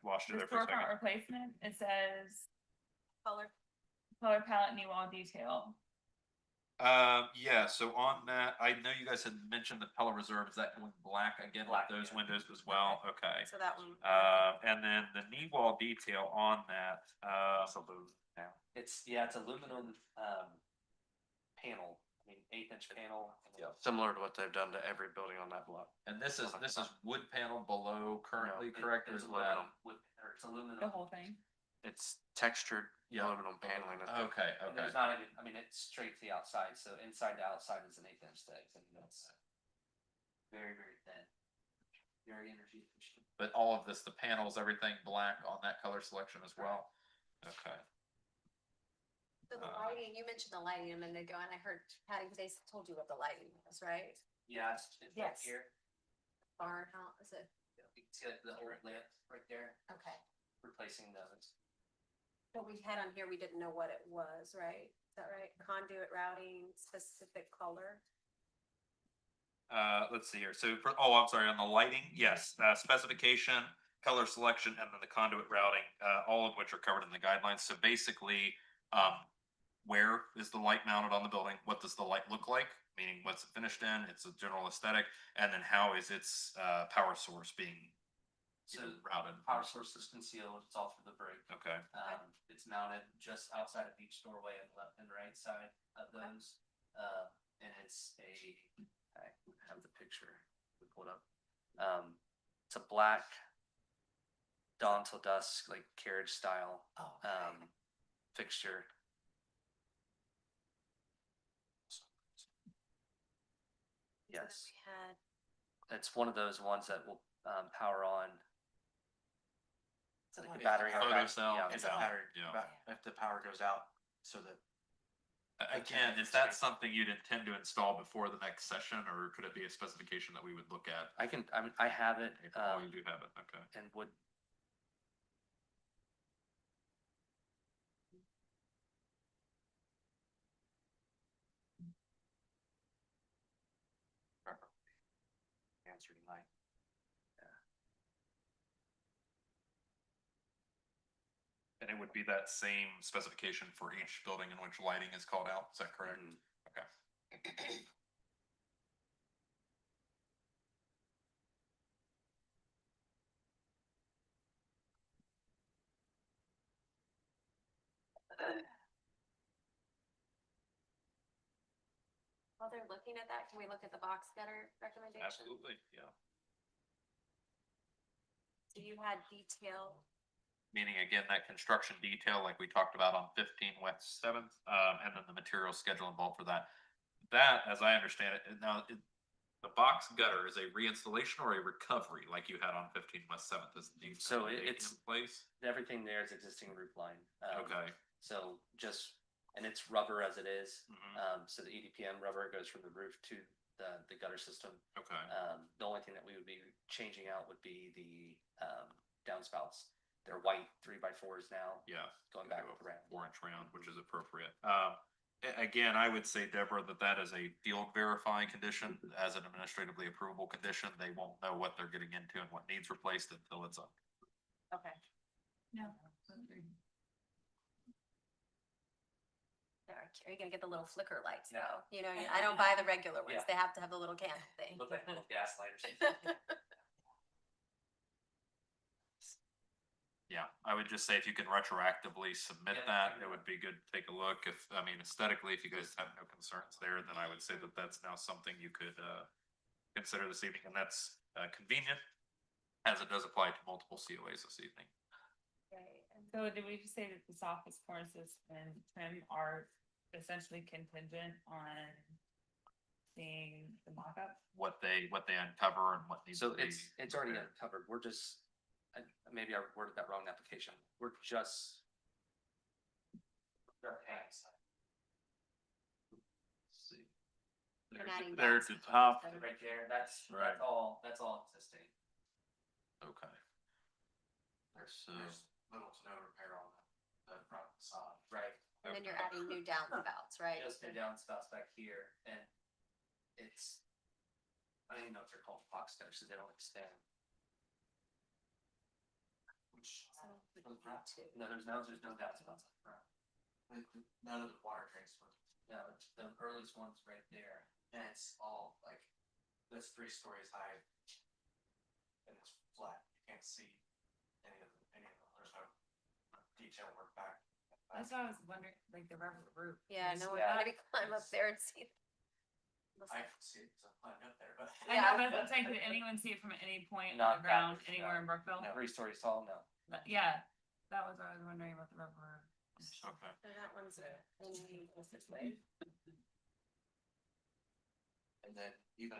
S4: lost you
S5: The
S4: there for a
S5: storefront
S4: second.
S5: replacement, it says
S3: Color.
S5: color palette knee wall detail.
S4: Yeah, so on that, I know you guys had mentioned the Pella Reserve, is that going black again with
S9: Black,
S4: those
S9: yeah.
S4: windows as well? Okay.
S3: So that one.
S4: And then the knee wall detail on that,
S9: It's aluminum, panel, 1/8" panel.
S10: Yeah, similar to what they've done to every building on that block.
S4: and this is wood panel below currently,
S9: It-
S4: correct? Or
S9: It's
S4: is that?
S9: aluminum, or it's aluminum.
S5: The whole thing.
S10: It's textured
S4: Yeah.
S10: aluminum paneling.
S4: Okay,
S9: And
S4: okay.
S9: there's not even, it's straight to the outside, so inside to outside is an 1/8" stick, and that's very, very thin. very energy efficient.
S4: But all of this, the panels, everything black on that color selection as well? Okay.
S3: So the lighting, you mentioned the lighting a minute ago, and I heard Patty, they told you what the lighting was, right?
S9: Yeah, it's right
S3: Yes.
S9: here.
S3: Barn, how is it?
S9: You can see like the old lamp right there,
S3: Okay.
S9: replacing those.
S3: But we had on here, we didn't know what it was, right? Is that right? Conduit routing, specific color?
S4: Let's see here. So for, oh, I'm sorry, on the lighting, yes, specification, color selection, and then the conduit routing, all of which are covered in the guidelines. So basically, where is the light mounted on the building? What does the light look like? Meaning what's it finished in? It's a general aesthetic. And then how is its, power source being
S9: So
S4: routed?
S9: power source is concealed, it's all through the brick.
S4: Okay.
S9: It's mounted just outside of each doorway on the left and right side of those. And it's I have the picture, we pull it up. It's a black dawn till dusk, like carriage style,
S11: Oh,
S9: fixture. Yes,
S3: We had,
S9: it's one of those ones that will, power on.
S11: So
S9: Like
S11: like
S9: the battery.
S4: Photo
S9: on-
S4: cell.
S9: Yeah,
S11: It's
S9: the
S11: a
S9: battery.
S4: Yeah.
S10: If the power goes out, so that
S4: Again, is that something you'd intend to install before the next session, or could it be a specification that we would look at?
S9: I have it,
S4: Oh, you do have it, okay.
S9: and would. Answering my.
S4: And it would be that same specification for each building in which lighting is called out, is that correct?
S9: Mhm.
S4: Okay.
S3: while they're looking at that, can we look at the box cutter recommendation?
S4: Absolutely, yeah.
S3: So you had detail,
S4: Meaning again, that construction detail like we talked about on 15 West 7th, and then the material schedule involved for that. That, as I understand it, the box gutter is a reinstallation or a recovery like you had on 15 West 7th, is the
S9: So
S4: foundation
S9: it's-
S4: in place?
S9: Everything there is existing roof line.
S4: Okay.
S9: So and it's rubber as it is.
S4: Mhm.
S9: So the EDPM rubber goes from the roof to the gutter system.
S4: Okay,
S9: The only thing that we would be changing out would be the downspouts. They're white 3x4s now,
S4: yeah.
S9: going back with round.
S4: 4 inch round, which is appropriate. Again, I would say, Deborah, that is a field verifying condition as an administratively approvable condition. They won't know what they're getting into and what needs replaced until it's up.
S3: okay.
S5: Yeah.
S3: Are you gonna get the little flicker lights
S9: Yeah.
S3: though? You know, I don't buy the regular ones,
S9: Yeah.
S3: they have to have the little candle thing.
S9: Look like a little gas light or something.
S4: Yeah, I would just say if you can retroactively submit
S9: Yeah,
S4: that,
S9: I
S4: it would be good to take a look. If, I mean, aesthetically, if you guys have no concerns there, then I would say that that's now something you could, consider this evening, and that's, convenient as it does apply to multiple COAs this evening.
S5: Right, and so did we just say that the soffit cornices and trim are essentially contingent on seeing the mock-up?
S4: What they uncover and what needs to
S9: So
S4: be.
S9: it's already
S4: repaired.
S9: covered. We're just, maybe I worded that wrong in the application. We're just.
S4: See.
S3: And adding
S4: There's
S3: that.
S4: the top,
S9: Right there, that's
S4: Right.
S9: that's all existing.
S4: okay. So,
S10: there's little to no repair on the front facade.
S9: Right.
S3: And then you're adding new downspouts, right?
S9: Just the downspouts back here, and it's, I don't even know if they're called box cutters, so they don't extend. Which,
S3: So we
S9: from the
S3: need
S9: front,
S3: to-
S9: no, there's no downspouts up front.
S10: None of the water tanks were,
S9: No, the earliest one's right there.
S10: and it's all like, that's 3 stories high. And it's flat, you can't see any of them, there's no detail work back.
S5: That's why I was wondering, like the rubber roof.
S3: Yeah,
S5: is
S3: no, we're
S5: that-
S3: gonna climb up there and see.
S10: I can see it, cause I'm climbing up there, but.
S5: I know, but I'm saying, could anyone see it from any point on
S9: Not
S5: the ground
S9: backwards,
S5: anywhere
S9: no.
S5: in Brookville?
S9: 3 stories tall, no.
S5: Yeah, that was what I was wondering about the rubber roof.
S4: okay.
S3: So that one's this way.
S10: And then even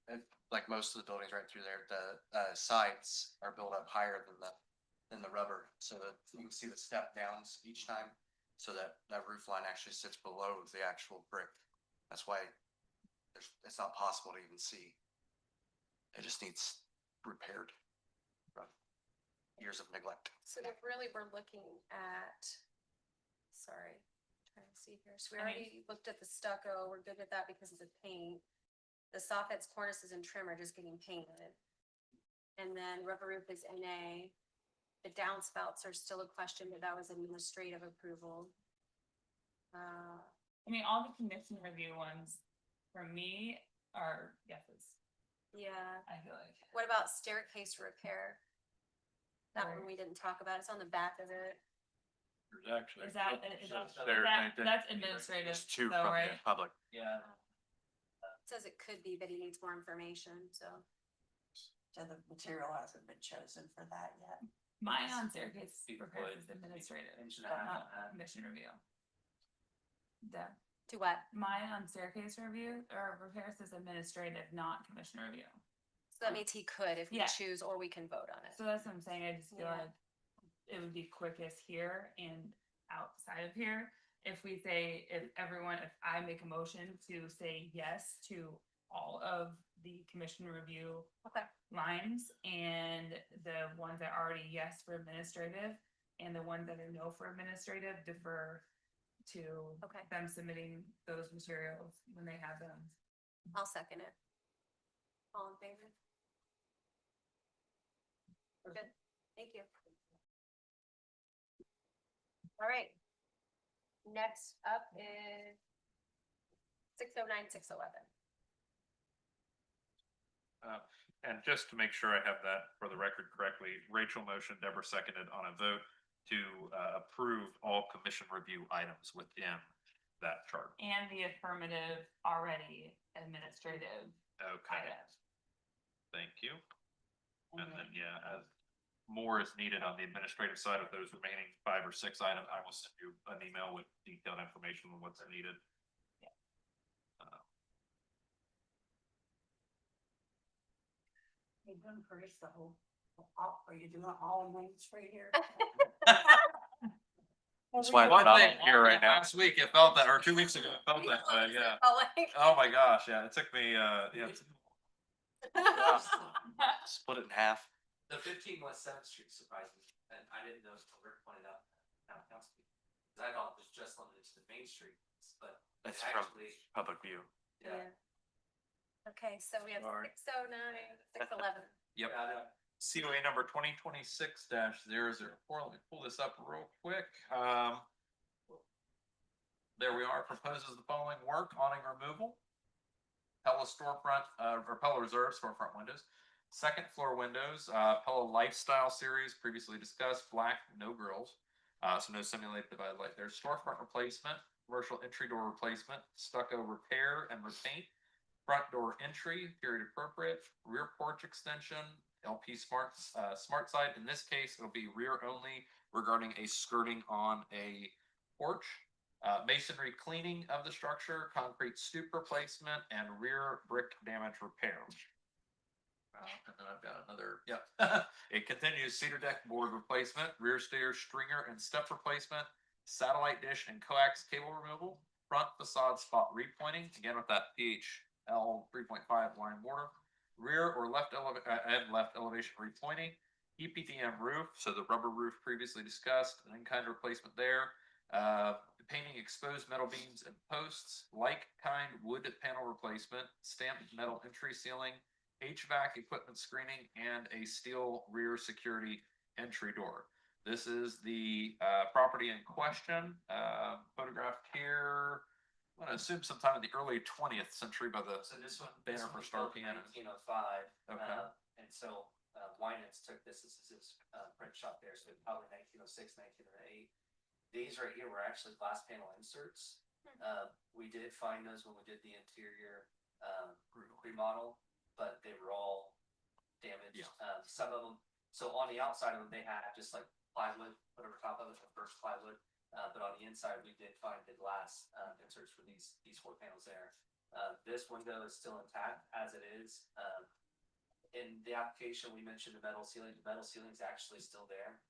S10: and like most of the buildings right through there, the sides are built up higher than the rubber, so that you can see the step downs each time. So that roof line actually sits below the actual brick. That's why it's not possible to even see. It just needs repaired from years of neglect.
S3: So if really we're looking at, sorry, trying to see here. So we
S5: I mean-
S3: already looked at the stucco. We're good with that because of the paint. The soffits, cornices and trim are just getting painted. And then rubber roof is NA. The downspouts are still a question, but that was administrative approval.
S5: I mean, all the condition review ones for me are yeses,
S3: Yeah.
S5: I feel like.
S3: What about staircase repair? That
S5: Right.
S3: one we didn't talk about. It's on the back of it.
S1: There's actually.
S5: Is that,
S1: There,
S5: that,
S1: they-
S5: that's administrative,
S10: There's two
S5: though,
S10: from
S5: right?
S10: the public.
S9: Yeah,
S3: It says it could be, but he needs more information, so.
S2: So the material hasn't been chosen for that yet.
S5: Mine on staircase
S9: Feet
S5: repairs
S9: wood,
S5: is administrative,
S9: inch and a half
S5: not
S9: on that.
S5: commission review. Deb,
S3: To what?
S5: mine on staircase review or repairs is administrative, not commission review.
S3: So that means he could if we
S5: Yeah.
S3: choose, or we can vote on it.
S5: So that's what I'm saying, I just feel
S3: Yeah.
S5: like it would be quickest here and outside of here. If we say, if I make a motion to say yes to all of the commission review
S3: Okay.
S5: lines and the ones that are already yes for administrative and the ones that are no for administrative defer to
S3: Okay.
S5: them submitting those materials when they have them.
S3: I'll second it. All in favor? We're good. Thank you. All right. Next up is 609, 611.
S1: And just to make sure I have that for the record correctly, Rachel motioned, Deborah seconded on a vote to approve all commission review items within that chart.
S5: And the affirmative already administrative
S1: Okay,
S5: items.
S1: thank you. And then, yeah, as more is needed on the administrative side of those remaining 5 or 6 items, I will send you an email with detailed information on what's needed.
S2: You're doing first the whole, are you doing all in Main Street here?
S10: That's why
S1: One
S10: I'm
S1: thing
S10: here right now.
S1: Last week, it felt that, or 2 weeks ago, it felt that way, yeah. Oh my gosh, yeah, it took me, yeah.
S10: Split it in half.
S9: the 15 West Seventh Street surprised me, and I didn't know until Rick pointed out town council. Cause I thought it was just limited to the Main Street, but
S10: It's
S9: it's
S10: from
S9: actually,
S10: public view.
S9: yeah.
S3: Okay, so we have
S1: Sorry.
S3: 609, 611.
S1: Yep.
S9: Yeah, I-
S1: COA number 2026-004. Let me pull this up real quick. There we are, proposes the following work: awning removal, Pella storefront, or Pella Reserve storefront windows, second floor windows, Pella Lifestyle Series, previously discussed, black, no grills. So no simulated divided light there. Storefront replacement, commercial entry door replacement, stucco repair and repaint, front door entry, period appropriate, rear porch extension, LP smart side. In this case, it'll be rear only regarding a skirting on a porch. Masonry cleaning of the structure, concrete stoop replacement, and rear brick damage repair. And then I've got another, yep. It continues cedar deck board replacement, rear stairs, stringer and step replacement, satellite dish and coax cable removal, front facade spot repointing, again with that PHL 3.5 line mortar, rear or left elevation repointing, EPDM roof, so the rubber roof previously discussed, an in-kind replacement there, painting exposed metal beams and posts, like-kind wood panel replacement, stamped metal entry ceiling, HVAC equipment screening, and a steel rear security entry door. This is the property in question, photographed here. I'm gonna assume sometime in the early 20th century by the
S9: So this one.
S1: banner for Star Piano.
S9: 1905.
S1: Okay.
S9: And so, Winans took this as his, print shop there, so probably 1906, 1908. These right here were actually glass panel inserts. We did find those when we did the interior, remodel, but they were all damaged.
S1: Yeah.
S9: Some of them, so on the outside of them, they had just like plywood, put over top of it, the first plywood. But on the inside, we did find the glass, inserts for these 4 panels there. This window is still intact as it is. In the application, we mentioned the metal ceiling. The metal ceiling is actually still there.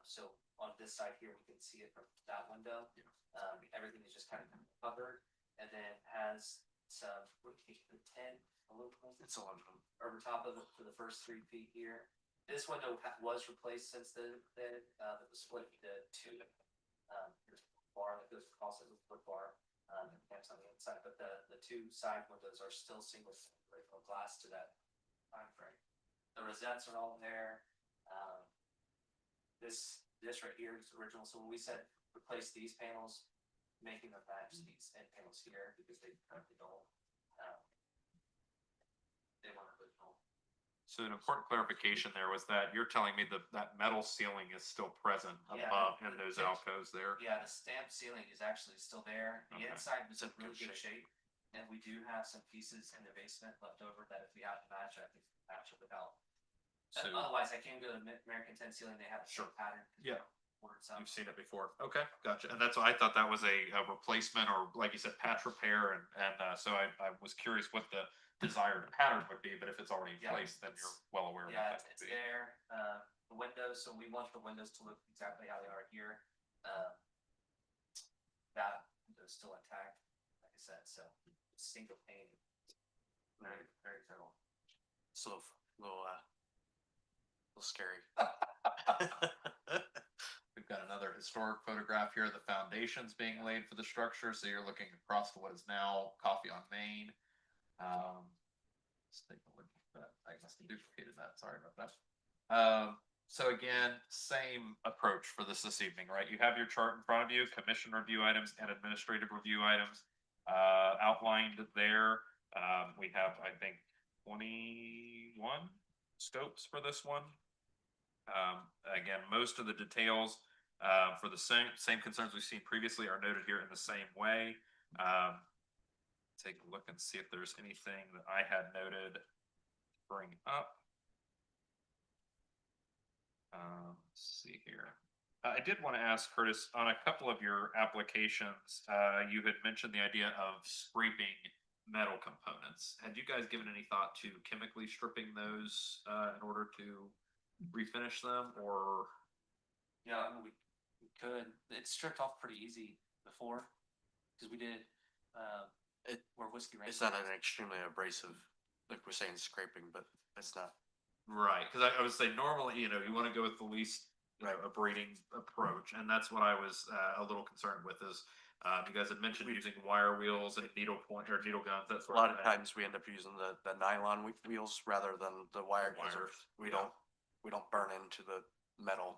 S9: So on this side here, we can see it from that window. Everything is just kind of covered, and then has some, what do you think, the 10 aluminum?
S10: It's aluminum.
S9: Over top of it for the first 3 feet here. This window was replaced since then. It was split into 2. There's a bar that goes across it with a foot bar. And camps on the inside, but the 2 side windows are still single glass to that time frame. The rosettes are all there. This right here is original. So when we said replace these panels, making them match these end panels here because they currently don't. They weren't original.
S1: So an important clarification there was that you're telling me that that metal ceiling is still present
S9: Yeah.
S1: above in those alcoves there?
S9: Yeah, the stamped ceiling is actually still there. The
S1: Okay.
S9: inside is in really good shape. And we do have some pieces in the basement left over that if we have to match, I think match it without.
S1: So
S9: Otherwise, I can go to American Ten Ceiling. They have a
S1: Sure.
S9: short pattern.
S1: Yeah.
S9: Ordered some.
S1: you've seen it before. Okay, gotcha. And that's why I thought that was a replacement or like you said, patch repair. And so I was curious what the desired pattern would be, but if it's already in
S9: Yeah,
S1: place, then you're well aware of
S9: Yeah,
S1: what that
S9: it's
S1: would be.
S9: there. The windows, so we want the windows to look exactly how they are here. That window's still intact, like I said, so single pane. Very, very fertile.
S10: It's a little scary.
S1: We've got another historic photograph here of the foundations being laid for the structure. So you're looking across to what is now Coffee on Main. Let's take a look at that. I must have duplicated that. Sorry about that. So again, same approach for this evening, right? You have your chart in front of you, commission review items and administrative review items outlined there. We have, I think, 21 scopes for this one. Again, most of the details for the same concerns we've seen previously are noted here in the same way. Take a look and see if there's anything that I had noted to bring up. Let's see here. I did want to ask Curtis, on a couple of your applications, you had mentioned the idea of scraping metal components. Had you guys given any thought to chemically stripping those in order to refinish them, or?
S9: Yeah, I mean, we could. It stripped off pretty easy before, because we did. Where Whiskey Ranch.
S10: It's not an extremely abrasive, like we're saying, scraping, but it's not.
S1: Right, because I would say normally, you want to go with the least abrading approach, and that's what I was a little concerned with. Is you guys had mentioned using wire wheels and needle point or needle guns. That's
S10: A lot of times we end up using the nylon wheels rather than the wire.
S1: Wires,
S10: We don't burn into the metal.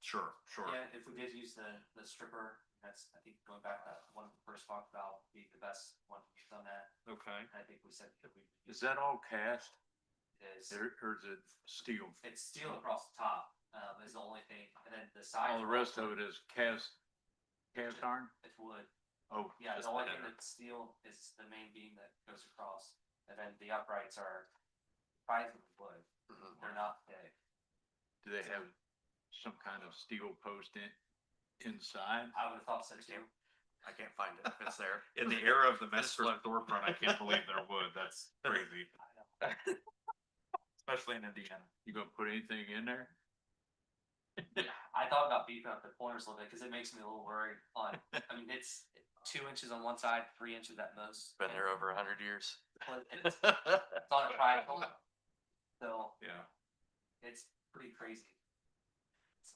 S1: Sure.
S9: Yeah, if we did use the stripper, that's, I think, going back to one of the first talked about, be the best one to use on that.
S1: Okay.
S9: I think we said that we.
S12: Is that all cast
S9: Is
S12: or is it steel?
S9: it's steel across the top, is the only thing, and then the side.
S12: All the rest of it is cast iron?
S9: It's wood.
S12: Oh,
S9: Yeah,
S1: Just
S9: the only
S1: the
S9: thing
S1: header.
S9: that's steel is the main beam that goes across, and then the uprights are surprisingly wood.
S10: Mhm.
S9: They're not thick.
S12: do they have some kind of steel post inside?
S9: I would have thought so too.
S10: I can't find it. It's there.
S1: In the era of the Messer storefront, I can't believe they're wood. That's crazy, especially in Indiana.
S12: You gonna put anything in there?
S9: I thought about beefing up the corners a little bit because it makes me a little worried on, I mean, it's 2 inches on one side, 3 inches at most.
S10: Been there over 100 years.
S9: But it's on a triangle, so
S1: Yeah.
S9: it's pretty crazy.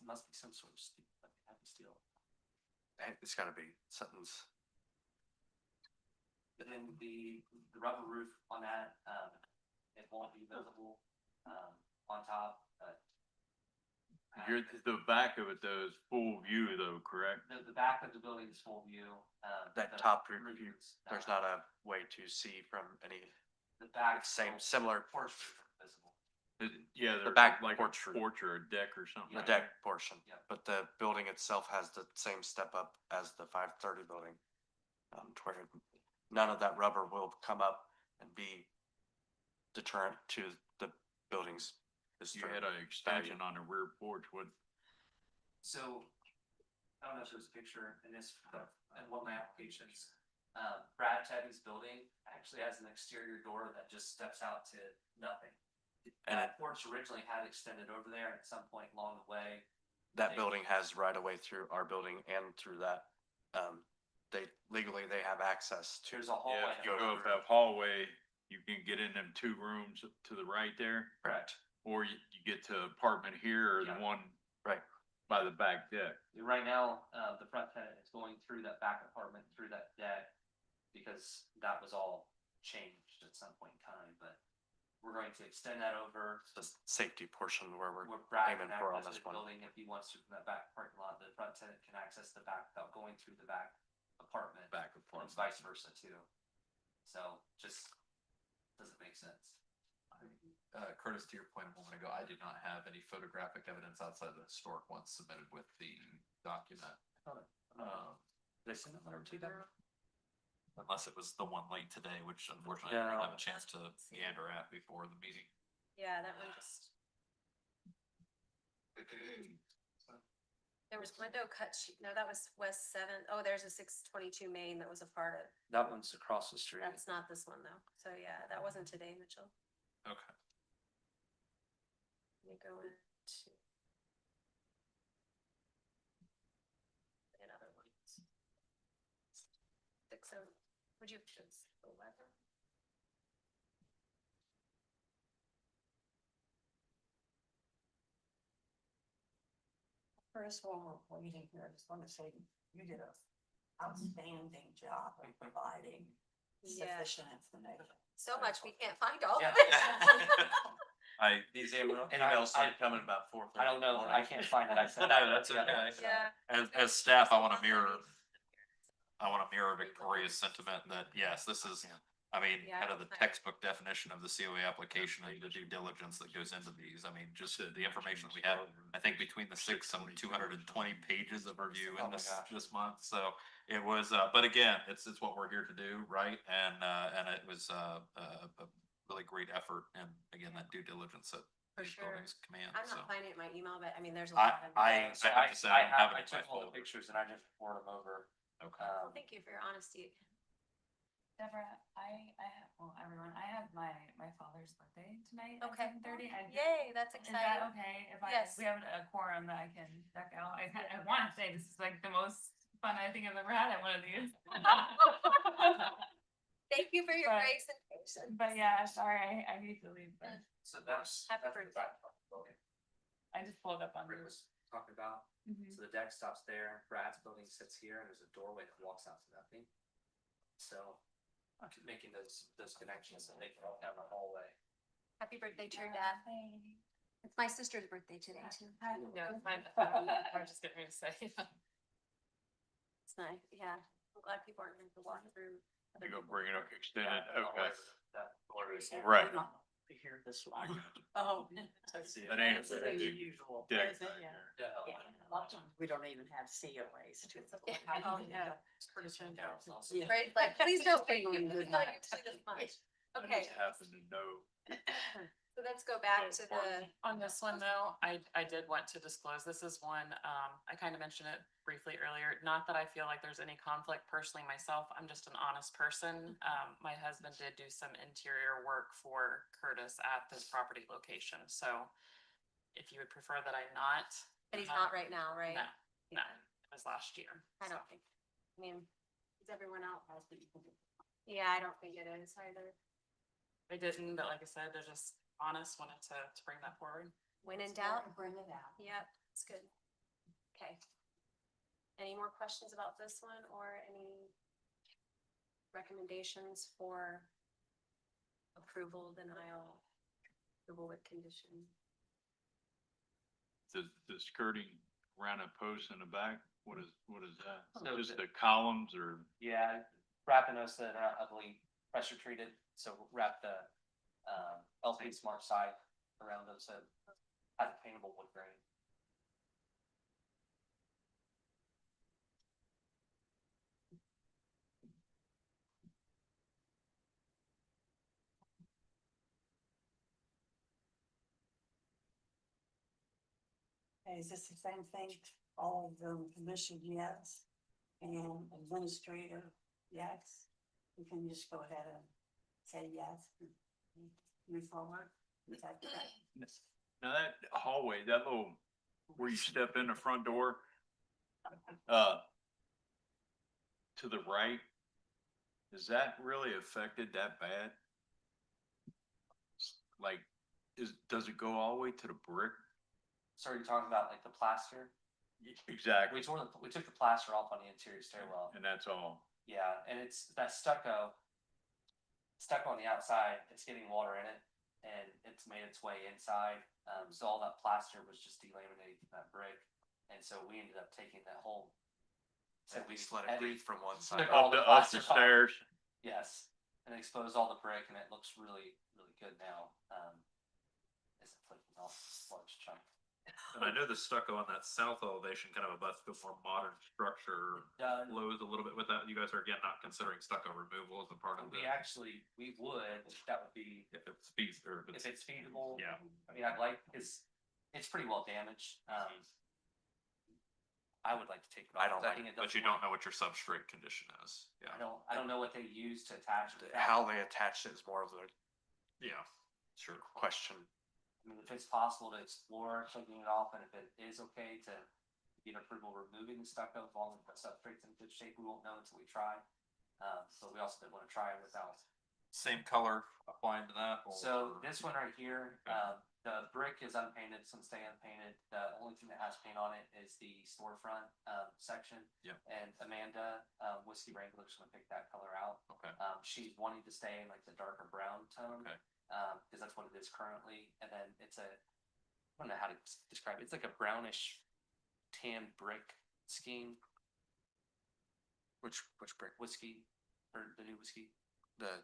S9: It must be some sort of steel, like heavy steel.
S10: It's gotta be something's.
S9: But then the rubber roof on that, it won't be visible, on top, but.
S12: The back of it though is full view though, correct?
S9: The back of the building is full view.
S10: That
S9: the
S10: top roof
S9: roof
S10: view,
S9: is
S10: there's not a way to see from any.
S9: The back.
S10: Similar.
S9: Porch roof is visible.
S12: Yeah,
S10: The
S12: there's
S10: back
S12: like
S10: porch
S12: a
S10: roof.
S12: porch or a deck or something.
S10: The
S12: like
S10: deck
S12: that.
S10: portion,
S9: Yeah.
S10: but the building itself has the same step up as the 530 building. To where none of that rubber will come up and be deterrent to the building's.
S12: You had an extension on the rear porch, what,
S9: So, I don't know if there's a picture in this, in one of my applications, Brad Teddy's building actually has an exterior door that just steps out to nothing.
S10: And
S9: That porch originally had extended over there, and at some point along the way,
S10: that building has right of way through our building and through that. They legally, they have access to.
S9: there's a hallway.
S12: Yeah, if you go up that hallway, you can get in them two rooms to the right there,
S10: Correct.
S12: or you get to apartment here or the
S9: Yeah.
S12: one
S10: Right.
S12: by the back deck.
S9: Right now, the front tenant is going through that back apartment, through that deck, because that was all changed at some point in time, but we're going to extend that over.
S10: The safety portion where we're
S9: Where Brad
S10: aiming
S9: can
S10: for on
S9: access
S10: this
S9: the
S10: one.
S9: building if he wants to from that back parking lot, the front tenant can access the back without going through the back apartment.
S12: Back
S9: And
S12: apartment.
S9: vice versa too. So just doesn't make sense.
S1: Curtis, to your point a moment ago, I did not have any photographic evidence outside of the historic ones submitted with the document.
S9: Did I send that letter to them?
S4: Unless it was the one late today, which unfortunately I
S9: Yeah.
S4: didn't have a chance to gander at before the meeting.
S3: Yeah, that one just. There was window cut sheet, no, that was West 7. Oh, there's a 622 Main that was a part of,
S9: That one's across the street.
S3: that's not this one though. So yeah, that wasn't today, Mitchell.
S4: Okay.
S3: Let me go into. Another one. 6, would you choose 11?
S2: First, while we're waiting here, I just want to say you did a outstanding job of providing
S3: Yeah.
S2: sufficient information.
S3: So much, we can't find all of
S9: Yeah.
S3: it.
S4: I,
S10: These
S9: And
S10: emails started coming about 4:30.
S9: I don't know, I can't find it. I sent
S4: No,
S9: it.
S4: that's okay.
S3: Yeah.
S4: as staff, I want to mirror Victoria's sentiment that, yes, this is, I mean,
S3: Yeah,
S4: kind of the
S3: I-
S4: textbook definition of the COA application and the due diligence that goes into these. I mean, just the information that we have, I think between the 220 pages of review
S9: Oh
S4: in
S9: my
S4: this,
S9: gosh.
S4: this month. So it was, but again, it's what we're here to do, right? And it was, a really great effort. And again, that due diligence that
S3: For
S4: these
S3: sure.
S4: buildings command,
S3: I'm
S4: so.
S3: not finding it in my email, but I mean, there's a
S4: I-
S3: lot of.
S4: I-
S3: them.
S4: have to say, I have it in my
S9: took all the
S4: folder.
S9: pictures and I just forwarded them over.
S4: Okay.
S3: Well, thank you for your honesty.
S5: Deborah, I have, well, everyone, I have my father's birthday tonight at
S3: Okay.
S5: 7:30.
S3: Yay, that's
S5: Is that
S3: exciting.
S5: okay? If
S3: Yes.
S5: we have a quorum that I can deck out, I want to say this is like the most fun I think I've ever had at one of these.
S3: Thank you for your
S5: But-
S3: grace and patience.
S5: But yeah, sorry, I need to leave, but
S9: So that's.
S3: Happy
S9: that's
S3: birthday.
S9: the back part of the building
S5: I just pulled up on
S9: Rick
S5: this.
S9: was talking about.
S5: Mhm.
S9: So the deck stops there, Brad's building sits here, and there's a doorway that walks out to nothing. So I'm making those connections and they can all have a hallway.
S3: Happy birthday to your dad. It's my sister's birthday today too.
S7: Yeah, I was just getting ready to say.
S3: It's nice, yeah. I'm glad people aren't going to walk through.
S12: You go bring it up extended,
S9: Yeah,
S12: okay.
S9: that door is here.
S12: Right.
S8: To hear this one.
S6: Oh.
S12: That ain't
S8: Very
S12: big
S8: usual.
S12: deck
S6: Is it?
S12: back
S6: Yeah.
S12: there.
S9: Yeah.
S8: Yeah, a lot of times we don't even have COAs to.
S6: Oh, yeah. It's pretty soon.
S9: Yeah, it's also-
S8: Yeah.
S3: Right, like, please don't make me
S8: Good
S3: feel like
S8: night.
S3: it's this much.
S12: I
S3: Okay,
S12: just happen to know.
S3: so let's go back to the,
S7: On this one though, I did want to disclose, this is one, I kind of mentioned it briefly earlier, not that I feel like there's any conflict personally myself, I'm just an honest person. My husband did do some interior work for Curtis at this property location, so if you would prefer that I not.
S3: but he's not right now, right?
S7: No, no, it was last year.
S3: I
S7: so.
S3: don't think, I mean, is everyone else? Yeah, I don't think it is either.
S7: They didn't, but like I said, they're just honest, wanted to bring that forward.
S3: When in doubt,
S8: Bring it out.
S3: yep, it's good. Okay. Any more questions about this one or any recommendations for approval, denial, approval with condition?
S12: The skirting around a post in the back, what is that?
S9: So
S12: Just
S9: the-
S12: the columns or?
S9: Yeah, wrapping those that are, I believe, pressure treated, so wrap the, LP Smart side around those, so has a paintable wood grain.
S2: Okay, is this the same thing, all of them commission yes, and administrator yes, you can just go ahead and say yes, and move forward. Is that correct?
S12: Now that hallway, that little, where you step in the front door, uh, to the right, is that really affected that bad? Like, does it go all the way to the brick?
S9: So are you talking about like the plaster?
S12: Exactly,
S9: We took the plaster off on the interior stairwell.
S12: and that's all.
S9: Yeah, and it's that stucco on the outside, it's getting water in it and it's made its way inside. So all that plaster was just delaminated from that brick. And so we ended up taking that whole.
S10: So we just let it breathe from one side.
S9: Took all
S12: Up
S9: the
S12: the, up
S9: plaster
S12: the
S9: off.
S12: stairs,
S9: Yes, and exposed all the brick and it looks really, really good now. Isn't flicking off this large chunk.
S4: And I know the stucco on that south elevation kind of abuts the more modern structure, flows a little bit with that. You guys are again not considering stucco removal as a part of
S9: We
S4: the,
S9: actually, we would, that would be,
S4: if it's feasible, or
S9: if it's feasible.
S4: yeah.
S9: I mean, I'd like, it's pretty well damaged. I would like to take it off.
S10: I don't like
S9: think it
S4: But you
S9: doesn't
S4: don't
S9: work.
S4: know what your substrate condition is. Yeah.
S9: I don't know what they use to attach it.
S10: How they attached it is more of a
S4: Yeah, sure.
S10: question.
S9: I mean, if it's possible to explore taking it off, and if it is okay to get approval removing the stucco, as long as the substrate's in good shape, we won't know until we try. So we also didn't want to try it without.
S4: Same color applying to that?
S9: So this one right here, the brick is unpainted, it's gonna stay unpainted. The only thing that has paint on it is the storefront, section.
S4: Yep.
S9: And Amanda, Whiskey Wrangler is gonna pick that color out.
S4: Okay.
S9: She's wanting to stay in like the darker brown tone.
S4: Okay.
S9: Cause that's what it is currently. And then it's I don't know how to describe it. It's like a brownish tan brick scheme,
S10: Which brick?
S9: whiskey, or the new whiskey,
S10: The,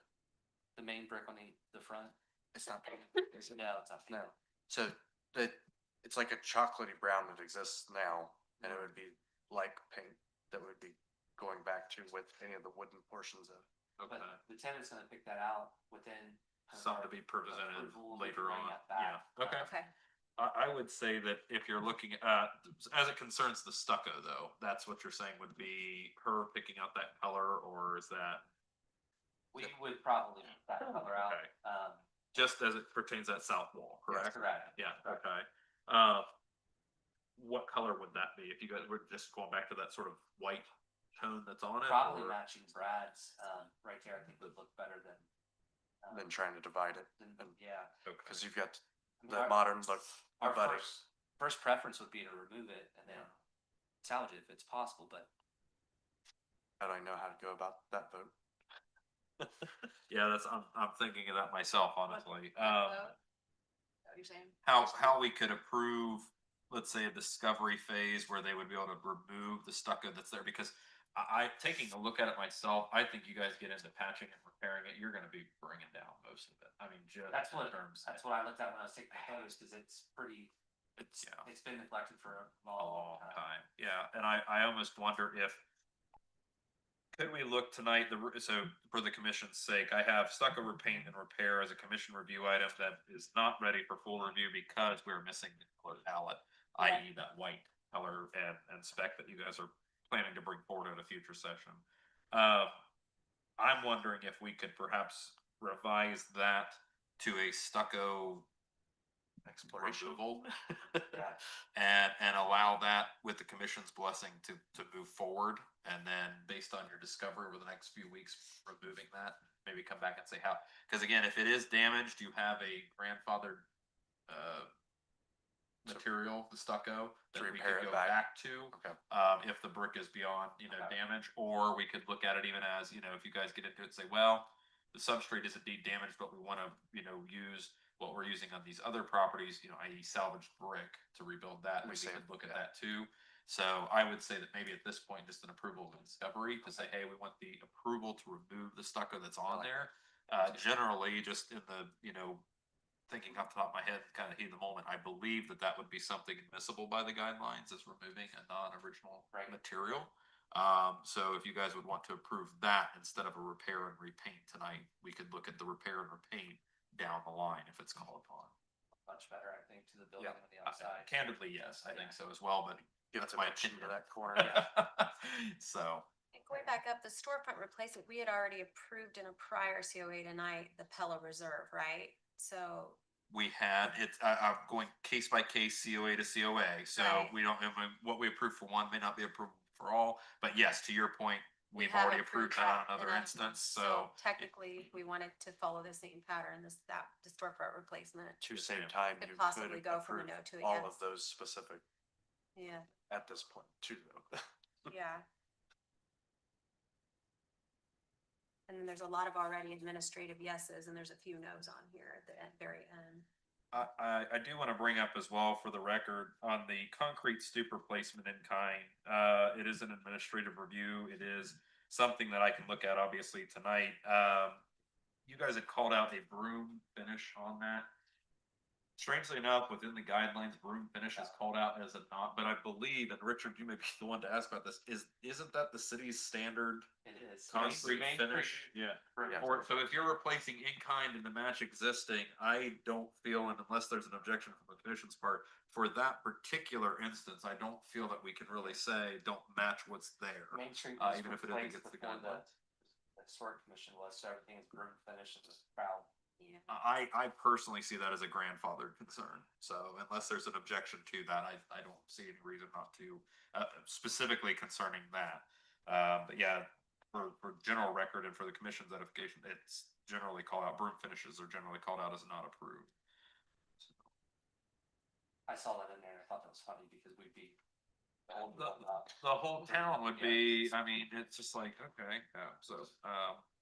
S9: the main brick on the front.
S10: it's not painted. Is it?
S9: No, it's not.
S10: No. So it's like a chocolatey brown that exists now, and it would be like paint that would be going back to with any of the wooden portions of.
S4: Okay.
S9: But the tenant's gonna pick that out within. kind of
S4: Some
S9: our
S4: to be presented
S9: approval, we can
S4: later
S9: bring
S4: on.
S9: that back.
S4: Yeah, okay.
S3: Okay.
S4: I would say that if you're looking at, as it concerns the stucco though, that's what you're saying would be her picking out that color, or is that
S9: We would probably pick that color out.
S4: Okay. Just as it pertains to that south wall, correct?
S9: Correct.
S4: Yeah, okay. What color would that be? If you guys were just going back to that sort of white tone that's on it?
S9: Probably
S4: or-
S9: matching Brad's, right there, I think would look better than.
S10: Than trying to divide it,
S9: Yeah.
S4: Okay.
S10: because you've got
S9: I mean,
S10: the
S9: our-
S10: modern look.
S9: Our
S10: abutting.
S9: first preference would be to remove it and then salvage it if it's possible, but
S10: How do I know how to go about that vote?
S4: Yeah, I'm thinking of that myself, honestly.
S3: What you're saying?
S4: How we could approve, let's say, a discovery phase where they would be able to remove the stucco that's there, because taking a look at it myself, I think you guys get into patching and repairing it, you're gonna be bringing down most of it. I mean, just
S9: that's
S4: in
S9: what
S4: terms.
S9: I looked at when I was taking photos, cause it's pretty,
S4: Yeah.
S9: it's been neglected for a
S4: A
S9: long,
S4: long time, yeah, and I almost wonder if. Could we look tonight, so for the commission's sake, I have stucco repaint and repair as a commission review item that is not ready for full review because we're missing the color palette, i.e. that white color and spec that you guys are planning to bring forward at a future session. I'm wondering if we could perhaps revise that to a stucco
S10: Exploration.
S4: removal.
S9: Yeah.
S4: And allow that with the commission's blessing to move forward. And then based on your discovery over the next few weeks, removing that, maybe come back and say how, because again, if it is damaged, you have a grandfathered material, the stucco,
S10: To
S4: that we
S10: repair
S4: could
S10: it
S4: go
S10: back.
S4: back to.
S10: Okay.
S4: If the brick is beyond,
S9: Okay.
S4: damage, or we could look at it even as, if you guys get into it, say, well, the substrate is indeed damaged, but we want to, use what we're using on these other properties, i.e. salvaged brick to rebuild that.
S10: We
S4: Maybe we
S10: say-
S4: could look at
S10: yeah.
S4: that too. So I would say that maybe at this point, just an approval of the discovery to say, hey, we want the approval to remove the stucco that's on there. Generally, just in the, thinking off the top of my head, kind of heat of the moment, I believe that would be something admissible by the guidelines as removing a non-original material. So if you guys would want to approve that instead of a repair and repaint tonight, we could look at the repair and repaint down the line if it's called upon.
S9: Much better, I think, to the building
S4: Yeah.
S9: on the outside.
S4: Candidly, yes, I think so as well, but
S10: Give
S4: that's
S10: some
S4: my
S10: motion
S4: opinion.
S10: to that corner.
S4: So,
S3: Going back up, the storefront replacement, we had already approved in a prior COA tonight, the Pella Reserve, right? So,
S4: We had, I'm going case by case, COA to COA, so
S3: Right.
S4: we don't, what we approve for one may not be approved for all, but yes, to your point,
S3: we
S4: we've
S3: have
S4: already approved that on another
S3: in a-
S4: instance, so.
S3: technically, if we wanted to follow the same pattern, the storefront replacement.
S10: To same time,
S3: Could
S10: you
S3: possibly
S10: could
S3: go from a
S10: approve
S3: no to a
S10: all
S3: yes.
S10: of those specific
S3: Yeah,
S10: at this point too, though.
S3: yeah. And then there's a lot of already administrative yeses and there's a few nos on here at the very end.
S4: I do want to bring up as well for the record on the concrete stoop replacement in kind. It is an administrative review. It is something that I can look at obviously tonight. You guys had called out a broom finish on that. Strangely enough, within the guidelines, broom finish is called out as a not, but I believe, and Richard, you may be the one to ask about this, isn't that the city's standard
S9: It is.
S4: concrete
S9: Main
S4: finish?
S9: Street-
S12: Yeah.
S10: Yeah.
S4: Or, so if you're replacing in kind and to match existing, I don't feel, and unless there's an objection from the commission's part, for that particular instance, I don't feel that we can really say, don't match what's there.
S9: Main Street
S4: Uh,
S9: was
S4: even if it
S9: replaced
S4: against the
S9: before
S4: guidelines.
S9: the historic commission was, so everything is broom finish and just proud.
S3: Yeah.
S4: I personally see that as a grandfathered concern. So unless there's an objection to that, I don't see any reason not to, specifically concerning that. But yeah, for general record and for the commission's edification, it's generally called out, broom finishes are generally called out as not approved.
S9: I saw that in there, and I thought that was funny because we'd be.
S4: The whole town would be, I mean, it's just like, okay, yeah, so,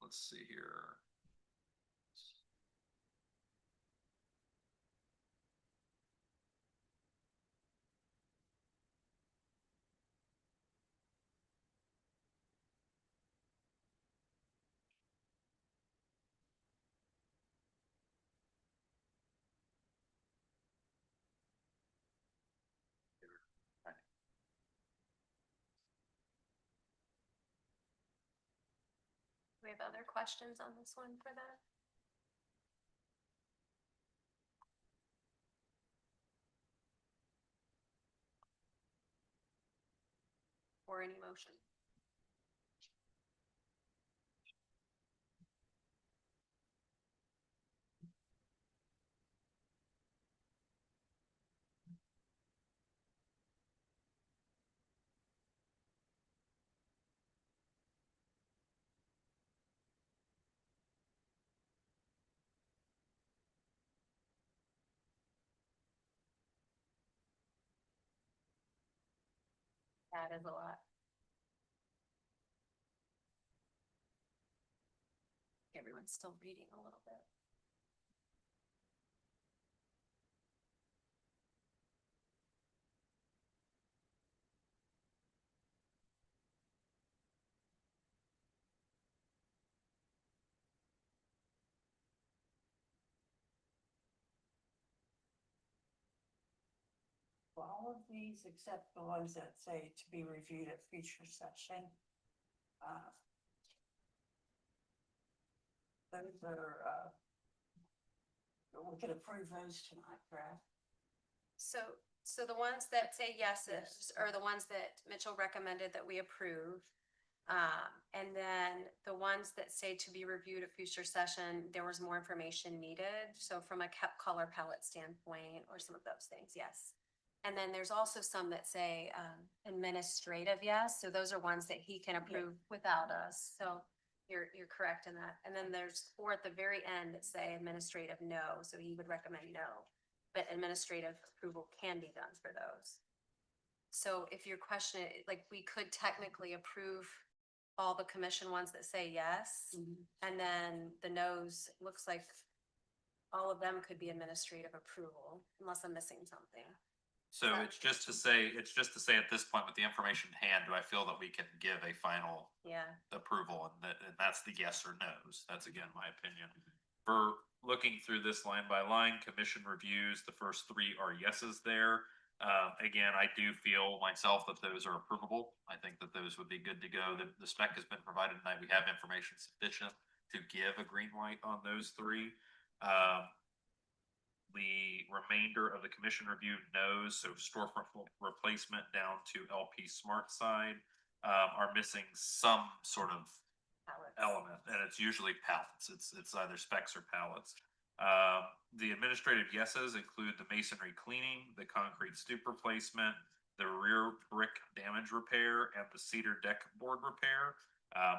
S4: let's see here.
S3: Do we have other questions on this one for that? Or any motion? That is a lot. Everyone's still reading a little bit.
S2: Well, all of these, except the ones that say to be reviewed at future session. Those are, we could approve those tonight, correct?
S3: So the ones that say yeses are the ones that Mitchell recommended that we approve. And then the ones that say to be reviewed at future session, there was more information needed. So from a color palette standpoint or some of those things, yes. And then there's also some that say administrative yes. So those are ones that he can approve without us. So you're correct in that. And then there's 4 at the very end that say administrative no. So he would recommend no. But administrative approval can be done for those. So if your question, like, we could technically approve all the commission ones that say yes, and then the no's, looks like all of them could be administrative approval, unless I'm missing something.
S4: So it's just to say at this point with the information in hand, do I feel that we can give a final
S3: Yeah,
S4: approval and that's the yes or no's? That's again, my opinion. For looking through this line by line, commission reviews, the first 3 are yeses there. Again, I do feel myself that those are approvable. I think that those would be good to go. The spec has been provided tonight. We have information sufficient to give a green light on those 3. The remainder of the commission review knows, so storefront replacement down to LP Smart side. are missing some sort of element, and it's usually pallets. It's either specs or pallets. The administrative yeses include the masonry cleaning, the concrete stoop replacement, the rear brick damage repair, and the cedar deck board repair.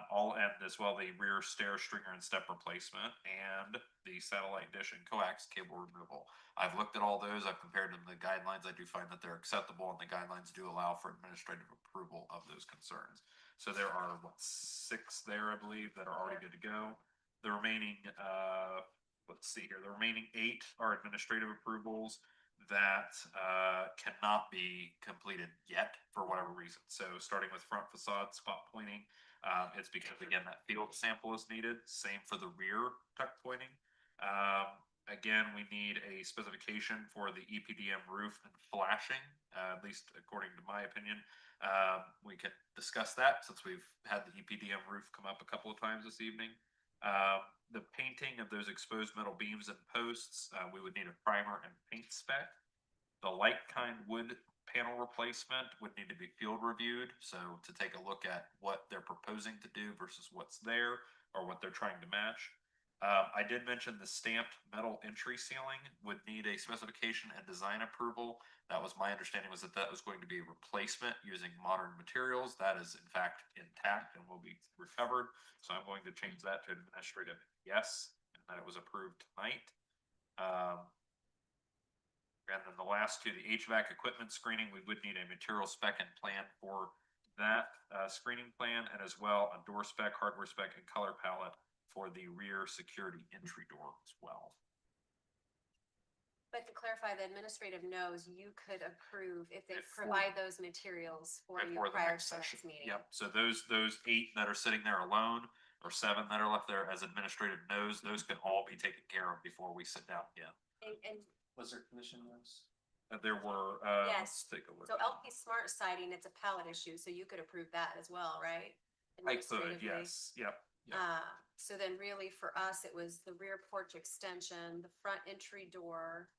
S4: All and as well the rear stair stringer and step replacement, and the satellite dish and coax cable removal. I've looked at all those. I've compared them to the guidelines. I do find that they're acceptable, and the guidelines do allow for administrative approval of those concerns. So there are what, 6 there, I believe, that are already good to go. The remaining, let's see here, the remaining 8 are administrative approvals that cannot be completed yet for whatever reason. So starting with front facade spot pointing, it's because again that field sample is needed. Same for the rear tuck pointing. Again, we need a specification for the EPDM roof and flashing, at least according to my opinion. We can discuss that since we've had the EPDM roof come up a couple of times this evening. The painting of those exposed metal beams and posts, we would need a primer and paint spec. The light kind wood panel replacement would need to be field reviewed. So to take a look at what they're proposing to do versus what's there or what they're trying to match. I did mention the stamped metal entry ceiling would need a specification and design approval. That was my understanding, was that that was going to be a replacement using modern materials. That is in fact intact and will be recovered. So I'm going to change that to administrative yes, and that it was approved tonight. And then the last two, the HVAC equipment screening, we would need a material spec and plan for that screening plan, and as well a door spec, hardware spec, and color palette for the rear security entry door as well.
S3: But to clarify, the administrative knows you could approve if they
S4: Before-
S3: provide those materials for you
S4: Before the
S3: prior
S4: next
S3: to the
S4: session.
S3: next meeting.
S4: Yep, so those 8 that are sitting there alone, or 7 that are left there as administrative knows, those can all be taken care of before we sit down again.
S3: And
S9: Was there commission notes?
S4: There were,
S3: Yes.
S4: let's take a look.
S3: so LP Smart Siding, it's a pallet issue, so you could approve that as well, right?
S4: I could,
S3: Administratively.
S4: yes, yep. Yep.
S3: So then really for us, it was the rear porch extension, the front entry door,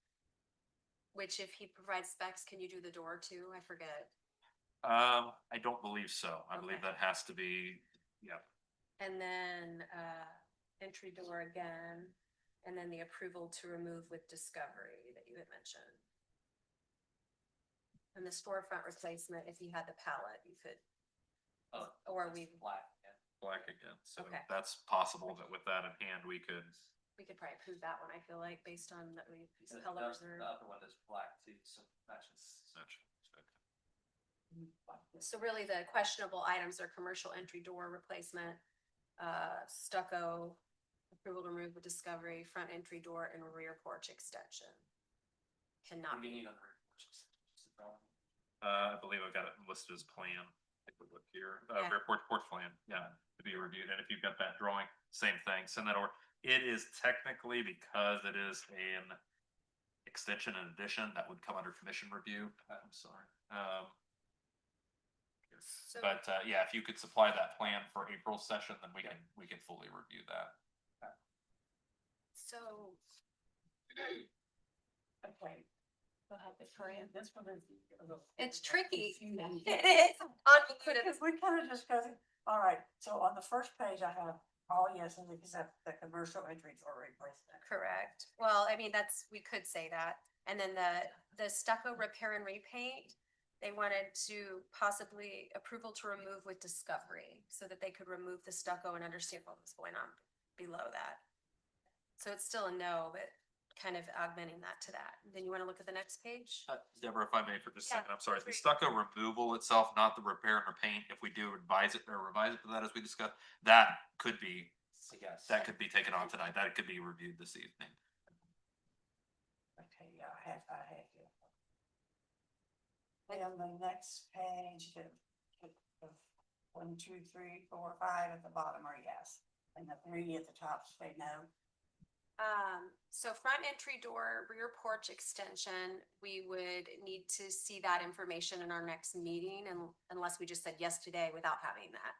S3: which if he provides specs, can you do the door too? I forget.
S4: I don't believe so. I believe
S3: Okay.
S4: that has to be, yep.
S3: And then, entry door again, and then the approval to remove with discovery that you had mentioned. And the storefront replacement, if you had the pallet, you could,
S9: Oh,
S3: or
S9: it's
S3: we,
S9: black, yeah.
S4: Black again, so
S3: Okay.
S4: that's possible that with that in hand, we could.
S3: we could probably approve that one, I feel like, based on that we,
S9: The-
S3: colors
S9: the-
S3: are.
S9: The upper one is black too, so matches.
S3: So really the questionable items are commercial entry door replacement, stucco, approval to remove with discovery, front entry door and rear porch extension. Cannot
S9: What do you
S3: be,
S9: need on the report? Just the drawing?
S4: I believe I've got it listed as plan. Take a look here.
S3: Yeah.
S4: Rear porch plan, yeah, to be reviewed. And if you've got that drawing, same thing, send that over. It is technically, because it is an extension and addition, that would come under commission review. I'm sorry.
S3: so,
S4: But yeah, if you could supply that plan for April session, then we can fully review that.
S3: so,
S2: Okay. This one is.
S3: it's tricky. It is convoluted.
S2: Because we kind of discussed, all right, so on the first page, I have all yeses except the commercial entry door replacement.
S3: Correct. Well, I mean, that's, we could say that. And then the stucco repair and repaint, they wanted to possibly approval to remove with discovery so that they could remove the stucco and understand what was going on below that. So it's still a no, but kind of augmenting that to that. Then you want to look at the next page?
S4: Deborah, if I may for just a
S3: Yeah,
S4: second, I'm sorry,
S3: feel
S4: the
S3: free.
S4: stucco removal itself, not the repair and repaint, if we do revise it to that as we discussed, that could be,
S9: Yes.
S4: that could be taken on tonight, that could be reviewed this evening.
S2: Okay, yeah, I have it. And on the next page, the 1, 2, 3, 4, 5 at the bottom are yes, and the 3 at the top say no.
S3: So front entry door, rear porch extension, we would need to see that information in our next meeting and unless we just said yes today without having that.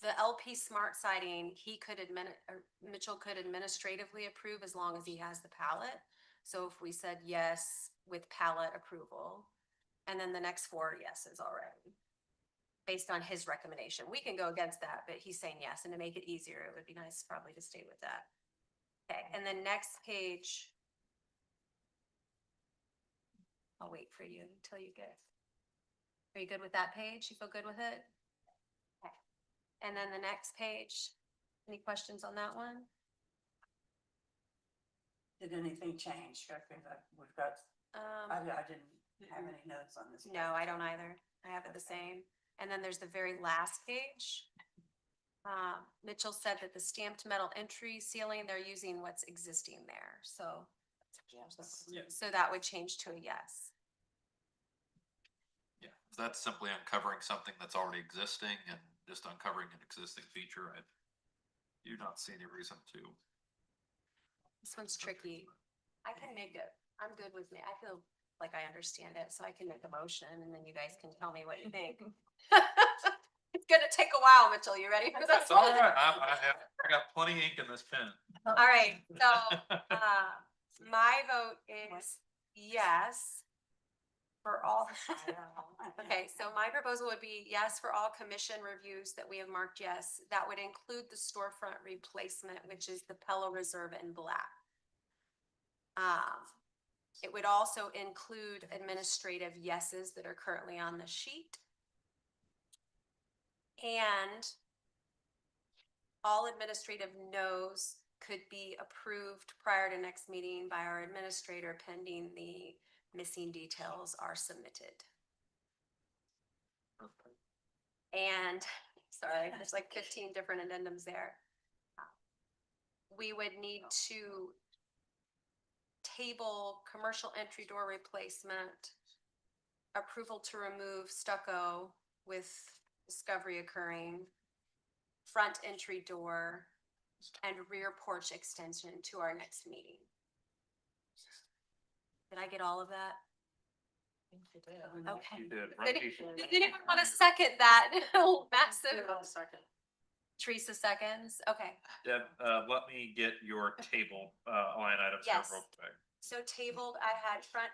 S3: The LP Smart Siding, Mitchell could administratively approve as long as he has the pallet. So if we said yes with pallet approval, and then the next 4 yeses already. based on his recommendation. We can go against that, but he's saying yes, and to make it easier, it would be nice probably to stay with that. Okay, and then next page. I'll wait for you until you get. Are you good with that page? You feel good with it? Okay. And then the next page, any questions on that one?
S2: Did anything change? We've got, I didn't have any notes on this.
S3: No, I don't either. I have it the same. And then there's the very last page. Mitchell said that the stamped metal entry ceiling, they're using what's existing there, so. So that would change to a yes.
S4: Yeah, that's simply uncovering something that's already existing and just uncovering an existing feature. I do not see any reason to.
S3: This one's tricky. I can make it, I'm good with me. I feel like I understand it, so I can make a motion and then you guys can tell me what you think. It's gonna take a while, Mitchell. You ready for this?
S1: That's all right. I got plenty of ink in this pen.
S3: All right, so, my vote is yes for all. Okay, so my proposal would be yes for all commission reviews that we have marked yes. That would include the storefront replacement, which is the Pella Reserve in black. It would also include administrative yeses that are currently on the sheet. And all administrative no's could be approved prior to next meeting by our administrator pending the missing details are submitted. And, sorry, there's like 15 different addendums there. We would need to table commercial entry door replacement, approval to remove stucco with discovery occurring, front entry door, and rear porch extension to our next meeting. Did I get all of that? Okay.
S12: You did.
S3: Does anyone want to second that? Massive.
S6: Second.
S3: Teresa seconds. Okay.
S4: Deb, let me get your table, line items here
S3: Yes.
S4: real quick.
S3: So tabled, I had front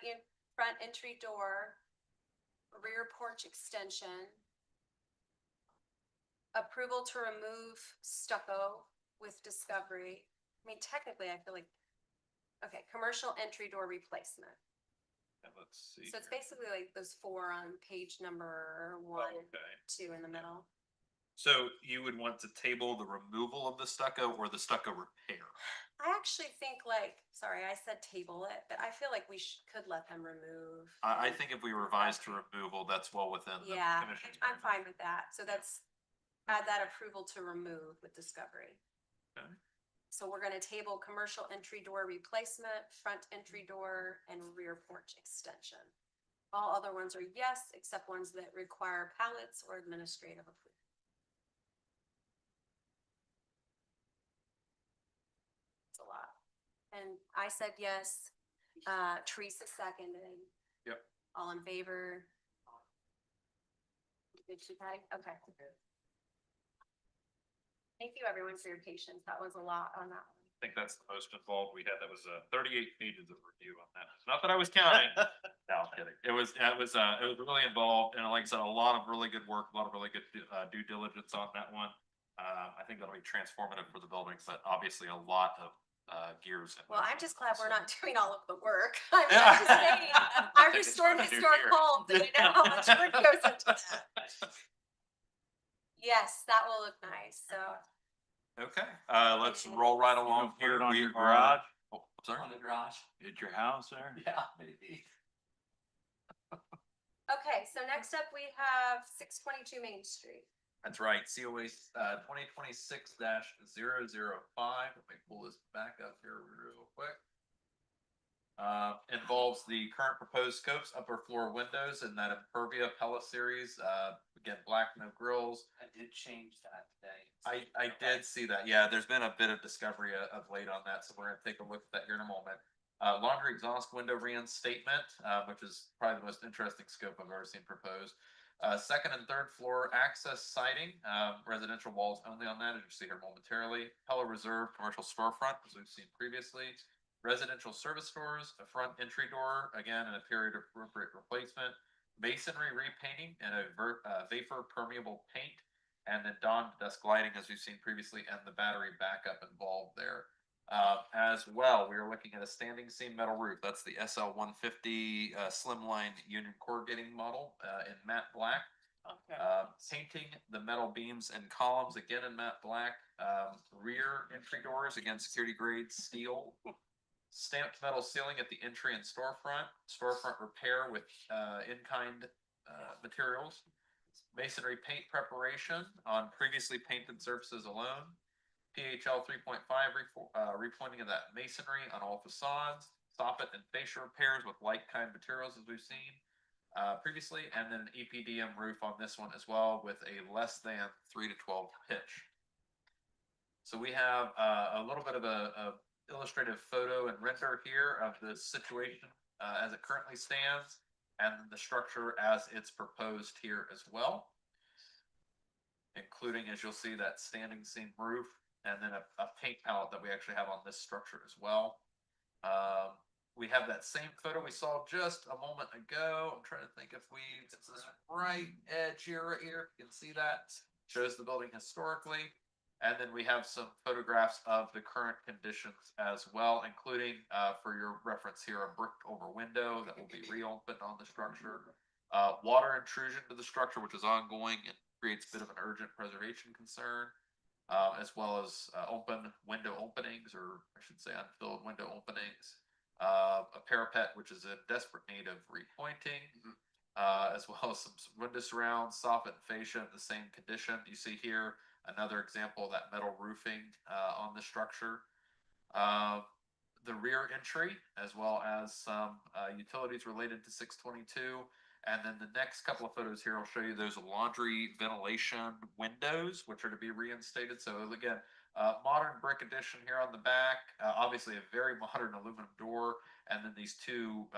S3: entry door, rear porch extension, approval to remove stucco with discovery. I mean, technically, I feel like, okay, commercial entry door replacement.
S4: And let's see.
S3: So it's basically like those four on page number one,
S4: Okay.
S3: 2 in the middle.
S4: So you would want to table the removal of the stucco or the stucco repair?
S3: I actually think like, sorry, I said table it, but I feel like we could let them remove.
S4: I think if we revise to removal, that's well within the
S3: Yeah,
S4: commission's.
S3: I'm fine with that. So that's, add that approval to remove with discovery.
S4: Okay.
S3: So we're gonna table commercial entry door replacement, front entry door, and rear porch extension. All other ones are yes, except ones that require pallets or administrative approval. It's a lot. And I said yes, Teresa seconded.
S4: Yep.
S3: All in favor? Did she, Patty? Okay. Thank you, everyone, for your patience. That was a lot on that one.
S4: I think that's the most involved we had. That was 38 pages of review on that. Not that I was counting. No, I'm kidding. It was really involved. And like I said, a lot of really good work, a lot of really good due diligence on that one. I think that'll be transformative for the building, but obviously a lot of gears.
S3: Well, I'm just glad we're not doing all of the work. I'm just saying, I restored historic homes, and I know how much work goes into that. Yes, that will look nice, so.
S4: Okay, let's roll right along
S12: Put
S4: here.
S12: it on
S4: We
S12: your
S4: are-
S12: garage,
S4: Oh, sorry.
S9: On the garage.
S12: at your house there?
S9: Yeah, maybe.
S3: Okay, so next up, we have 622 Main Street.
S1: That's right, COA 2026-005. Let me pull this back up here real quick. Involves the current proposed scopes, upper floor windows, and that Impervia pellet series. Again, black, no grills.
S9: I did change that today.
S1: I did see that. Yeah, there's been a bit of discovery of late on that, so we're gonna take a look at that here in a moment. Laundry exhaust window reinstatement, which is probably the most interesting scope I've ever seen proposed. Second and third floor access siding, residential walls only on that, as you see here momentarily. Pella Reserve commercial storefront, as we've seen previously. Residential service doors, a front entry door, again, in a period of appropriate replacement. masonry repainting and a vapor permeable paint, and then dawn to dusk lighting, as we've seen previously, and the battery backup involved there. As well, we are looking at a standing seam metal roof. That's the SL 150 slimline union corrugating model in matte black.
S6: Okay.
S1: Painting the metal beams and columns again in matte black. Rear entry doors, again security grade steel. Stamped metal ceiling at the entry and storefront. Storefront repair with in-kind materials. Masonry paint preparation on previously painted surfaces alone. PHL 3.5 repointing of that masonry on all facades. Soffit and fascia repairs with like-kind materials as we've seen previously, and then an EPDM roof on this one as well with a less than 3 to 12 pitch. So we have a little bit of a illustrative photo and render here of the situation as it currently stands, and the structure as it's proposed here as well, including, as you'll see, that standing seam roof, and then a paint palette that we actually have on this structure as well. We have that same photo we saw just a moment ago. I'm trying to think if it's this right edge here, right here. You can see that. Shows the building historically. And then we have some photographs of the current conditions as well, including, for your reference here, a bricked over window that will be reopened on the structure. Water intrusion to the structure, which is ongoing and creates a bit of an urgent preservation concern, as well as open window openings, or I should say unfilled window openings. A parapet, which is in desperate need of repointing, as well as some window surrounds, soffit and fascia in the same condition. You see here another example of that metal roofing on the structure. The rear entry, as well as some utilities related to 622. And then the next couple of photos here, I'll show you those laundry ventilation windows, which are to be reinstated. So again, modern brick addition here on the back, obviously a very modern aluminum door, and then these two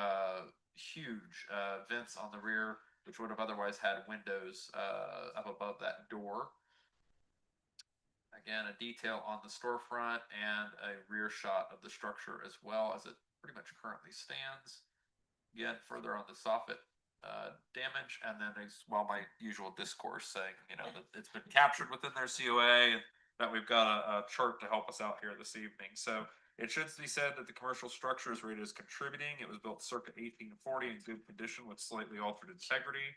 S1: huge vents on the rear, which would have otherwise had windows up above that door. Again, a detail on the storefront and a rear shot of the structure as well as it pretty much currently stands. Again, further on the soffit damage, and then as well my usual discourse saying, you know, that it's been captured within their COA, and that we've got a chart to help us out here this evening. So it should be said that the commercial structure is rated as contributing. It was built circa 1840 in good condition with slightly altered integrity.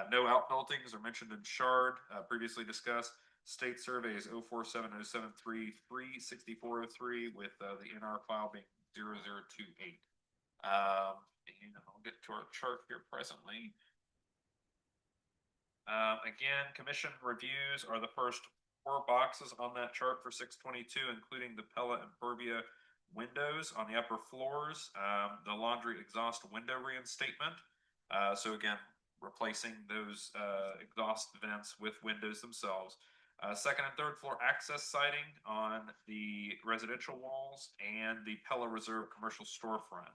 S1: No outbuildings are mentioned in shard, previously discussed. State survey is 04707336403 with the NR file being 0028. And I'll get to our chart here presently. Again, commission reviews are the first 4 boxes on that chart for 622, including the Pella and Furbia windows on the upper floors, the laundry exhaust window reinstatement. So again, replacing those exhaust vents with windows themselves. Second and third floor access siding on the residential walls and the Pella Reserve commercial storefront.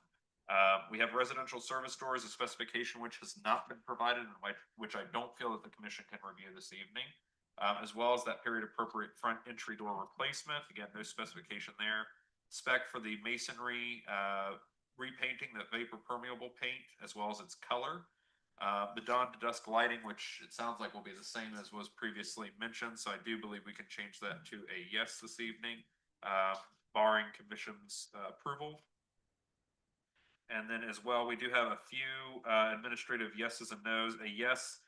S1: We have residential service doors, a specification which has not been provided, and which I don't feel that the commission can review this evening, as well as that period appropriate front entry door replacement. Again, no specification there. Spec for the masonry repainting, that vapor permeable paint, as well as its color. The dawn to dusk lighting, which it sounds like will be the same as was previously mentioned, so I do believe we can change that to a yes this evening, barring commission's approval. And then as well, we do have a few administrative yeses and nos. A yes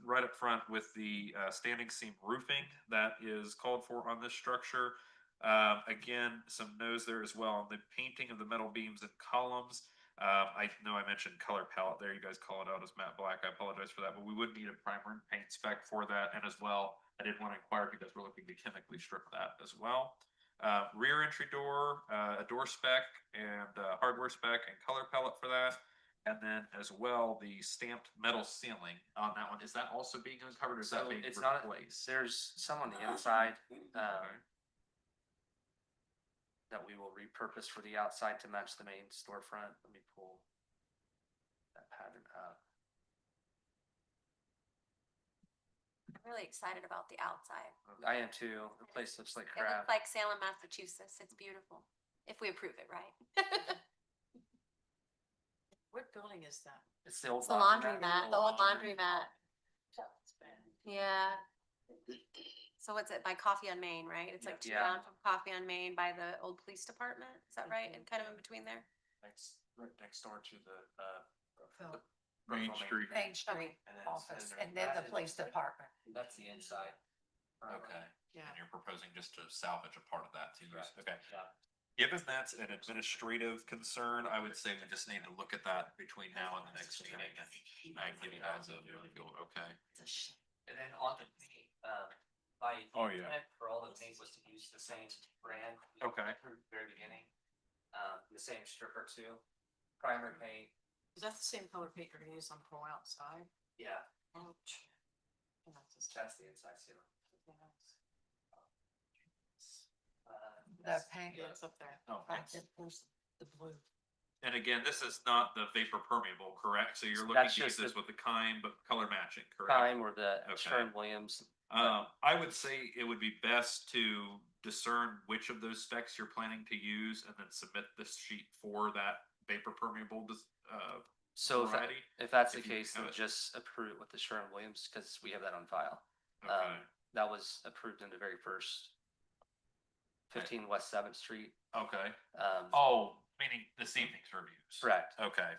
S1: right up front with the standing seam roofing that is called for on this structure. Again, some no's there as well on the painting of the metal beams and columns. I know I mentioned color palette there. You guys call it out as matte black. I apologize for that, but we would need a primer and paint spec for that. And as well, I did want to inquire if you guys were looking to chemically strip that as well. Rear entry door, a door spec and hardware spec and color palette for that. And then as well, the stamped metal ceiling on that one. Is that also being uncovered, or is that
S9: So
S1: being
S9: it's not,
S1: replaced?
S9: there's some on the inside, that we will repurpose for the outside to match the main storefront. Let me pull that pattern up.
S3: I'm really excited about the outside.
S9: I am too. The place looks like
S3: It looks
S9: crap.
S3: like Salem, Massachusetts. It's beautiful. If we approve it, right?
S6: building is that?
S9: It's the old.
S3: It's the laundromat, the old laundromat. Yeah. So what's it, by Coffee on Main, right? It's like two
S9: Yeah.
S3: down from Coffee on Main by the old police department, is that right? And kind of in between there?
S10: Right next door to the,
S12: Main Street.
S11: Main Street
S10: And then-
S11: office,
S10: and
S11: and then the
S9: that is-
S11: police department.
S9: That's the inside.
S4: Okay.
S6: Yeah.
S4: And you're proposing just to salvage a part of that too.
S9: Correct.
S4: Okay.
S9: Yeah.
S4: Given that's an administrative concern, I would say we just need to look at that between now and the next meeting and I can give you guys a feel, okay?
S9: And then on the paint, my
S12: Oh, yeah.
S9: intent for all the paint was to use the same brand. we
S4: Okay.
S9: approved at the very beginning, the same stripper too, primer paint,
S6: Is that the same color paint you're gonna use on the whole outside?
S9: yeah,
S6: Ouch. And that's just-
S9: that's the inside seal.
S11: The paint.
S6: Yeah, it's up there.
S4: Oh,
S11: Right, there's the blue.
S4: and again, this is not the vapor permeable, correct? So you're looking
S9: That's
S4: to use
S9: just
S4: this
S9: the-
S4: with the Kime, but color matching, correct?
S9: Time or the
S4: Okay.
S9: Sherwin-Williams.
S4: I would say it would be best to discern which of those specs you're planning to use and then submit this sheet for that vapor permeable,
S9: So
S4: variety.
S9: if that's the
S4: if you
S9: case,
S4: have
S9: then
S4: it.
S9: just approve it with the Sherwin-Williams, because we have that on file.
S4: Okay,
S9: That was approved in the very first 15 West Seventh Street.
S4: okay.
S9: Um,
S4: Meaning this evening's reviews.
S9: correct.
S4: Okay,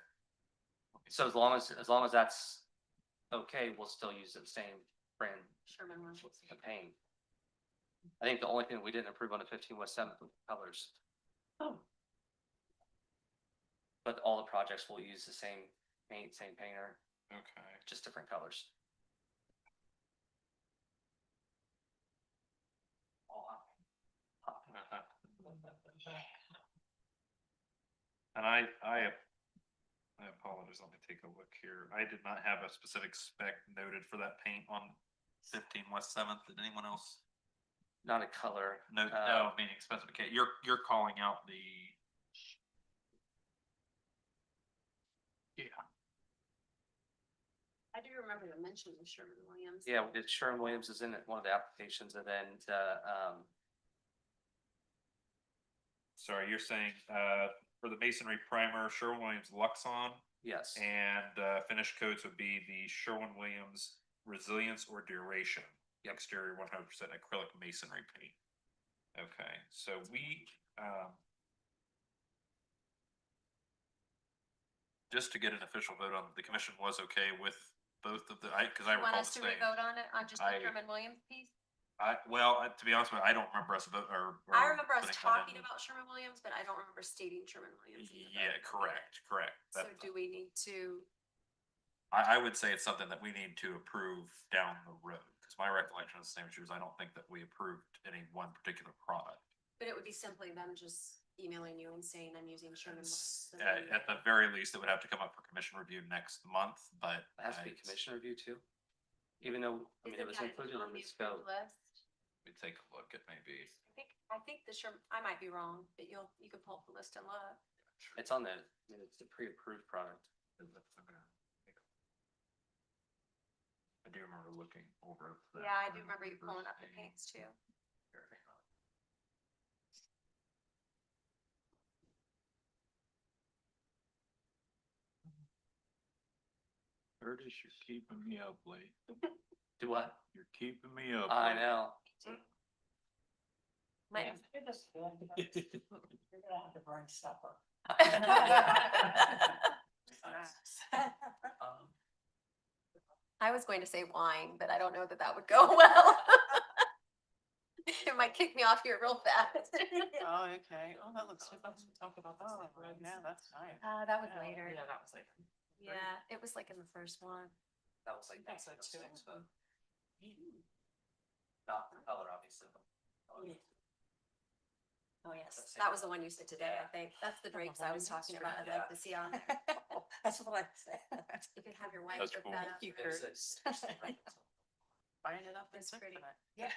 S9: So as long as that's okay, we'll still use the same brand
S3: Sherman Williams.
S9: of paint. I think the only thing we didn't approve on the 15 West Seventh was colors.
S3: Oh.
S9: But all the projects will use the same paint, same painter,
S4: okay.
S9: just different colors.
S4: And I apologize, let me take a look here. I did not have a specific spec noted for that paint on 15 West Seventh. Did anyone else?
S9: Not a color.
S4: No, no, meaning specification. You're calling out the. Yeah.
S3: I do remember the mention of Sherman Williams.
S9: Yeah, it's Sherwin-Williams is in it, one of the applications, and then
S4: Sorry, you're saying, for the masonry primer, Sherwin-Williams Luxon,
S9: yes,
S4: and, finish coats would be the Sherwin-Williams Resilience or Duration. Exterior 100% acrylic masonry paint. Okay, so we, just to get an official vote on, the commission was okay with both of the, cause I
S3: You want
S4: recall
S3: us
S4: the
S3: to
S4: same.
S3: re-vote on it, on just the
S4: I-
S3: Sherman Williams piece?
S4: To be honest with you, I don't remember us vote or.
S3: I remember us
S4: putting that
S3: talking
S4: in.
S3: about Sherman Williams, but I don't remember stating Sherman Williams. in the
S4: Yeah,
S3: vote.
S4: correct.
S3: So
S4: That-
S3: do we need to,
S4: I would say it's something that we need to approve down the road, because my recollection is the same as yours. I don't think that we approved any one particular product.
S3: but it would be simply them just emailing you and saying I'm using Sherman Williams. and then-
S4: At the very least, it would have to come up for commission review next month, but.
S9: it has to be commission review too. Even though, I mean, it was
S3: Isn't that
S9: included
S3: on
S9: in
S3: the
S9: the scope.
S3: approved list?
S4: Let me take a look at maybe.
S3: I think the Sherman, I might be wrong, but you can pull up the list and look.
S9: It's on the, I mean, it's the pre-approved product.
S4: I do remember looking over. that.
S3: Yeah, I do remember you pulling up the paints too.
S12: Curtis, you're keeping me up late.
S9: Do what?
S12: You're keeping me up.
S9: I
S12: late.
S9: know.
S3: Might-
S2: You're gonna have to bring supper.
S3: I was going to say wine, but I don't know that that would go well. It might kick me off here real fast.
S6: Oh, okay. Oh, that looks, talk about that. Yeah, that's nice.
S3: That was later.
S9: Yeah, that was like.
S3: Yeah, it was like in the first one.
S9: That was like.
S6: That's a two.
S9: Not the color, obviously.
S3: Oh, yes, that was the one you said today, I think. That's the drapes I was talking about. I'd like to see on there.
S2: That's what I said.
S3: You can have your wife
S12: That's
S3: look
S12: cool.
S3: that up.
S6: Buying it up.
S3: It's pretty.
S11: Yeah.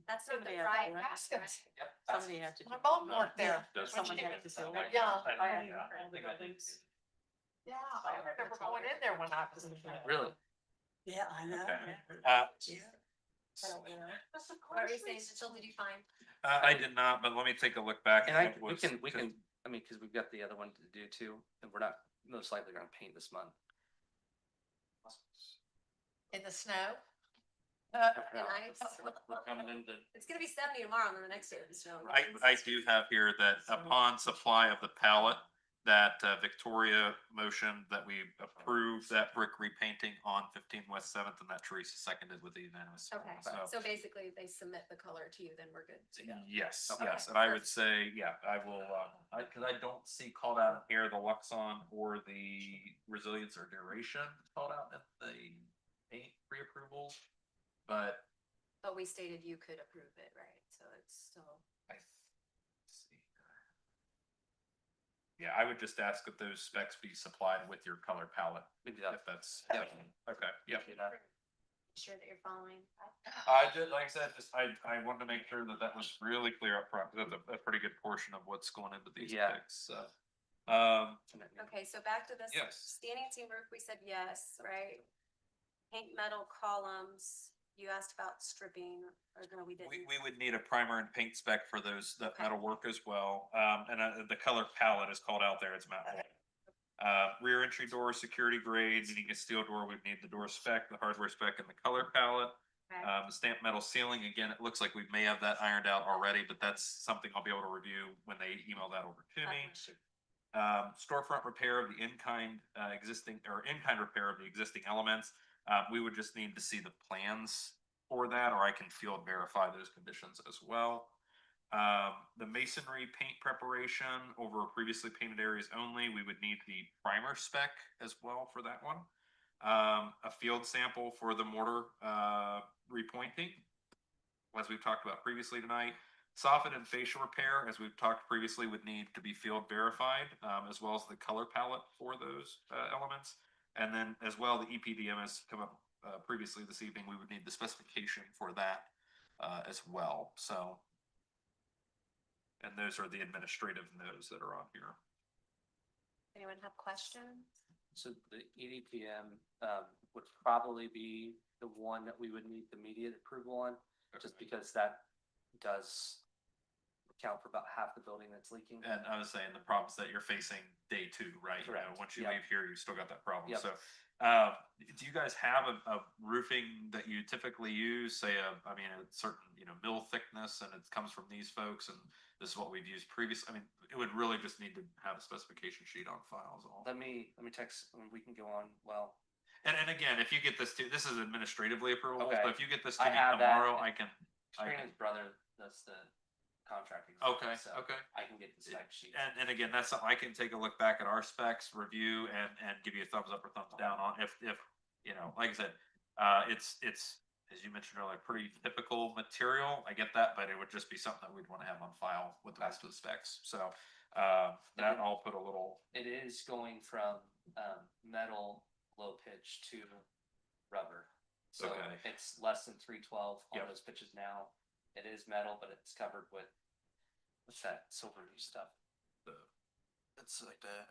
S3: That's not the
S6: Somebody
S3: dry
S6: had-
S3: baskets.
S9: Yep.
S6: Somebody had to.
S11: My mom worked there.
S6: Someone had to do it.
S11: Yeah.
S9: Yeah.
S11: Yeah, I remember going in there when I was.
S9: Really?
S2: Yeah, I know.
S4: Okay.
S2: Yeah.
S3: What were you saying, Mitchell, did you find?
S4: I did not, but let me take a look back.
S9: And
S4: at
S9: we
S4: what's-
S9: can, I mean, cause we've got the other one to do too, and we're not most likely gonna paint this month.
S8: In the snow?
S3: Nice.
S9: We're coming into.
S3: It's gonna be 70 tomorrow, and then the next day it's snow.
S4: I do have here that upon supply of the pallet, that Victoria motion that we approve that brick repainting on 15 West 7th, and that Teresa seconded with the unanimous.
S3: Okay, so basically they submit the color to you, then we're good to go.
S4: Yes,
S3: Okay.
S4: yes, and I would say, yeah, I will, cause I don't see called out here the Luxon or the resilience or duration called out in the paint pre-approvals. But
S3: But we stated you could approve it, right? So it's still.
S4: let's see. Yeah, I would just ask that those specs be supplied with your color palette,
S9: We do that.
S4: if that's,
S9: Yeah.
S4: okay, yeah.
S9: Do that.
S3: Sure that you're following.
S4: I did, like I said, just, I wanted to make sure that that was really clear up front, 'cause that's a pretty good portion of what's going into these
S9: Yeah.
S4: picks, so.
S3: Okay, so back to this.
S4: Yes.
S3: Standing seam roof, we said yes, right? Paint metal columns, you asked about stripping, or no, we didn't.
S4: We would need a primer and paint spec for those, that
S3: Okay.
S4: metal work as well, and the color palette is called out there, it's matte white. Rear entry door, security grade, needing a steel door, we'd need the door spec, the hardware spec, and the color palette.
S3: Okay.
S4: The stamped metal ceiling, again, it looks like we may have that ironed out already, but that's something I'll be able to review when they email that over to me. Storefront repair of the in-kind, existing, or in-kind repair of the existing elements. We would just need to see the plans for that, or I can field verify those conditions as well. The masonry paint preparation over previously painted areas only, we would need the primer spec as well for that one. A field sample for the mortar, repointing, as we've talked about previously tonight. Soffit and facial repair, as we've talked previously, would need to be field verified, as well as the color palette for those elements. And then as well, the EPDM has come up previously this evening, we would need the specification for that as well, so. And those are the administrative notes that are on here.
S3: Anyone have questions?
S9: So the EDPM, would probably be the one that we would need immediate approval on, just because that does account for about half the building that's leaking.
S4: And I was saying the problems that you're facing day 2, right? You know,
S9: Correct.
S4: once you
S9: Yep.
S4: leave here, you still got that problem.
S9: Yep.
S4: So, do you guys have a roofing that you typically use? Say, a certain, mill thickness, and it comes from these folks, and this is what we've used previously. I mean, it would really just need to have a specification sheet on file is all.
S9: Let me text, we can go on, well,
S4: And again, if you get this this is administratively approvable,
S9: Okay.
S4: so if you get this to
S9: I
S4: me
S9: have that.
S4: tomorrow, I can.
S9: Trina's brother does the contracting.
S4: Okay,
S9: so
S4: okay.
S9: I can get the spec sheet.
S4: And again, that's something I can take a look back at our specs, review, and give you a thumbs up or thumbs down on if like I said, it's as you mentioned earlier, pretty typical material. I get that, but it would just be something that we'd want to have on file with the rest of the specs. So that I'll put a little.
S9: It is going from metal low pitch to rubber. So
S4: Okay.
S9: it's less than 312 on
S4: Yep.
S9: those pitches now. It is metal, but it's covered with what's that silver stuff?
S10: It's like the.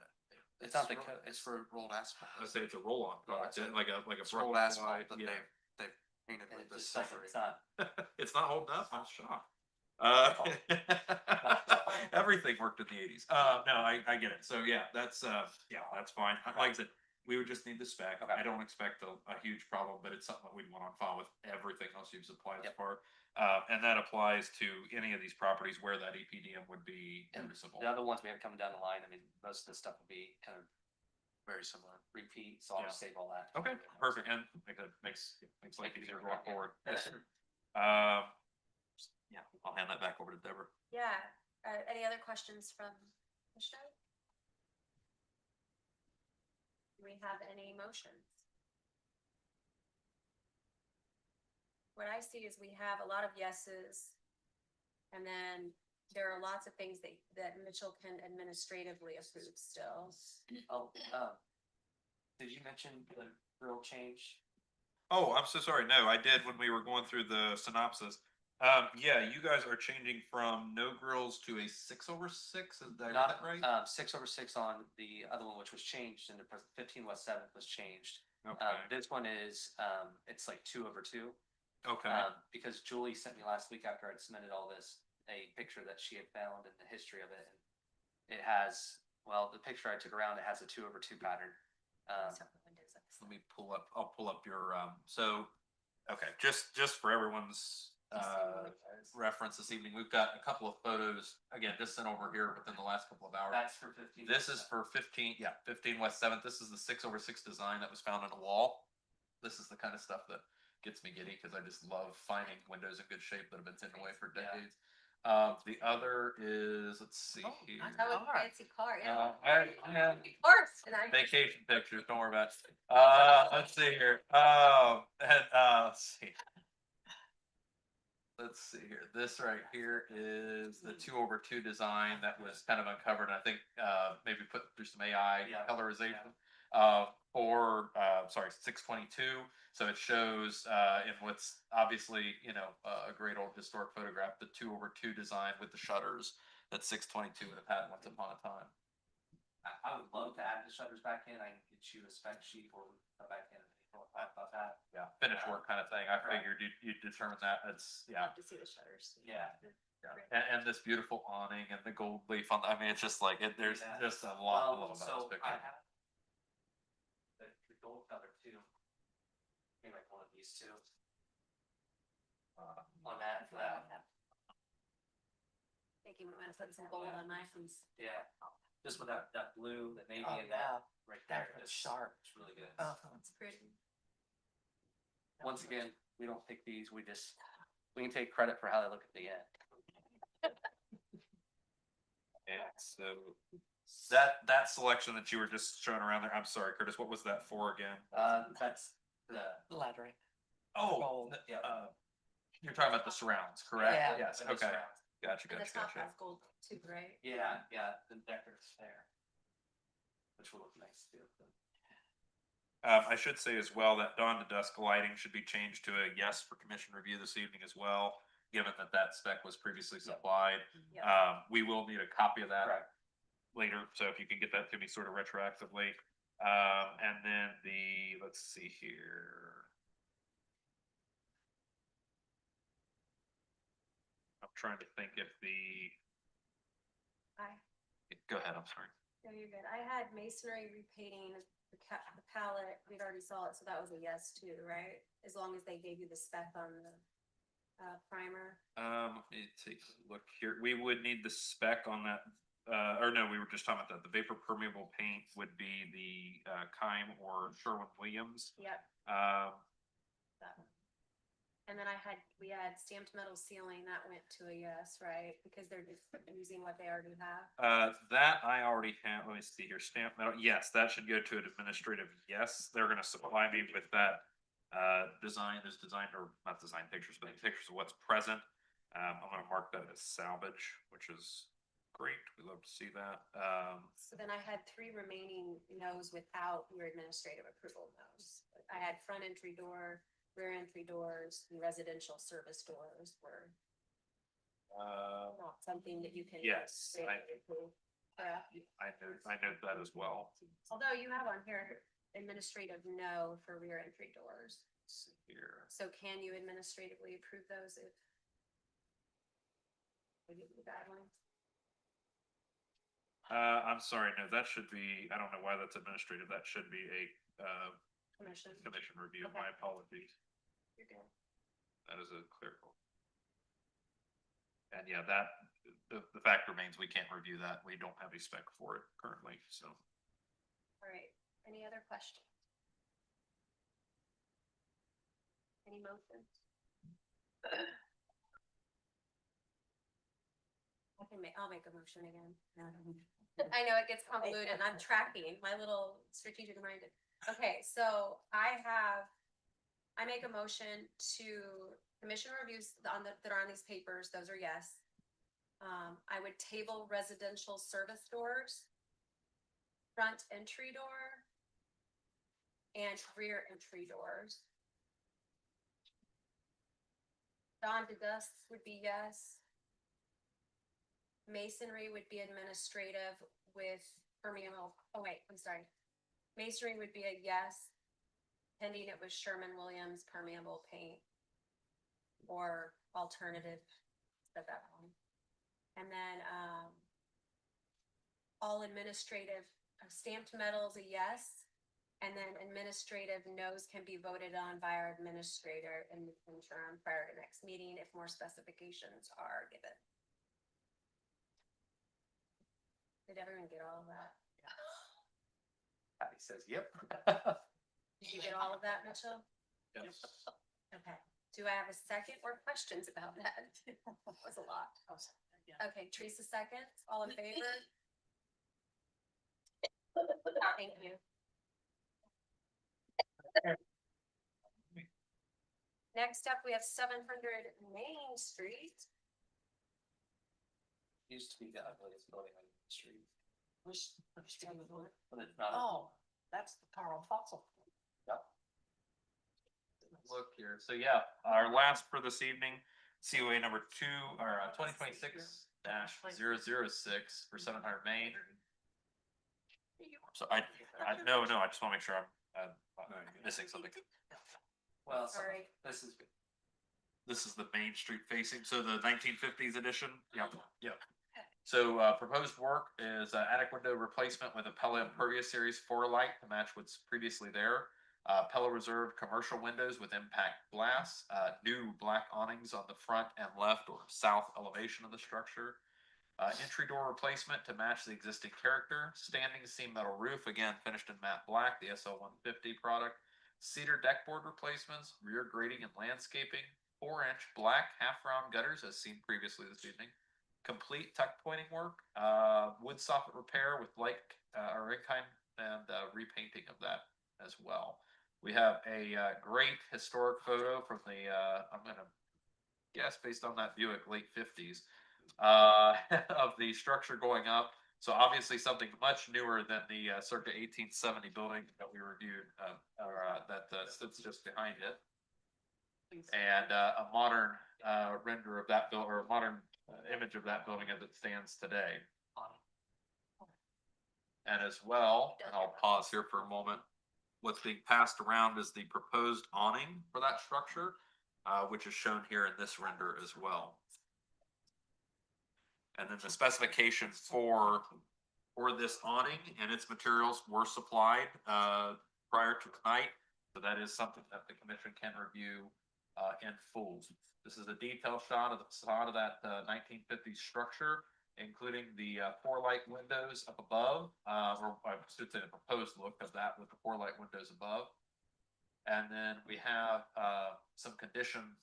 S9: It's not the
S10: It's for rolled asphalt.
S4: I say it's a roll-on product,
S9: Yeah.
S4: like a
S10: It's rolled asphalt that
S4: yeah.
S10: they've painted
S9: And
S10: with
S9: it
S10: this
S9: just doesn't,
S10: silver.
S9: it's not.
S4: It's not holding up. I'm shocked. Everything worked in the 80s. No, I get it. So yeah, that's fine. Like I said, we would just need the spec.
S9: Okay.
S4: I don't expect a huge problem, but it's something that we'd want on file with everything else you've supplied as
S9: Yep.
S4: part. And that applies to any of these properties where that EPDM would be
S9: And
S4: noticeable.
S9: the other ones we have coming down the line, I mean, most of the stuff will be kind of
S10: Very similar.
S9: repeat, so I'll just save all that.
S4: Okay, perfect. And like that makes life easier going forward.
S9: Yes.
S4: Yeah, I'll hand that back over to Deborah.
S3: Yeah, any other questions from Michelle? Do we have any motions? What I see is we have a lot of yeses. And then there are lots of things that Mitchell can administratively approve still.
S9: Oh, did you mention the grill change?
S4: Oh, I'm so sorry. No, I did when we were going through the synopsis. Yeah, you guys are changing from no grills to a 6/6. Is that
S9: Not
S4: right?
S9: 6/6 on the other one, which was changed, and the 15 West 7th was changed.
S4: Okay.
S9: This one is, it's like 2/2.
S4: Okay.
S9: Because Julie sent me last week after I'd submitted all this, a picture that she had found in the history of it. And it has well, the picture I took around, it has a 2/2 pattern.
S4: Let me pull up, I'll pull up your, so, okay, just for everyone's, reference this evening, we've got a couple of photos, again, just sent over here within the last couple of hours.
S9: That's for 15.
S4: This is for 15 West Seventh. This is the 6/6 design that was found on a wall. This is the kind of stuff that gets me giddy because I just love finding windows in good shape that have been taken away for
S9: Yeah.
S4: decades. The other is, let's see here.
S3: That was a fancy car, yeah.
S4: Of
S3: course. And I.
S4: vacation pictures, don't worry about it. Let's see here. Let's see. Let's see here. This right here is the 2/2 design that was kind of uncovered. I think maybe put through some AI
S9: Yeah.
S4: colorization. For 622. So it shows in what's obviously a great old historic photograph, the 2/2 design with the shutters that 622 would have had once upon a time.
S9: I would love to add the shutters back in. I can get you a spec sheet or we can come back in and talk about that.
S4: Yeah, finish work kind of thing. I
S9: Correct.
S4: figured you'd determine that. It's yeah.
S3: To see the shutters.
S9: Yeah.
S4: Yeah. And this beautiful awning and the gold leaf on. I mean, it's just like it. There's
S9: Yeah.
S4: just a lot to
S9: Well,
S4: love about
S9: so
S4: this
S9: I
S4: picture.
S9: have the gold color too. Maybe like one of these two. On that, for that.
S3: Thank you, I'm gonna put some gold on my ones.
S9: Yeah. Just with that blue, that navy
S11: Oh,
S9: and that
S11: yeah.
S9: right there.
S11: That's
S9: It's
S11: sharp.
S9: It's really good.
S3: It's pretty.
S9: Once again, we don't pick these. We can take credit for how they look at the end.
S4: And so that selection that you were just showing around there. I'm sorry, Curtis. What was that for again?
S9: That's the,
S11: Lettering.
S4: Oh,
S11: Gold.
S9: yeah.
S4: You're talking about the surrounds, correct?
S11: Yeah.
S4: Yes.
S9: the
S4: Okay.
S9: surrounds.
S4: Gotcha.
S3: And the
S4: Gotcha.
S3: top
S4: Gotcha.
S3: has gold too, right?
S9: Yeah, the decorative there. Which will look nice too.
S4: I should say as well that dawn to dusk lighting should be changed to a yes for commission review this evening as well, given that spec was previously supplied.
S3: Yeah.
S4: We will need a copy of that
S9: Correct.
S4: later, so if you can get that to me sort of retroactively. And then let's see here. I'm trying to think if
S3: Hi.
S4: go ahead, I'm sorry.
S3: No, you're good. I had masonry repainting, the palette, we'd already saw it, so that was a yes too, right? As long as they gave you the spec on the primer.
S4: Let me take a look here. We would need the spec on that. Or no, we were just talking about that. The vapor permeable paint would be the Kime or Sherwin-Williams.
S3: Yep, that one. And then we had stamped metal ceiling, that went to a yes, right? Because they're just using what they already have.
S4: That I already have. Let me see here. Stamp metal. Yes, that should go to an administrative yes. They're going to supply me with that design or not design pictures, but pictures of what's present. I'm going to mark that as salvage, which is great. We love to see that.
S3: So then I had 3 remaining no's without your administrative approval no's. I had front entry door, rear entry doors, and residential service doors were not something that you can.
S4: Yes,
S3: administratively approve. Correct?
S4: I note that as well.
S3: Although you have on here administrative no for rear entry doors.
S4: Let's see here.
S3: So can you administratively approve those if we give you the guidelines?
S4: I'm sorry, no, that should be, I don't know why that's administrative. That should be a
S3: Commission?
S4: commission review.
S3: Okay.
S4: My apologies.
S3: You're good.
S4: That is a clerical. And yeah, the fact remains, we can't review that. We don't have a spec for it currently, so.
S3: All right, any other questions? Any motions? I'll make a motion again. I know it gets convoluted and I'm tracking my little strategic mind. Okay, so I make a motion to commission reviews that are on these papers, those are yes. I would table residential service doors, front entry door, and rear entry doors. Dawn to dusk would be yes. Masonry would be administrative with permeable, oh wait, I'm sorry. Masonry would be a yes, pending it was Sherwin-Williams permeable paint. Or alternative, said that one. And then, all administrative stamped metal is a yes. And then administrative no's can be voted on by our administrator in the interim prior to next meeting if more specifications are given. Did everyone get all of that?
S1: Patty says, yep.
S3: Did you get all of that, Mitchell?
S1: Yes.
S3: Okay. Do I have a second or questions about that? That was a lot. Okay, Teresa seconds. All in favor? Thank you. Next up, we have 700 Main Street.
S9: Used to be the ugliest building on the street,
S11: Which street was it?
S9: but it's not.
S11: Oh, that's the Carl Fossil.
S1: Look here. So yeah, our last for this evening, COA number 2026 -006 for 700 Main. So no, I just want to make sure I'm missing something.
S9: Well,
S3: Sorry.
S9: this is.
S1: This is the Main Street facing, so the 1950s edition. Yep. So proposed work is attic window replacement with a Pella Impervious Series 4 light to match what's previously there. Pella Reserve commercial windows with impact glass, new black awnings on the front and left or south elevation of the structure. Entry door replacement to match the existing character. Standing seam metal roof, again finished in matte black, the SL 150 product. Cedar deck board replacements, rear grading and landscaping. 4-inch black half-round gutters as seen previously this evening. Complete tuck pointing work, wood soffit repair with light or in-kind and repainting of that as well. We have a great historic photo from the I'm gonna guess based on that Buick late 50s of the structure going up. So obviously something much newer than the circa 1870 building that we reviewed, that sits just behind it, and a modern render of that building, or a modern image of that building as it stands today. And as well, and I'll pause here for a moment. What's being passed around is the proposed awning for that structure, which is shown here in this render as well. And then the specifications for this awning and its materials were supplied prior to tonight. So that is something that the commission can review in full. This is a detailed shot of the facade of that 1950s structure, including the 4 light windows up above, or I should say the proposed look of that with the 4 light windows above. And then we have some condition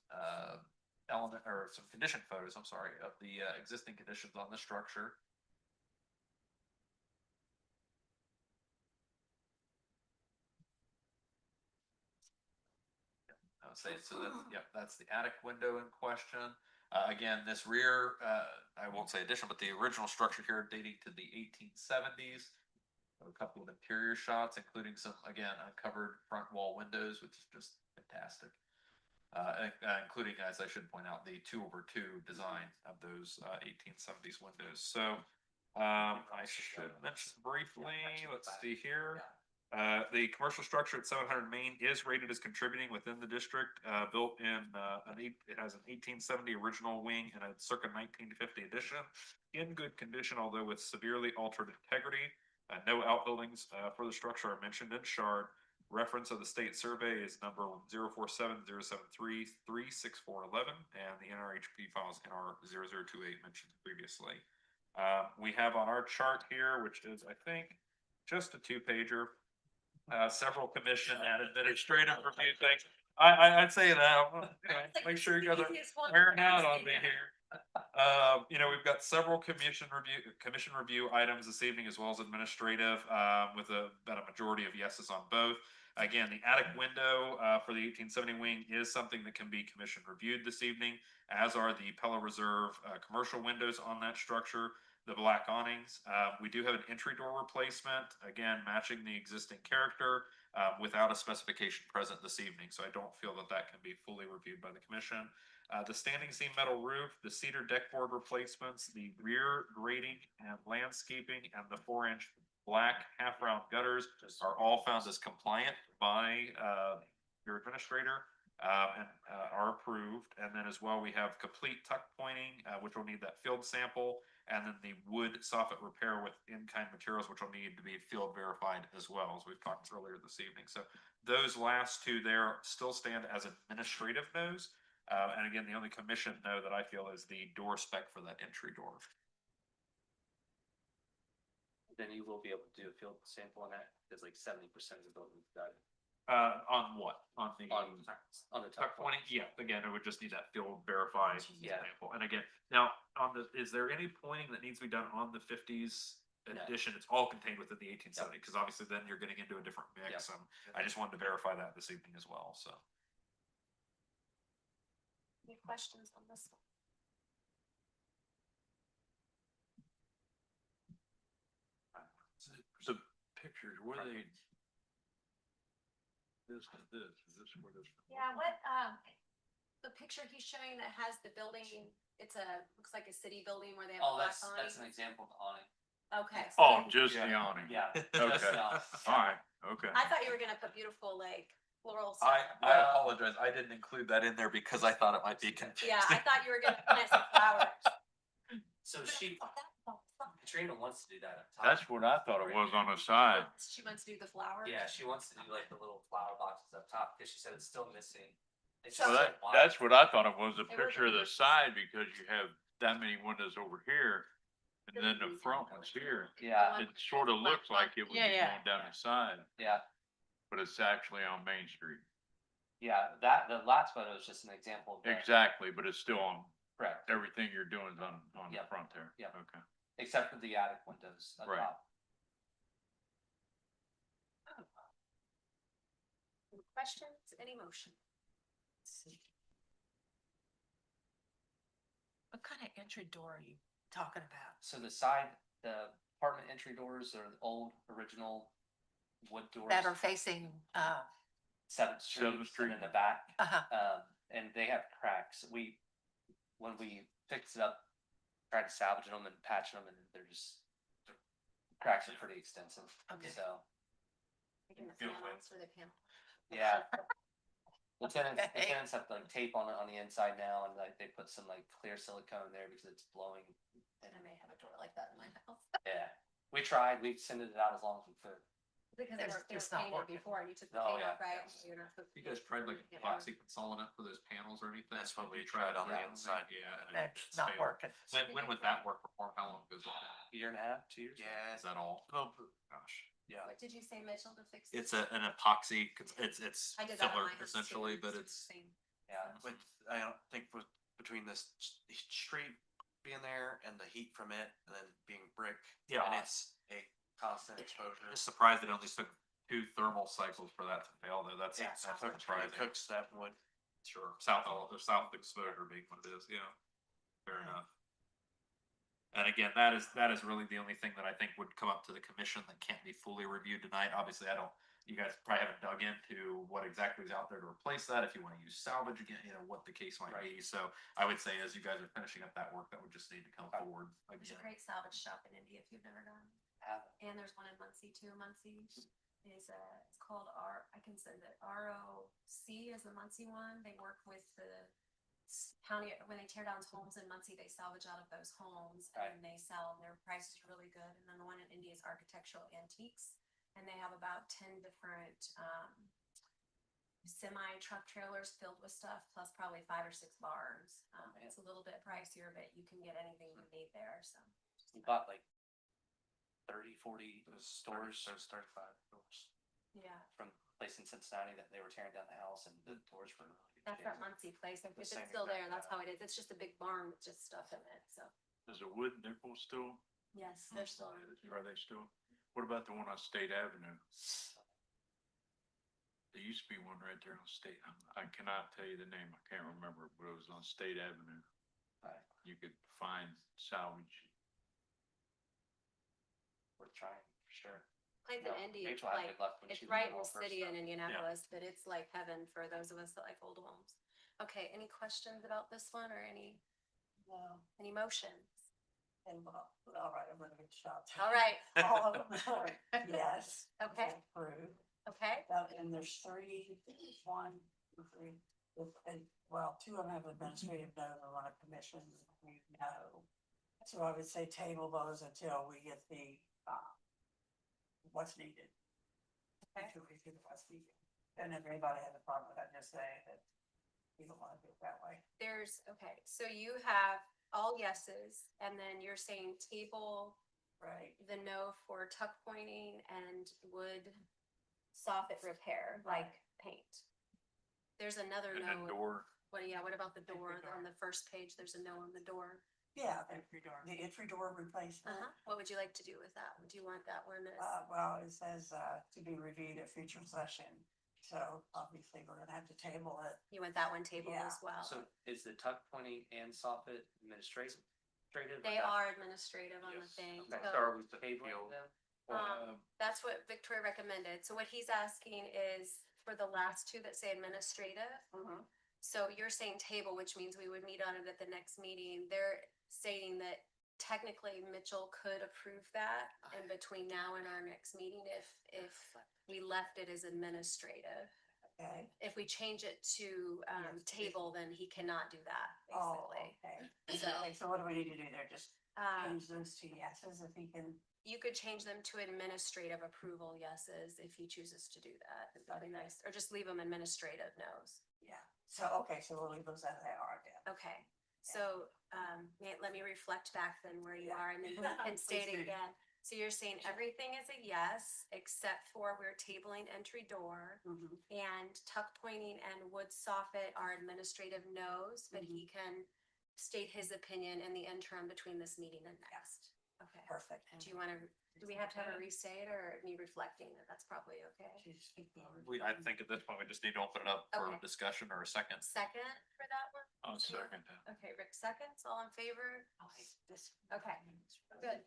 S1: some condition photos, I'm sorry, of the existing conditions on the structure. So that's the attic window in question. Again, this rear, I won't say addition, but the original structure here dating to the 1870s. A couple of interior shots, including some, again, uncovered front wall windows, which is just fantastic. Including, as I should point out, the 2/2 design of those 1870s windows. So I should mention briefly, let's see here. The commercial structure at 700 Main is rated as contributing within the district, built in it has an 1870 original wing and a circa 1950 addition, in good condition, although with severely altered integrity. No outbuildings for the structure are mentioned in shard. Reference of the state survey is number 04707336411, and the NRHP files NR 0028 mentioned previously. We have on our chart here, which is, I think, just a 2-pager. Several commission and administrative review things. I'd say that. Make sure you guys are wearing out on me here. We've got several commission review items this evening, as well as administrative, with about a majority of yeses on both. Again, the attic window for the 1870 wing is something that can be commission reviewed this evening, as are the Pella Reserve commercial windows on that structure. The black awnings. We do have an entry door replacement, again, matching the existing character without a specification present this evening. So I don't feel that that can be fully reviewed by the commission. The standing seam metal roof, the cedar deck board replacements, the rear grading and landscaping, and the 4-inch black half-round gutters are all found as compliant by your administrator and are approved. And then as well, we have complete tuck pointing, which will need that field sample. and then the wood soffit repair with in-kind materials, which will need to be field verified as well, as we've talked earlier this evening. So those last two there still stand as administrative no's. And again, the only commission no that I feel is the door spec for that entry door.
S9: Then you will be able to do a field sample on that, because like 70% of the building is done.
S1: On what? On the
S9: On the
S1: tuck
S9: tuck
S1: pointing?
S9: points.
S1: Yeah, again, it would just need that field verified
S9: Yeah.
S1: sample. And again, now on the, is there any pointing that needs to be done on the fifties
S9: No.
S1: edition? It's all contained within the 1870, because obviously then you're getting into a different mix.
S9: Yep.
S1: I just wanted to verify that this evening as well, so.
S3: Any questions on this one?
S12: The pictures, where they? This is this where this?
S3: Yeah, what, the picture he's showing that has the building, it's a, looks like a city building where they have a
S9: Oh,
S3: black
S9: that's an
S3: awning.
S9: example of the awning.
S3: Okay. so
S12: Oh,
S3: then-
S12: just the
S1: Yeah.
S12: awning.
S9: Yeah.
S12: Okay.
S9: Just the awning.
S12: Alright, okay.
S3: I thought you were gonna put beautiful like floral stuff.
S1: I apologize. I didn't include that in there because I thought it might be confusing.
S3: Yeah, I thought you were gonna plant some flowers.
S9: So Katrina wants to do that up top.
S12: That's what I thought it was on the side.
S3: She wants to do the flowers.
S9: Yeah, she wants to do like the little flower boxes up top, because she said it's still missing. It's
S3: So-
S12: Well,
S9: just like wide.
S12: that's what I thought it was, a
S3: It
S12: picture of the
S3: wasn't-
S12: side, because you have that many windows over here. And then the front one's here.
S9: Yeah,
S12: It sort of looks like it would be
S6: Yeah,
S12: going down the side,
S9: yeah,
S12: but it's actually on Main Street.
S9: yeah, the last photo is just an example of that.
S12: Exactly, but it's still on,
S9: Correct,
S12: everything you're doing is on the
S9: Yep.
S12: front there.
S9: Yep.
S12: Okay.
S9: except for the attic windows up
S12: Right.
S9: top.
S3: Any questions, any motion?
S11: What kind of entry door are you talking about?
S9: So the apartment entry doors are the old original wood doors.
S11: That are facing,
S9: 7th Street,
S12: Seventh Street.
S9: and in the back.
S11: uh-huh,
S9: And they have cracks. When we fixed it up, tried to salvage them and patch them, and the cracks are pretty extensive.
S11: Okay.
S9: So,
S3: Making the
S1: Feel
S3: panels for the panel.
S9: yeah. The tenants
S11: Okay.
S9: have like tape on the inside now, and like they put some like clear silicone there because it's blowing.
S3: And I may have a door like that in my house.
S9: Yeah, we tried. We extended it out as long as we could.
S3: Because they were
S11: It's not
S3: painted
S11: working.
S3: before and you took the
S9: Oh,
S3: paint
S9: yeah.
S3: off, right? So you're not supposed to
S1: You guys
S3: paint
S1: tried like
S3: it.
S1: epoxy consolidant for those panels or anything?
S10: That's what we
S1: You
S10: tried on the
S1: that?
S10: inside.
S1: Yeah. and
S11: that's
S1: it's
S11: not
S1: failed.
S11: working.
S1: When would that work for? How long goes it?
S9: Year and a half, 2 years.
S10: Yeah,
S1: Is that all?
S10: well,
S1: Gosh.
S10: yeah.
S3: What did you say, Mitchell, to fix?
S1: It's
S3: it?
S1: an epoxy, it's
S3: I did that on
S1: filler
S3: my house too.
S1: essentially, but
S3: the
S1: it's.
S3: same.
S9: Yeah.
S10: With, I don't think with, between this street being there and the heat from it, and then being brick.
S1: Yeah.
S10: And it's a constant exposure.
S1: Just surprised it only took 2 thermal cycles for that to fail though. That's
S10: Yeah,
S1: that's
S10: it
S1: surprising.
S10: cooks that wood.
S1: Sure, south exposure being what it is, yeah. Fair enough. And again, that is really the only thing that I think would come up to the commission that can't be fully reviewed tonight. Obviously, you guys probably haven't dug into what exactly is out there to replace that, if you wanna use salvage again, what the case might be. So I would say as you guys are finishing up that work, that would just need to come forward
S3: There's a
S1: again.
S3: great salvage shop in India if you've never gone.
S9: Have-
S3: And there's one in Muncie too. Muncie is it's called I can send it, ROC is the Muncie one. They work with the county, when they tear down homes in Muncie, they salvage out of those homes and then they sell, and their price is really good. And then the one in India is Architectural Antiques, and they have about 10 different, semi truck trailers filled with stuff, plus probably 5 or 6 bars. It's a little bit pricier, but you can get anything you need there, so.
S9: We bought like 30, 40 stores
S10: There's 35 doors.
S3: Yeah,
S9: from a place in Cincinnati that they were tearing down the house, and the doors were.
S3: that's that Muncie place. If it's
S10: same
S3: still there,
S10: exact
S3: that's how it is. It's just a big barn with just stuff in it, so.
S12: Is the wood nickel still?
S3: Yes, they're still.
S12: Are they still? What about the one on State Avenue? There used to be one right there on State, I cannot tell you the name, I can't remember, but it was on State Avenue.
S9: Right.
S12: You could find salvage.
S9: We're trying, for sure.
S3: Place
S9: No,
S3: in Indy, it's
S9: Rachel had
S3: like,
S9: good luck when
S3: it's
S9: she was
S3: right in
S9: doing all
S3: the
S9: her
S3: city
S9: stuff.
S3: in Indianapolis, but it's like heaven for those of us that like old homes. Okay, any questions about this one or any motions?
S2: And all right, I'm gonna get shot.
S3: All right,
S2: All of them are yes.
S3: Okay.
S2: Approved.
S3: okay,
S2: And there's 3, 1, 2, 3, well, 2 of them have administrative no, and 1 a commission no. So I would say table those until we get the, what's needed.
S3: Okay.
S2: Until we get what's needed. And if anybody has a problem with that, just say that you don't wanna do it that way.
S3: Okay, so you have all yeses, and then you're saying table
S2: Right.
S3: the no for tuck pointing and wood soffit repair, like paint. There's another
S12: And
S3: no.
S12: the door,
S3: What about the door?
S2: door.
S3: On the first page, there's a no on the door.
S2: Yeah, the entry door replacement.
S3: What would you like to do with that? Do you want that one as?
S2: Well, it says, to be reviewed at future session, so obviously we're gonna have to table it.
S3: You want that one tabled
S2: Yeah.
S3: as well?
S9: So is the tuck pointing and soffit administrative?
S3: They are administrative on the thing.
S9: Okay,
S3: so-
S9: so are we tabling them?
S3: That's what Victoria recommended. So what he's asking is for the last two that say administrative. So you're saying table, which means we would meet on it at the next meeting. They're stating that technically Mitchell could approve that in between now and our next meeting if we left it as administrative.
S2: Okay.
S3: If we change it to table, then he cannot do that,
S2: Oh,
S3: basically.
S2: okay.
S3: So-
S2: Okay, so what do we need to do there? Just
S3: Um,
S2: change those two yeses if he can.
S3: You could change them to administrative approval yeses if he chooses to do that. That'd be nice. Or just leave them administrative no's.
S2: Yeah, so, okay, so we'll leave those as they are then.
S3: Okay, so, let me reflect back then where you are and then you can state it
S2: Please do.
S3: again. So you're saying everything is a yes, except for we're tabling entry door and tuck pointing and wood soffit are administrative no's, but he can state his opinion in the interim between this meeting and next. Okay.
S2: Perfect.
S3: Do you wanna, do we have to have a restate or me reflecting that? That's probably okay.
S4: I think at this point, we just need to open it up for
S3: Okay.
S4: discussion or a second.
S3: Second for that one?
S12: I'll second that.
S3: Okay, Rick seconds, all in favor? Okay, good.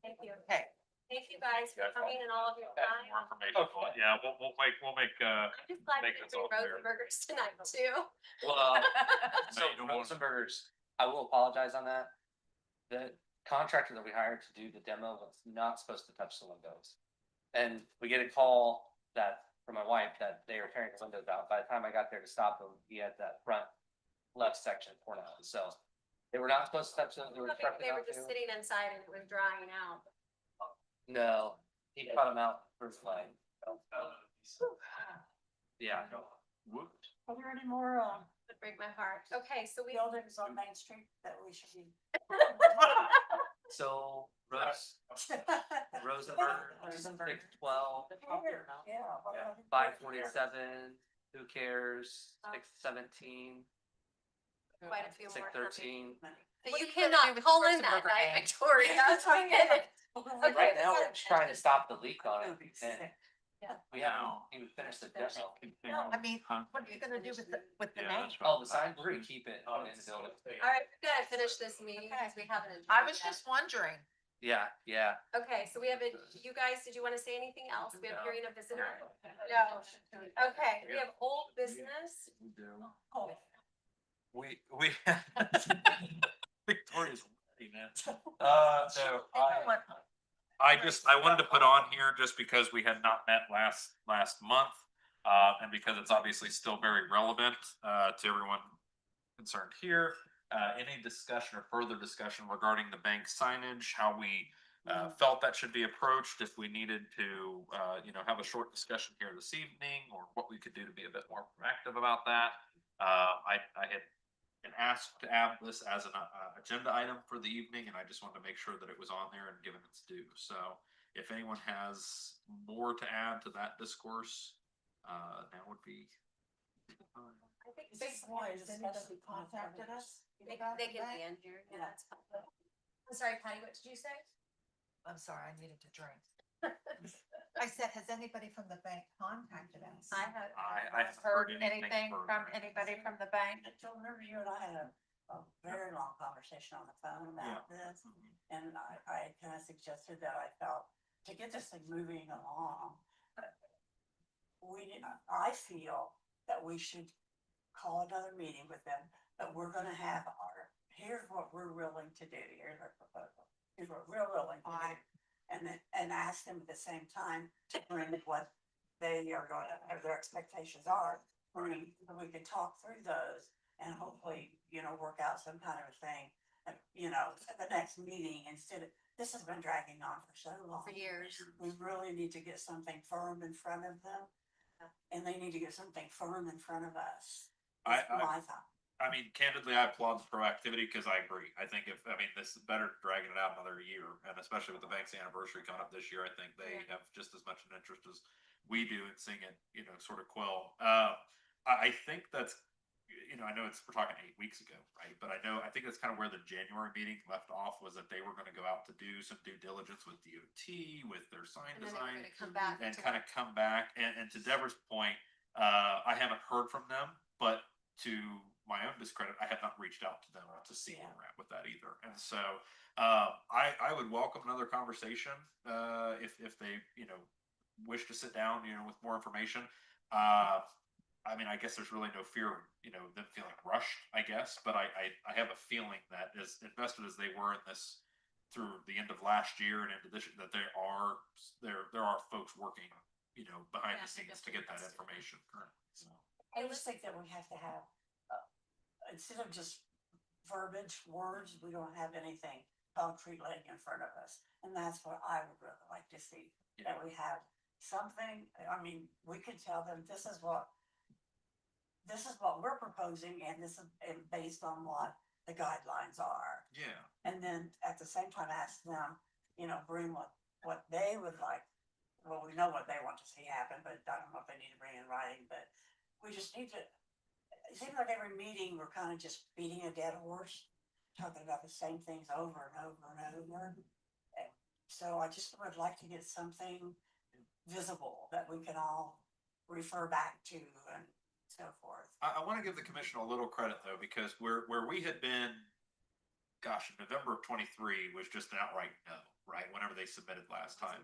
S3: Thank you.
S8: Okay.
S3: Thank you guys for coming and all of your time.
S4: More information. Yeah, we'll make,
S3: I'm just glad
S4: make
S3: we
S4: this
S3: did
S4: all clear.
S3: Rosenbergers tonight too.
S9: Well, so
S12: you don't want-
S9: Rosenbergers, I will apologize on that. The contractor that we hired to do the demo was not supposed to touch the windows. And we get a call from my wife that they were tearing the windows out. By the time I got there to stop them, he had that front left section torn out, so. They were not supposed to touch them. They were
S3: Maybe
S9: instructed
S3: they were
S9: not
S3: just
S9: to.
S3: sitting inside and it was drying out.
S9: No, he cut them out first line. Yeah.
S12: Whoops.
S2: Are there any more,
S3: Would break my heart. Okay, so we.
S2: buildings on Main Street that we should be?
S9: So Rosenberg,
S2: Rosenberg.
S9: 612,
S2: Yeah. what are they?
S9: 547, who cares, 617,
S3: Quite a few more.
S9: 613.
S3: But
S8: What
S3: you
S8: are you gonna do
S3: cannot
S8: with
S3: call
S8: the
S3: in that
S8: Rosenberger
S3: night,
S8: gang?
S3: Victoria. I get it. Okay,
S9: Right
S3: we
S9: now,
S3: gotta
S9: we're just trying to
S3: finish
S9: stop the leak on it,
S2: Okay.
S9: and
S3: Yeah.
S9: we haven't even finished the demo.
S8: I mean,
S12: Huh?
S8: what are you gonna do with the
S12: Yeah,
S8: name?
S12: that's
S9: Oh, the sign, we're gonna keep it in the building.
S3: All right, we gotta finish this meeting because we haven't.
S8: I was
S3: adjourned yet.
S8: just wondering.
S9: Yeah, yeah.
S3: Okay, so we have you guys, did you want to say anything else? We have hearing a visitor?
S2: No.
S3: Okay, we have old business.
S12: We do.
S2: Oh,
S4: we Victoria's ready now. So
S8: You know what?
S4: I wanted to put on here just because we had not met last month. And because it's obviously still very relevant, to everyone concerned here. Any discussion or further discussion regarding the bank signage, how we, felt that should be approached, if we needed to, have a short discussion here this evening, or what we could do to be a bit more proactive about that. I had been asked to add this as an agenda item for the evening, and I just wanted to make sure that it was on there and given its due. So if anyone has more to add to that discourse, now would be.
S3: I think
S2: Is this why anybody contacted us?
S3: They can be in here. Yeah, that's fine. I'm sorry, Patty, what did you say?
S11: I'm sorry, I needed to drink. I said, has anybody from the bank contacted us?
S3: I have.
S4: I haven't
S8: Heard
S4: anything
S8: anything
S4: further.
S8: from anybody from the bank?
S2: I don't remember you and I had a very long conversation on the phone about this, and I kind of suggested that I felt to get this thing moving along. I feel that we should call another meeting with them, that we're gonna have here's what we're willing to do, here's our proposal, here's what we're willing to do. And ask them at the same time to bring what they are gonna, or their expectations are, so we can talk through those and hopefully, work out some kind of a thing you know, at the next meeting instead of, this has been dragging on for so long.
S3: For years.
S2: We really need to get something firm in front of them. And they need to get something firm in front of us.
S4: I-
S2: Is my thought.
S4: I mean, candidly, I applaud the proactivity because I agree. I think this is better dragging it out another year, and especially with the bank's anniversary coming up this year, I think they have just as much an interest as we do in seeing it, sort of quell. I think that's, I know we're talking 8 weeks ago, right? But I think that's kind of where the January meeting left off, was that they were going to go out to do some due diligence with DOT, with their sign
S3: And then they were
S4: design,
S3: gonna come back.
S4: and
S3: to
S4: kind of come back. And to Deborah's point, I haven't heard from them, but to my own discredit, I have not reached out to them to see where we're at with that either. And so I would welcome another conversation if they wish to sit down with more information. I mean, I guess there's really no fear of them feeling rushed, I guess, but I have a feeling that as invested as they were in this through the end of last year and into this year, that there are folks working behind
S3: Yeah,
S4: the scenes to
S3: they're
S4: get that
S3: definitely
S4: information currently. So.
S2: I just think that we have to have, instead of just verbiage, words, we don't have anything concrete laying in front of us. And that's what I would really like to see, that we have something, I mean, we can tell them, this is what we're proposing, and this is based on what the guidelines are.
S4: Yeah.
S2: And then at the same time, ask them, bring what they would like. Well, we know what they want to see happen, but I don't know if they need to bring in writing, but we just need to, it seems like every meeting, we're kind of just beating a dead horse, talking about the same things over and over and over. And so I just would like to get something visible that we can all refer back to and so forth.
S4: I want to give the commission a little credit though, because where we had been, gosh, in November of 23 was just an outright no, right? Whenever they submitted last time.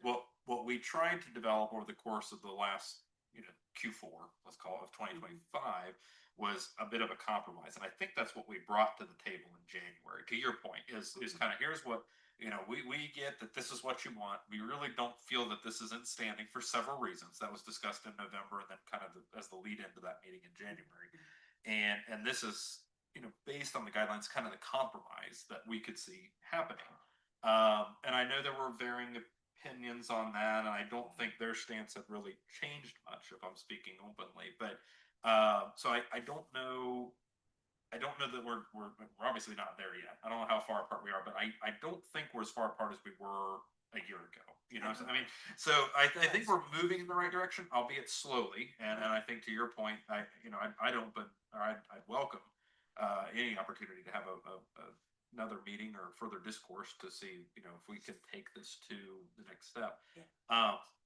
S4: What we tried to develop over the course of the last, Q4, let's call it, of 2025, was a bit of a compromise. And I think that's what we brought to the table in January. To your point, is kind of, here's what, we get that this is what you want. We really don't feel that this is in standing for several reasons. That was discussed in November, and then kind of as the lead into that meeting in January. And this is, based on the guidelines, kind of the compromise that we could see happening. And I know there were varying opinions on that, and I don't think their stance had really changed much, if I'm speaking openly. But so I don't know. I don't know that we're obviously not there yet. I don't know how far apart we are, but I don't think we're as far apart as we were a year ago. So, I mean, so I think we're moving in the right direction, albeit slowly. And I think to your point, I'd welcome any opportunity to have another meeting or further discourse to see, if we can take this to the next step.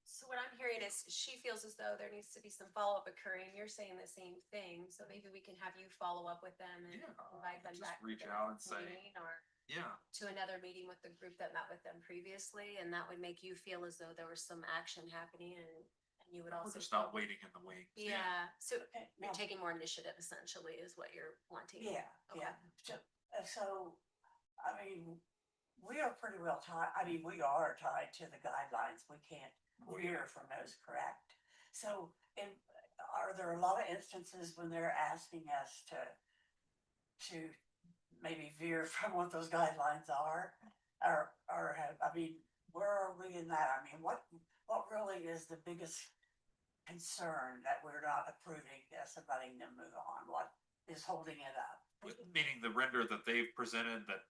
S3: So what I'm hearing is she feels as though there needs to be some follow-up occurring. You're saying the same thing, so maybe we can have you follow up with them and invite them
S4: Just
S3: back. to
S4: reach
S3: the
S4: out and
S3: next
S4: say,
S3: meeting Or
S4: yeah,
S3: to another meeting with the group that met with them previously, and that would make you feel as though there was some action happening, and you would
S4: we're
S3: also.
S4: just not waiting in the wings.
S3: Yeah, so
S2: Okay,
S3: you're
S2: now-
S3: taking more initiative essentially is what you're wanting.
S2: Yeah,
S3: Okay.
S2: yeah. So, I mean, we are pretty well tied, we are tied to the guidelines. We can't veer from those, correct? So, are there a lot of instances when they're asking us to maybe veer from what those guidelines are? Where are we in that? What really is the biggest concern that we're not approving this and letting them move on? What is holding it up?
S4: Meaning the render that they've presented, that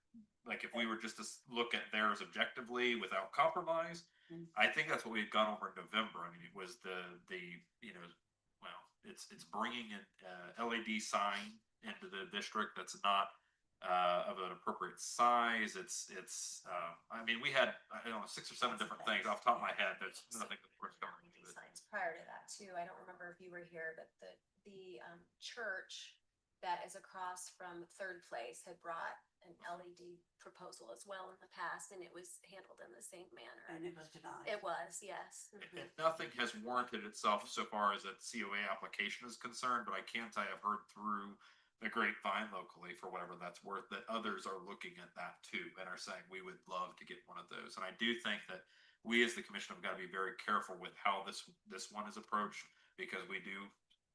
S4: like if we were just to look at theirs objectively without compromise, I think that's what we had gone over in November. It was it's bringing an LED sign into the district that's not of an appropriate size. We had 6 or 7 different things off the top of my head. There's nothing that we're covering.
S3: Signs prior to that too. I don't remember if you were here, but the church that is across from Third Place had brought an LED proposal as well in the past, and it was handled in the same manner.
S2: And it was denied.
S3: It was, yes.
S4: And nothing has warranted itself so far as that COA application is concerned, but I can't tell you, I've heard through the grapevine locally, for whatever that's worth, that others are looking at that too and are saying we would love to get one of those. And I do think that we as the commission have got to be very careful with how this one is approached, because we do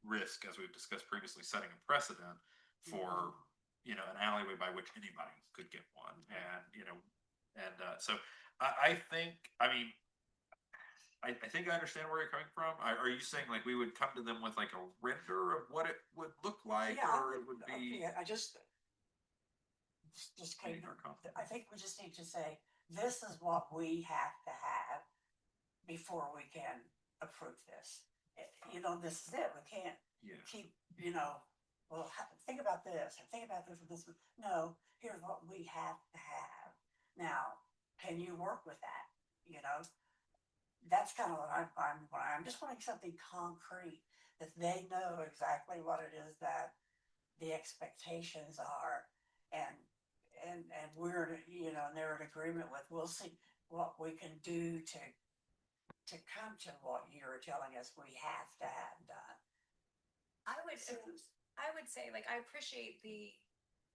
S4: risk, as we've discussed previously, setting a precedent for an alleyway by which anybody could get one. And, so I think, I think I understand where you're coming from. Are you saying like we would come to them with like a render of what it would look like,
S2: Yeah,
S4: or it would be?
S2: yeah, I just came, I think we just need to say, this is what we have to have before we can approve this. This is it, we can't
S4: Yeah.
S2: keep, well, think about this, and think about this and this. No, here's what we have to have. Now, can you work with that? That's kind of what I'm just wanting something concrete, that they know exactly what it is that the expectations are, and we're, and they're in agreement with. We'll see what we can do to come to what you're telling us we have to have done.
S3: I would say, like, I appreciate the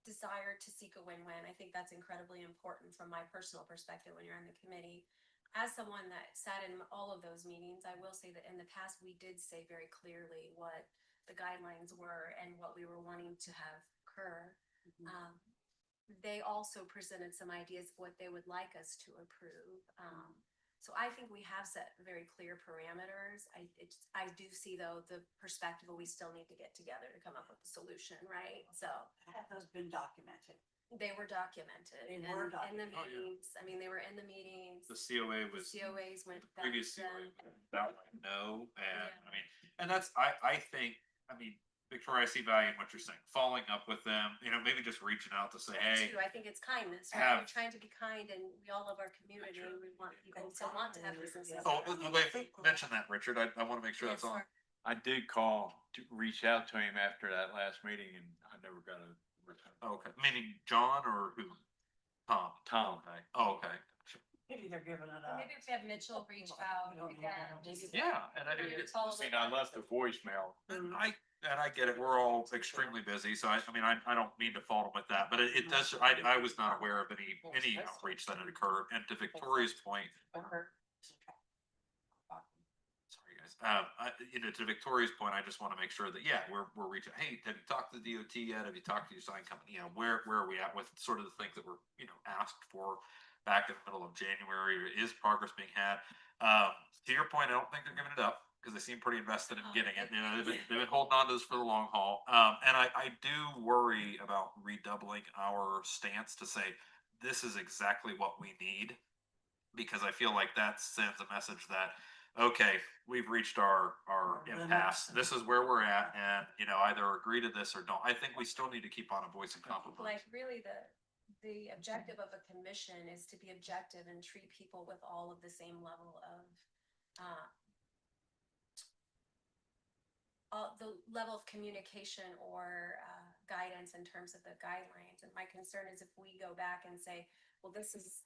S3: desire to seek a win-win. I think that's incredibly important from my personal perspective when you're on the committee. As someone that sat in all of those meetings, I will say that in the past, we did say very clearly what the guidelines were and what we were wanting to have occur. They also presented some ideas of what they would like us to approve. So I think we have set very clear parameters. I do see though the perspective of we still need to get together to come up with a solution, right? So
S2: Have those been documented?
S3: they were documented
S2: They
S3: in
S2: were
S3: the
S4: Oh, yeah.
S3: meetings. I mean, they were in the meetings.
S4: The COA
S3: The
S4: was.
S3: COAs went
S4: the
S3: back
S4: previous
S3: to
S4: COA
S3: them.
S4: that way, no, and
S3: Yeah.
S4: and that's, I think, Victoria, I see value in what you're saying, following up with them, maybe just reaching out to say,
S3: Me
S4: hey,
S3: too. I think it's kindness, right?
S4: have-
S3: We're trying to be kind and we all love our community and we want people to want to have businesses.
S4: oh, wait, mention that, Richard, I want to make sure
S3: Yes,
S4: that's on.
S3: sir.
S12: I did call to reach out to him after that last meeting and I never got a return.
S4: Okay, meaning John or who? Tom.
S12: Tom.
S4: Okay, oh, okay.
S2: Maybe they're giving it up.
S3: Maybe if we have Mitchell reach out again.
S4: Yeah, and I
S3: Maybe
S4: did,
S3: it's all
S12: I mean, I left a voicemail.
S4: and I get it, we're all extremely busy, so I don't mean to fault him with that, but it does, I was not aware of any outreach that had occurred, and to Victoria's point, sorry guys, to Victoria's point, I just want to make sure that, yeah, we're reaching, hey, have you talked to the DOT yet? Have you talked to your sign company? Where are we at with sort of the things that were, asked for back in the middle of January? Is progress being had? To your point, I don't think they're giving it up because they seem pretty invested in getting it. They've been holding on to this for the long haul. And I do worry about redoubling our stance to say, this is exactly what we need, because I feel like that sends a message that, okay, we've reached our impasse. This is where we're at, and either agree to this or don't. I think we still need to keep on a voice of compromise.
S3: Like really the objective of a commission is to be objective and treat people with all of the same level of the level of communication or guidance in terms of the guidelines. And my concern is if we go back and say, well, this is,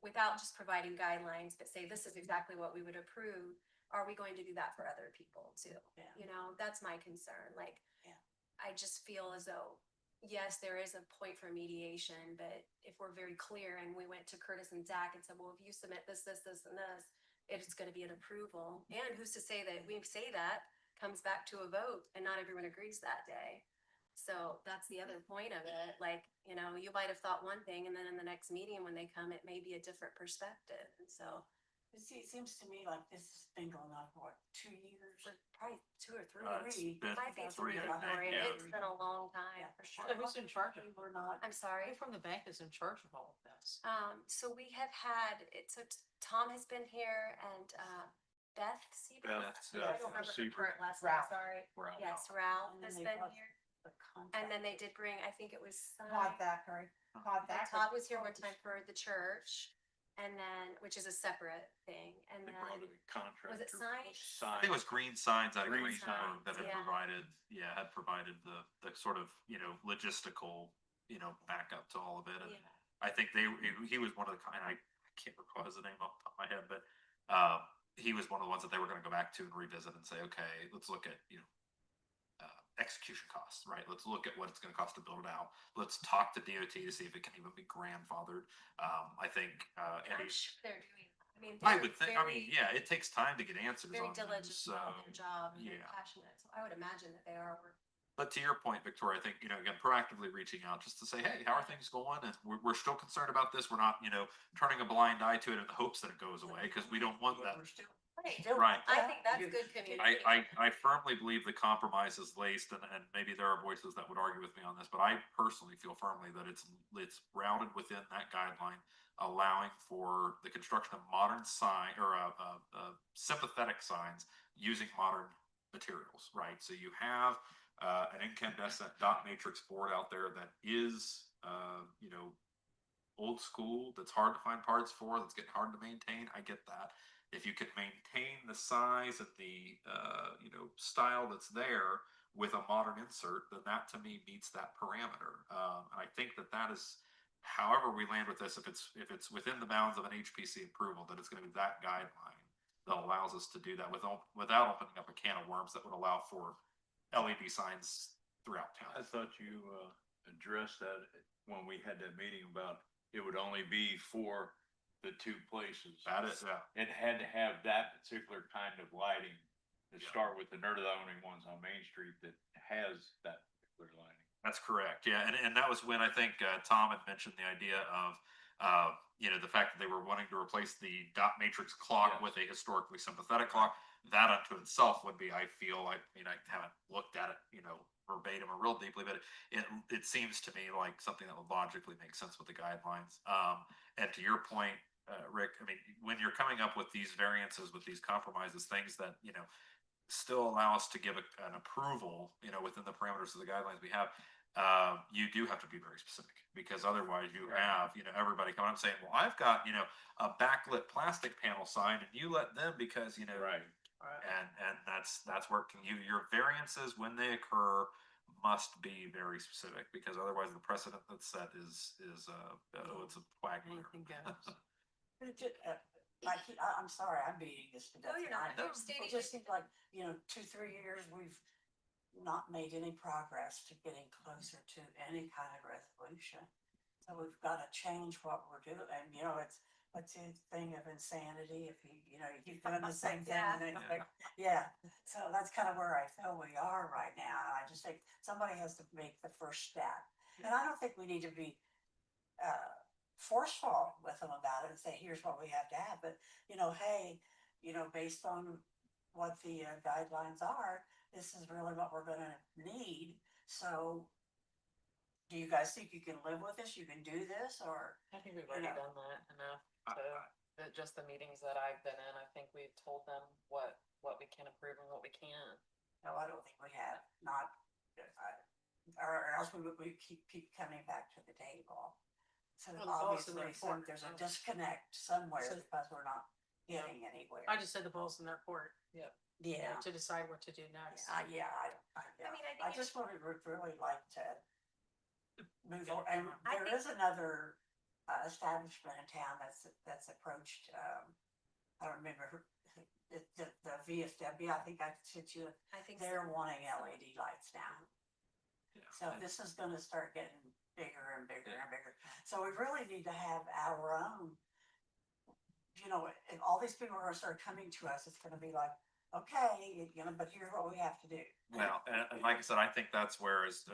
S3: without just providing guidelines, but say this is exactly what we would approve, are we going to do that for other people too?
S2: Yeah.
S3: That's my concern. Like,
S2: Yeah.
S3: I just feel as though, yes, there is a point for mediation, but if we're very clear and we went to Curtis and Zach and said, well, if you submit this, and this, it's going to be an approval. And who's to say that we say that comes back to a vote and not everyone agrees that day. So that's the other point of it. Like, you might have thought one thing and then in the next meeting when they come, it may be a different perspective. And so
S2: It seems to me like this has been going on for what, 2 years?
S3: for probably 2 or 3
S4: It's
S3: weeks.
S4: been
S3: It might be
S4: 3, I think,
S3: February.
S4: yeah.
S3: It's been a long time
S2: Yeah.
S3: for sure.
S6: Who's in charge of it?
S2: We're not.
S3: I'm sorry.
S6: Who from the bank is in charge of all of this?
S3: So we have had it. So Tom has been here and Beth Seaver. I don't remember her current last name.
S11: Ralph.
S3: Sorry.
S12: Ralph.
S3: Yes, Ralph
S2: And then
S3: has
S2: they
S3: been
S2: brought
S3: here.
S2: the
S3: And then
S2: contract.
S3: they did bring, I think it was
S11: Todd Thackeray.
S3: Todd was here one time for the church, and then, which is a separate thing, and
S12: They
S3: then,
S12: brought a contractor.
S3: was it signs?
S4: I think it was Green Signs out of
S12: Green
S4: Greensburg
S3: Signs,
S4: that had
S3: yeah.
S4: provided the sort of, logistical, backup to all of it. And
S3: Yeah.
S4: I think he was one of the, and I can't recall his name off the top of my head, but he was one of the ones that they were going to go back to and revisit and say, okay, let's look at, execution costs, right? Let's look at what it's going to cost to build it out. Let's talk to DOT to see if it can even be grandfathered. I think,
S3: And I'm
S4: Andy,
S3: sure they're doing, I mean,
S4: I
S3: they're
S4: would think,
S3: very,
S4: yeah, it takes time to get answers
S3: very
S4: on them,
S3: diligent
S4: so,
S3: about their job and they're
S4: yeah.
S3: passionate, so I would imagine that they are working
S1: But to your point, Victoria, I think, again, proactively reaching out just to say, hey, how are things going? And we're still concerned about this. We're not, turning a blind eye to it in the hopes that it goes away, because we don't want that.
S2: We're still-
S3: Right.
S2: still-
S1: Right.
S3: I think that's
S2: You-
S3: good communication.
S1: I firmly believe the compromise is laced, and maybe there are voices that would argue with me on this, but I personally feel firmly that it's routed within that guideline, allowing for the construction of modern sign or sympathetic signs using modern materials, right? So you have an incandescent dot matrix board out there that is, old school, that's hard to find parts for, that's getting hard to maintain. I get that. If you can maintain the size and the style that's there with a modern insert, then that to me meets that parameter. And I think that is, however we land with this, if it's within the bounds of an HPC approval, that it's going to be that guideline that allows us to do that without opening up a can of worms that would allow for LED signs throughout
S12: I
S1: town.
S12: thought you addressed that when we had that meeting about it would only be for the two places.
S1: That is, yeah.
S12: It had to have that particular kind of lighting to
S1: Yeah.
S12: start with, and they're the only ones on Main Street that has that particular lighting.
S1: That's correct. Yeah, and that was when I think Tom had mentioned the idea of the fact that they were wanting to replace the dot matrix clock
S12: Yes.
S1: with a historically sympathetic clock. That unto itself would be, I feel, I haven't looked at it, verbatim or real deeply, but it seems to me like something that would logically make sense with the guidelines. And to your point, Rick, when you're coming up with these variances, with these compromises, things that still allow us to give an approval, within the parameters of the guidelines we have, you do have to be very specific, because otherwise you have, everybody coming up saying, well, I've got, a backlit plastic panel sign, and you let them because,
S12: Right.
S1: and that's where your variances, when they occur, must be very specific, because otherwise the precedent that's set is it's a quagmire.
S6: Anything goes.
S2: I'm sorry, I'm beating this to death.
S3: No, you're not.
S2: tonight.
S3: You're stating
S2: It just seems like, 2-3 years, we've not made any progress to getting closer to any kind of resolution. So we've got to change what we're doing, and what's the thing of insanity, if you keep doing the same thing.
S3: Yeah.
S2: And then it's like, yeah, so that's kind of where I feel we are right now, and I just think somebody has to make the first step. And I don't think we need to be forceful with them about it and say, here's what we have to have, but hey, based on what the guidelines are, this is really what we're gonna need. So do you guys think you can live with this? You can do this, or?
S7: I think we've already done that enough to, just the meetings that I've been in, I think we've told them what we can approve and what we can't.
S2: No, I don't think we have, not, or else we keep coming back to the table. So
S6: Well, the ball's in
S2: obviously,
S6: their court.
S2: there's a disconnect somewhere
S6: So-
S2: because we're not getting anywhere.
S6: I just said the ball's in their court
S2: Yeah,
S6: to decide what to do next.
S2: yeah, I
S3: I think
S2: just would really like to move on, and
S3: I
S2: there
S3: think-
S2: is another establishment in town that's approached, I don't remember the VFW, I think I sent you,
S3: I think
S2: they're
S3: so.
S2: wanting LED lights now. So this is gonna start getting bigger and bigger and bigger, so we really need to have our own. If all these people are gonna start coming to us, it's gonna be like, okay, but here's what we have to do.
S1: Well, and like I said, I think that's where, as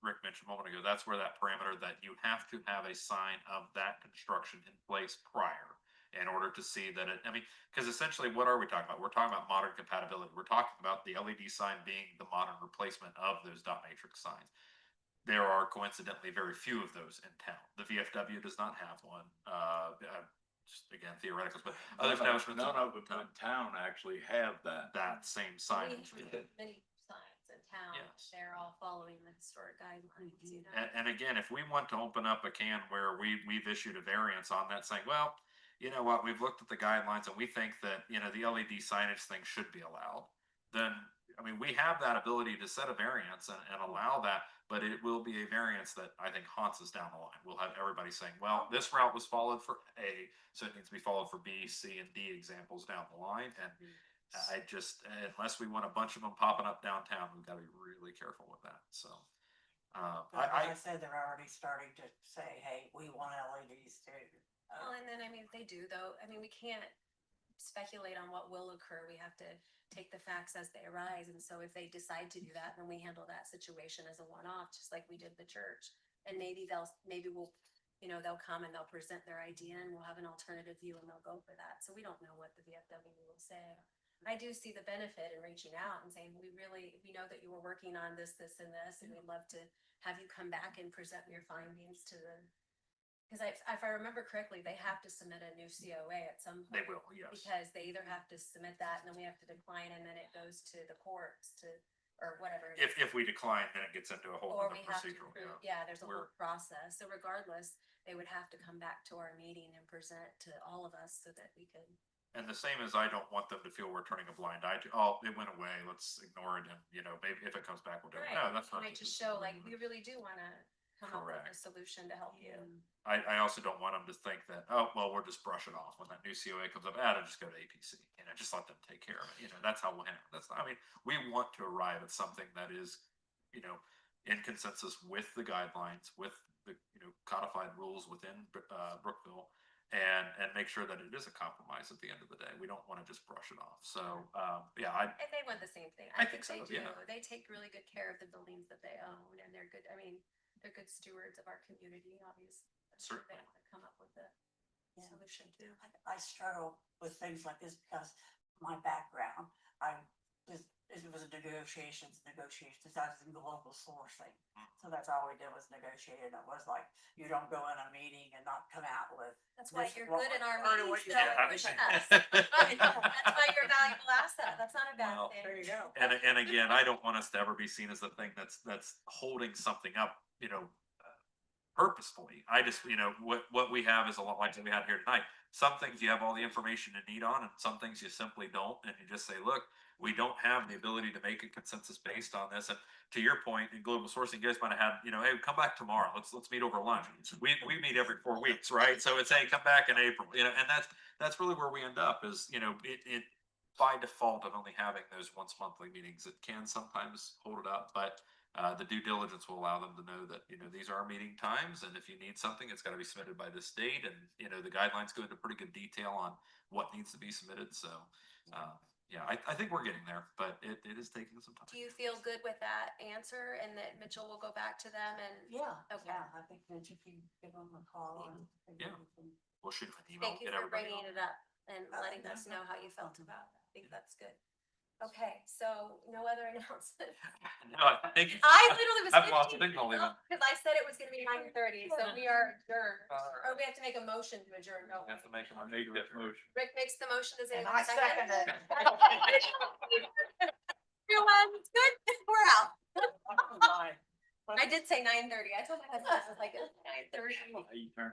S1: Rick mentioned a moment ago, that's where that parameter that you have to have a sign of that construction in place prior in order to see that because essentially what are we talking about? We're talking about modern compatibility. We're talking about the LED sign being the modern replacement of those dot matrix signs. There are coincidentally very few of those in town. The VFW does not have one. Just again, theoretical, but other establishments.
S12: None of them in town actually have that.
S1: That same
S3: We
S1: signage.
S3: have many signs in town,
S1: Yes.
S3: they're all following the historic guidelines,
S1: And again, if we want to open up a can where we've issued a variance on that saying, well, you know what, we've looked at the guidelines and we think that, the LED signage thing should be allowed, then, we have that ability to set a variance and allow that, but it will be a variance that I think haunts us down the line. We'll have everybody saying, well, this route was followed for A, so it needs to be followed for B, C, and D examples down the line. And I just, unless we want a bunch of them popping up downtown, we've got to be really careful with that. So,
S2: Like I said, they're already starting to say, hey, we want LEDs too.
S3: Well, and then, if they do though, we can't speculate on what will occur. We have to take the facts as they arise. And so if they decide to do that, then we handle that situation as a one-off, just like we did the church. And maybe we'll, they'll come and they'll present their idea and we'll have an alternative view and they'll go for that. So we don't know what the VFW will say. I do see the benefit in reaching out and saying, we know that you were working on this, this, and this, and we'd love to have you come back and present your findings to the, because if I remember correctly, they have to submit a new COA at some
S1: They
S3: point.
S1: will, yes.
S3: Because they either have to submit that and then we have to decline and then it goes to the courts or whatever. it is.
S1: If we decline, then it gets into a whole
S3: Or
S1: other
S3: we have to,
S1: procedural,
S3: yeah, there's a whole
S1: We're-
S3: process. So regardless, they would have to come back to our meeting and present to all of us so that we could.
S1: And the same as I don't want them to feel we're turning a blind eye to, oh, it went away, let's ignore it, and, maybe if it comes back, we'll do it. No, that's not.
S3: Might just show like, we really do wanna come up with a
S1: Correct.
S3: solution to help you.
S1: I also don't want them to think that, oh, well, we'll just brush it off when that new COA comes up, it'll just go to APC, just let them take care of it, that's how we'll handle it. We want to arrive at something that is, in consensus with the guidelines, with the, codified rules within, Brookville, and make sure that it is a compromise at the end of the day. We don't want to just brush it off. So,
S3: And they want the same thing.
S1: I
S3: I think
S1: think
S3: they
S1: so,
S3: do.
S1: yeah.
S3: They take really good care of the buildings that they own and they're good, they're good stewards of our community, obviously.
S1: Certainly.
S3: They wanna come up with a
S2: Yeah.
S3: solution too.
S2: I struggle with things like this because my background, it was negotiations. I was in global sourcing. So that's all we did was negotiate. And it was like, you don't go in a meeting and not come out with.
S3: That's why
S2: this
S3: you're
S2: is what
S3: good in
S2: we're-
S3: our
S2: part of
S3: meetings,
S2: what you
S3: though,
S2: do.
S3: push us. That's why you're a valuable asset. That's not a bad
S1: Well,
S3: thing.
S2: There you go.
S1: and again, I don't want us to ever be seen as the thing that's holding something up, purposefully. I just, what we have is a lot like we had here tonight. Some things you have all the information you need on, and some things you simply don't, and you just say, look, we don't have the ability to make a consensus based on this. And to your point, in global sourcing, you guys might have had, hey, come back tomorrow. Let's meet over lunch. We meet every 4 weeks, right? So it's, hey, come back in April, and that's really where we end up is, it by default of only having those once monthly meetings, it can sometimes hold it up, but the due diligence will allow them to know that, these are our meeting times, and if you need something, it's gotta be submitted by this date, and, the guidelines go into pretty good detail on what needs to be submitted, so, I think we're getting there, but it is taking some time.
S3: Do you feel good with that answer and that Mitchell will go back to them and?
S2: Yeah,
S3: Okay.
S2: yeah, I think that if you give them a call and.
S1: Yeah. We'll shoot them an email.
S3: Thank you
S1: get
S3: for
S1: everybody
S3: bringing
S1: on.
S3: it up and letting us know how you felt about it. I think that's good. Okay, so no other announcements.
S1: No, I think.
S3: I literally was.
S1: I've lost signal even.
S3: Because I said it was gonna be 9:30, so we are adjourned. Or we have to make a motion to adjourn, no.
S1: We have to make a
S12: I make that motion.
S3: Rick makes the motion, does
S8: And
S3: anyone
S8: I
S3: second?
S8: second it.
S3: Everyone, it's good, we're out. I did say 9:30, I told my husband, I was like, it's 9:30.
S12: How you turn?